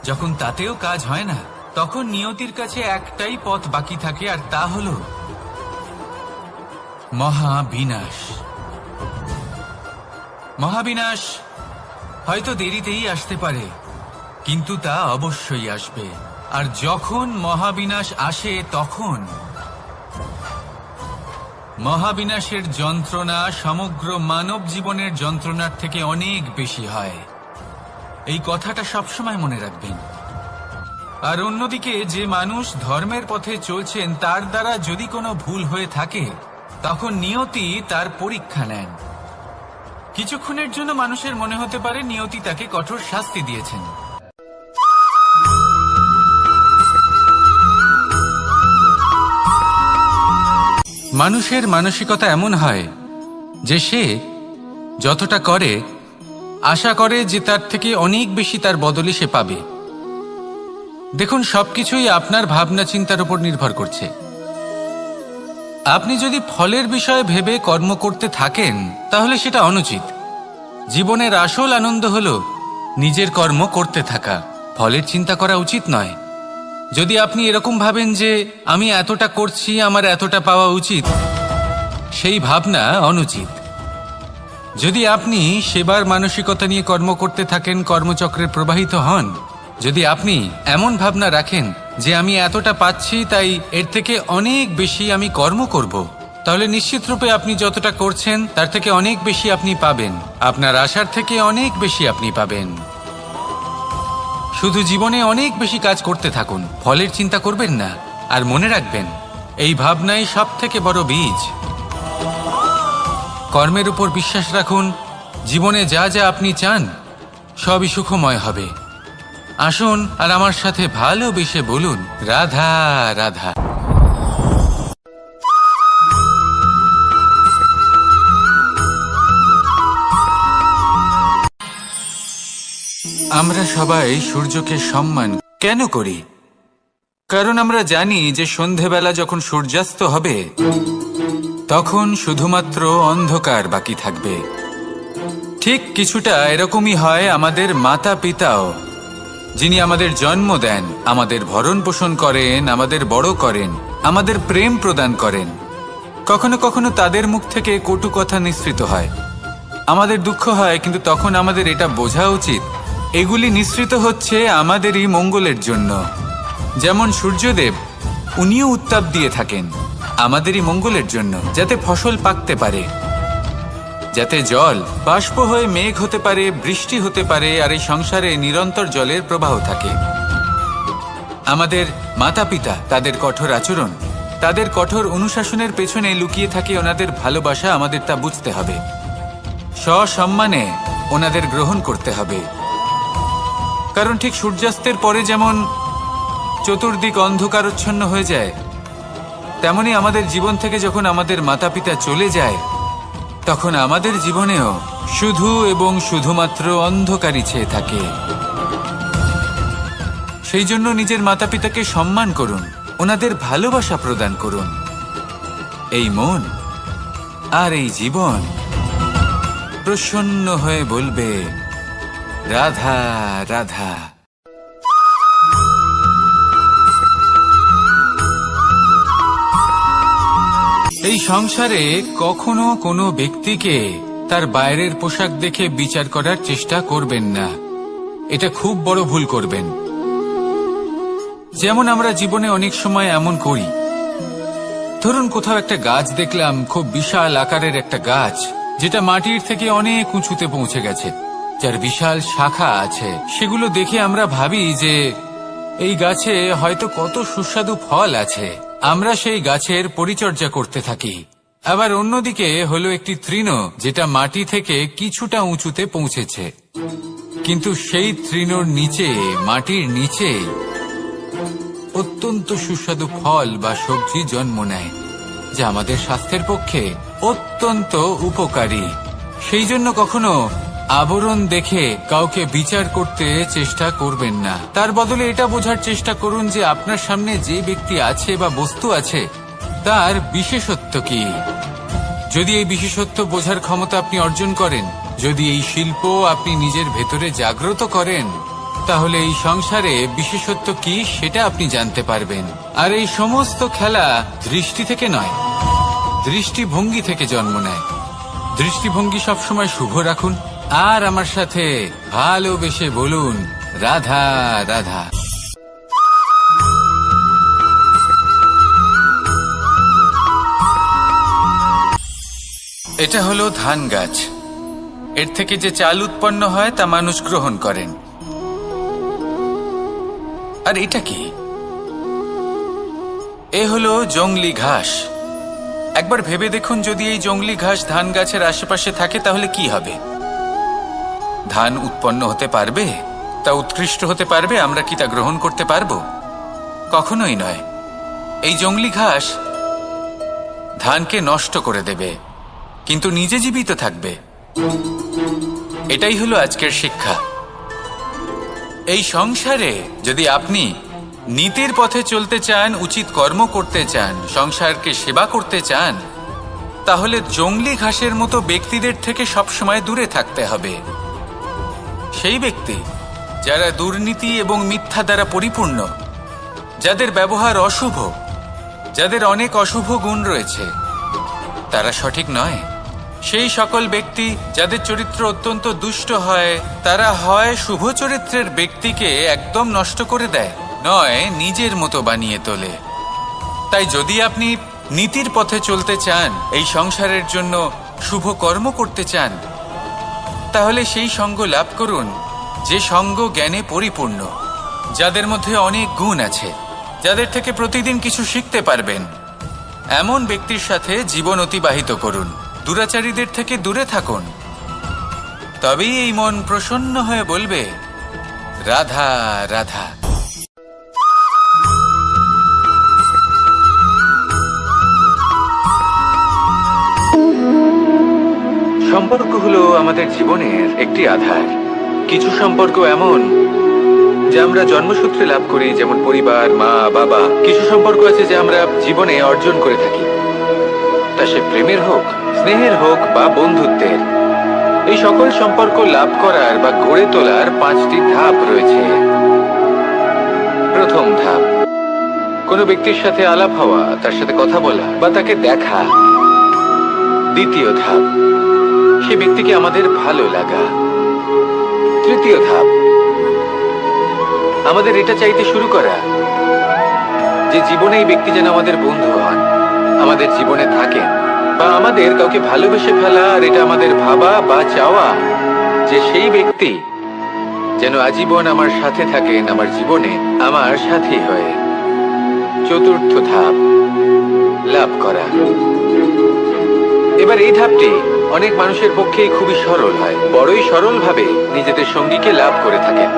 যখন তাতেও কাজ হয় না, তখন নিয়তির কাছে একটাই পথ বাকি থাকে, আর তা হল মহাবিনাশ। মহাবিনাশ হয়তো দেরিতেই আসতে পারে, কিন্তু তা অবশ্যই আসবে। আর যখন মহাবিনাশ আসে, তখন মহাবিনাশের যন্ত্রণা সমগ্র মানব জীবনের যন্ত্রণার থেকে অনেক বেশি হয়। এই কথাটা সবসময় মনে রাখবেন। আর অন্যদিকে যে মানুষ ধর্মের পথে চলছেন, তার দ্বারা যদি কোনো ভুল হয়ে থাকে, তখন নিয়তি তার পরীক্ষা নেন। কিছুক্ষণের জন্য মানুষের মনে হতে পারে নিয়তি তাকে কঠোর শাস্তি দিয়েছেন, মানুষের মানসিকতা এমন হয় যে সে যতটা করে আশা করে যে তার থেকে অনেক বেশি তার বদলে সে পাবে। দেখুন, সবকিছুই আপনার ভাবনা চিন্তার উপর নির্ভর করছে। আপনি যদি ফলের বিষয়ে ভেবে কর্ম করতে থাকেন তাহলে সেটা অনুচিত। জীবনের আসল আনন্দ হলো নিজের কর্ম করতে থাকা, ফলের চিন্তা করা উচিত নয়। যদি আপনি এরকম ভাবেন যে আমি এতটা করছি, আমার এতটা পাওয়া উচিত, সেই ভাবনা অনুচিত। যদি আপনি সেবার মানসিকতা নিয়ে কর্ম করতে থাকেন, কর্মচক্রে প্রবাহিত হন, যদি আপনি এমন ভাবনা রাখেন যে আমি এতটা পাচ্ছি তাই এর থেকে অনেক বেশি আমি কর্ম করব, তাহলে নিশ্চিতরূপে আপনি যতটা করছেন তার থেকে অনেক বেশি আপনি পাবেন, আপনার আশার থেকে অনেক বেশি আপনি পাবেন। শুধু জীবনে অনেক বেশি কাজ করতে থাকুন, ফলের চিন্তা করবেন না। আর মনে রাখবেন, এই ভাবনাই সব থেকে বড় বীজ। কর্মের উপর বিশ্বাস রাখুন, জীবনে যা যা আপনি চান সবই সুখময় হবে। আসুন আর আমার সাথে ভালোবেসে বলুন, রাধা রাধা। আমরা সবাই সূর্যকে সম্মান কেন করি? কারণ আমরা জানি যে সন্ধেবেলা যখন সূর্যাস্ত হবে তখন শুধুমাত্র অন্ধকার বাকি থাকবে। ঠিক কিছুটা এরকমই হয় আমাদের মাতা পিতাও, যিনি আমাদের জন্ম দেন, আমাদের ভরণ পোষণ করেন, আমাদের বড় করেন, আমাদের প্রেম প্রদান করেন। কখনো কখনো তাদের মুখ থেকে কটু কথা নিঃসৃত হয়, আমাদের দুঃখ হয়, কিন্তু তখন আমাদের এটা বোঝা উচিত এগুলি নিঃসৃত হচ্ছে আমাদেরই মঙ্গলের জন্য। যেমন সূর্যদেব, উনিও উত্তাপ দিয়ে থাকেন আমাদেরই মঙ্গলের জন্য, যাতে ফসল পাকতে পারে, যাতে জল বাষ্প হয়ে মেঘ হতে পারে, বৃষ্টি হতে পারে, আর এই সংসারে নিরন্তর জলের প্রবাহ থাকে। আমাদের মাতা পিতা, তাদের কঠোর আচরণ, তাদের কঠোর অনুশাসনের পেছনে লুকিয়ে থাকে ওনাদের ভালোবাসা। আমাদের তা বুঝতে হবে, সসম্মানে ওনাদের গ্রহণ করতে হবে। কারণ ঠিক সূর্যাস্তের পরে যেমন চতুর্দিক অন্ধকারচ্ছন্ন হয়ে যায়, তেমনি আমাদের জীবন থেকে যখন আমাদের মাতা পিতা চলে যায় তখন আমাদের জীবনেও শুধু এবং শুধুমাত্র অন্ধকারই ছেয়ে থাকে। সেই জন্য নিজের মাতা পিতাকে সম্মান করুন, ওনাদের ভালোবাসা প্রদান করুন। এই মন আর এই জীবন প্রসন্ন হয়ে বলবে, রাধা রাধা। এই সংসারে কখনো কোনো ব্যক্তিকে তার বাইরের পোশাক দেখে বিচার করার চেষ্টা করবেন না, এটা খুব বড় ভুল করবেন। যেমন আমরা জীবনে অনেক সময় এমন করি, ধরুন কোথাও একটা গাছ দেখলাম, খুব বিশাল আকারের একটা গাছ, যেটা মাটির থেকে অনেক উঁচুতে পৌঁছে গেছে, যার বিশাল শাখা আছে। সেগুলো দেখে আমরা ভাবি যে এই গাছে হয়তো কত সুস্বাদু ফল আছে, আমরা সেই গাছের পরিচর্যা করতে থাকি। আবার অন্যদিকে হলো একটি তৃণ, যেটা মাটি থেকে কিছুটা উঁচুতে পৌঁছেছে, কিন্তু সেই তৃণর নিচে, মাটির নিচে অত্যন্ত সুস্বাদু ফল বা সবজি জন্ম নেয়, যা আমাদের স্বাস্থ্যের পক্ষে অত্যন্ত উপকারী। সেই জন্য কখনো আবরণ দেখে কাউকে বিচার করতে চেষ্টা করবেন না, তার বদলে এটা বোঝার চেষ্টা করুন যে আপনার সামনে যে ব্যক্তি আছে বা বস্তু আছে তার বিশেষত্ব কি। যদি এই বিশেষত্ব বোঝার ক্ষমতা আপনি অর্জন করেন, যদি এই শিল্প আপনি নিজের ভেতরে জাগ্রত করেন, তাহলে এই সংসারে বিশেষত্ব কি সেটা আপনি জানতে পারবেন। আর এই সমস্ত খেলা দৃষ্টি থেকে নয়, দৃষ্টিভঙ্গি থেকে জন্ম নেয়। দৃষ্টিভঙ্গি সবসময় শুভ রাখুন আর আমার সাথে ভালোবেসে বলুন, রাধা রাধা। এটা হলো ধান গাছ, এর থেকে যে চাল উৎপন্ন হয় তা মানুষ গ্রহণ করেন। আর এটা কি? এ হলো জংলি ঘাস। একবার ভেবে দেখুন, যদি এই জংলি ঘাস ধান গাছের আশেপাশে থাকে তাহলে কি হবে? ধান উৎপন্ন হতে পারবে? তা উৎকৃষ্ট হতে পারবে? আমরা কি তা গ্রহণ করতে পারবো? কখনোই নয়। এই জংলি ঘাস ধানকে নষ্ট করে দেবে, কিন্তু নিজে জীবিত থাকবে। এটাই হলো আজকের শিক্ষা। এই সংসারে যদি আপনি নীতির পথে চলতে চান, উচিত কর্ম করতে চান, সংসারকে সেবা করতে চান, তাহলে জংলি ঘাসের মতো ব্যক্তিদের থেকে সবসময় দূরে থাকতে হবে। সেই ব্যক্তি যারা দুর্নীতি এবং মিথ্যা দ্বারা পরিপূর্ণ, যাদের ব্যবহার অশুভ, যাদের অনেক অশুভ গুণ রয়েছে, তারা সঠিক নয়। সেই সকল ব্যক্তি যাদের চরিত্র অত্যন্ত দুষ্ট হয়, তারা হয় শুভ চরিত্রের ব্যক্তিকে একদম নষ্ট করে দেয়, নয় নিজের মতো বানিয়ে তোলে। তাই যদি আপনি নীতির পথে চলতে চান, এই সংসারের জন্য শুভ কর্ম করতে চান, তাহলে সেই সঙ্গ লাভ করুন যে সঙ্গ জ্ঞানে পরিপূর্ণ, যাদের মধ্যে অনেক গুণ আছে, যাদের থেকে প্রতিদিন কিছু শিখতে পারবেন। এমন ব্যক্তির সাথে জীবন অতিবাহিত করুন, দুরাচারীদের থেকে দূরে থাকুন। তবেই এই মন প্রসন্ন হয়ে বলবে, রাধা রাধা। সম্পর্ক হলো আমাদের জীবনের একটি আধার। কিছু সম্পর্ক এমন যা আমরা জন্মসূত্রে লাভ করি, যেমন পরিবার, মা, বাবা। কিছু সম্পর্ক আছে যা আমরা জীবনে অর্জন করে থাকি, তা সে প্রেমের হোক, স্নেহের হোক বা বন্ধুত্বের। এই সকল সম্পর্ক লাভ করার বা গড়ে তোলার 5টি ধাপ রয়েছে। প্রথম ধাপ, কোনো ব্যক্তির সাথে আলাপ হওয়া, তার সাথে কথা বলা বা তাকে দেখা। দ্বিতীয় ধাপ, সে ব্যক্তিকে আমাদের ভালো লাগা। তৃতীয় ধাপ, আমাদের এটা চাইতে শুরু করা যে জীবনে এই ব্যক্তি যেন আমাদের বন্ধু হন, আমাদের জীবনে থাকেন, বা আমাদের কাউকে ভালোবেসে ফেলা। আর এটা আমাদের ভাবা বা চাওয়া যে সেই ব্যক্তি যেন আজীবন আমার সাথে থাকেন, আমার জীবনে আমার সাথী হয়ে। চতুর্থ ধাপ, লাভ করা। এবার এই ধাপটি অনেক মানুষের পক্ষেই খুবই সরল হয়, বড়ই সরলভাবে নিজেদের সঙ্গীকে লাভ করে থাকেন।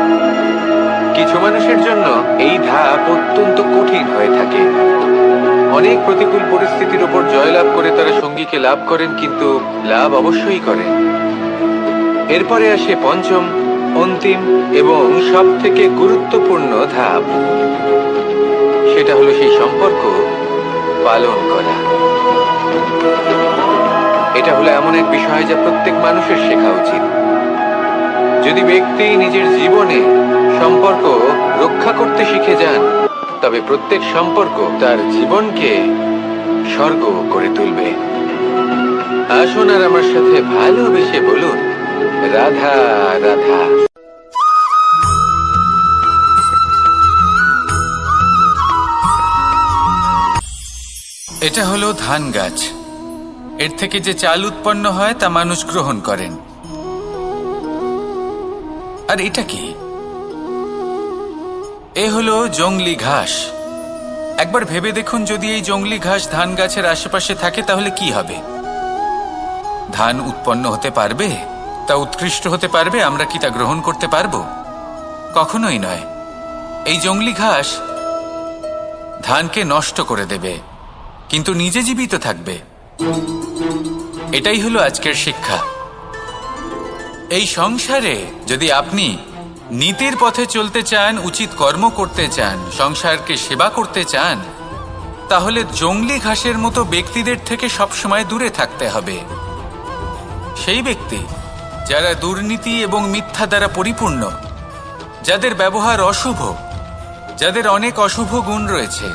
কিছু মানুষের জন্য এই ধাপ অত্যন্ত কঠিন হয়ে থাকে। অনেক প্রতিকূল পরিস্থিতির উপর জয়লাভ করে তারা সঙ্গীকে লাভ করেন, কিন্তু লাভ অবশ্যই করেন। এরপরে আসে পঞ্চম, অন্তিম এবং সব থেকে গুরুত্বপূর্ণ ধাপ। সেটা হলো সেই সম্পর্ক পালন করা। এটা হলো এমন এক বিষয় যা প্রত্যেক মানুষের শেখা উচিত। যদি ব্যক্তি নিজের জীবনে সম্পর্ক রক্ষা করতে শিখে যান, তবে প্রত্যেক সম্পর্ক তার জীবনকে স্বর্গ করে তুলবে। আসুন আর আমার সাথে ভালোবেসে বলুন, রাধা রাধা। এটা হলো ধান গাছ। এর থেকে যে চাল উৎপন্ন হয় তা মানুষ গ্রহণ করেন। আর এটা কি? এ হলো জংলি ঘাস। একবার ভেবে দেখুন, যদি এই জংলি ঘাস ধান গাছের আশেপাশে থাকে তাহলে কি হবে? ধান উৎপন্ন হতে পারবে? তা উৎকৃষ্ট হতে পারবে? আমরা কি তা গ্রহণ করতে পারবো? কখনোই নয়। এই জংলি ঘাস ধানকে নষ্ট করে দেবে, কিন্তু নিজে জীবিত থাকবে। এটাই হলো আজকের শিক্ষা। এই সংসারে যদি আপনি নীতির পথে চলতে চান, উচিত কর্ম করতে চান, সংসারকে সেবা করতে চান, তাহলে জংলি ঘাসের মতো ব্যক্তিদের থেকে সবসময় দূরে থাকতে হবে। সেই ব্যক্তি যারা দুর্নীতি এবং মিথ্যা দ্বারা পরিপূর্ণ, যাদের ব্যবহার অশুভ, যাদের অনেক অশুভ গুণ রয়েছে,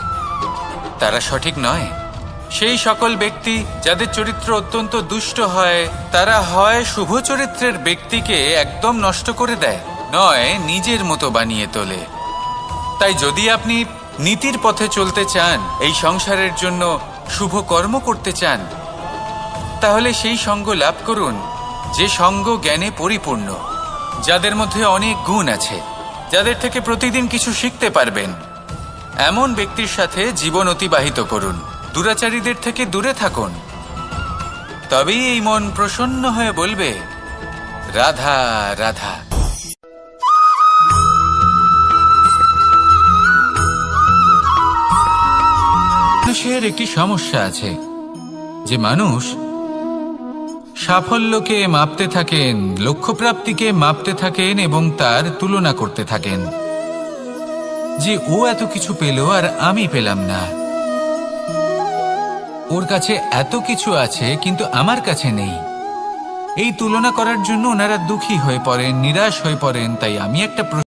তারা সঠিক নয়। সেই সকল ব্যক্তি যাদের চরিত্র অত্যন্ত দুষ্ট হয়, তারা হয় শুভ চরিত্রের ব্যক্তিকে একদম নষ্ট করে দেয়, নয় নিজের মতো বানিয়ে তোলে। তাই যদি আপনি নীতির পথে চলতে চান, এই সংসারের জন্য শুভ কর্ম করতে চান, তাহলে সেই সঙ্গ লাভ করুন যে সঙ্গ জ্ঞানে পরিপূর্ণ, যাদের মধ্যে অনেক গুণ আছে, যাদের থেকে প্রতিদিন কিছু শিখতে পারবেন। এমন ব্যক্তির সাথে জীবন অতিবাহিত করুন, দুরাচারীদের থেকে দূরে থাকুন। তবেই এই মন প্রসন্ন হয়ে বলবে, রাধা রাধা। মানুষের একটি সমস্যা আছে, যে মানুষ সাফল্যকে মাপতে থাকেন, লক্ষ্যপ্রাপ্তিকে মাপতে থাকেন এবং তার তুলনা করতে থাকেন যে ও এত কিছু পেল আর আমি পেলাম না, ওর কাছে এত কিছু আছে কিন্তু আমার কাছে নেই। এই তুলনা করার জন্য ওনারা দুঃখী হয়ে পড়েন, নিরাশ হয়ে পড়েন। তাই আমি একটা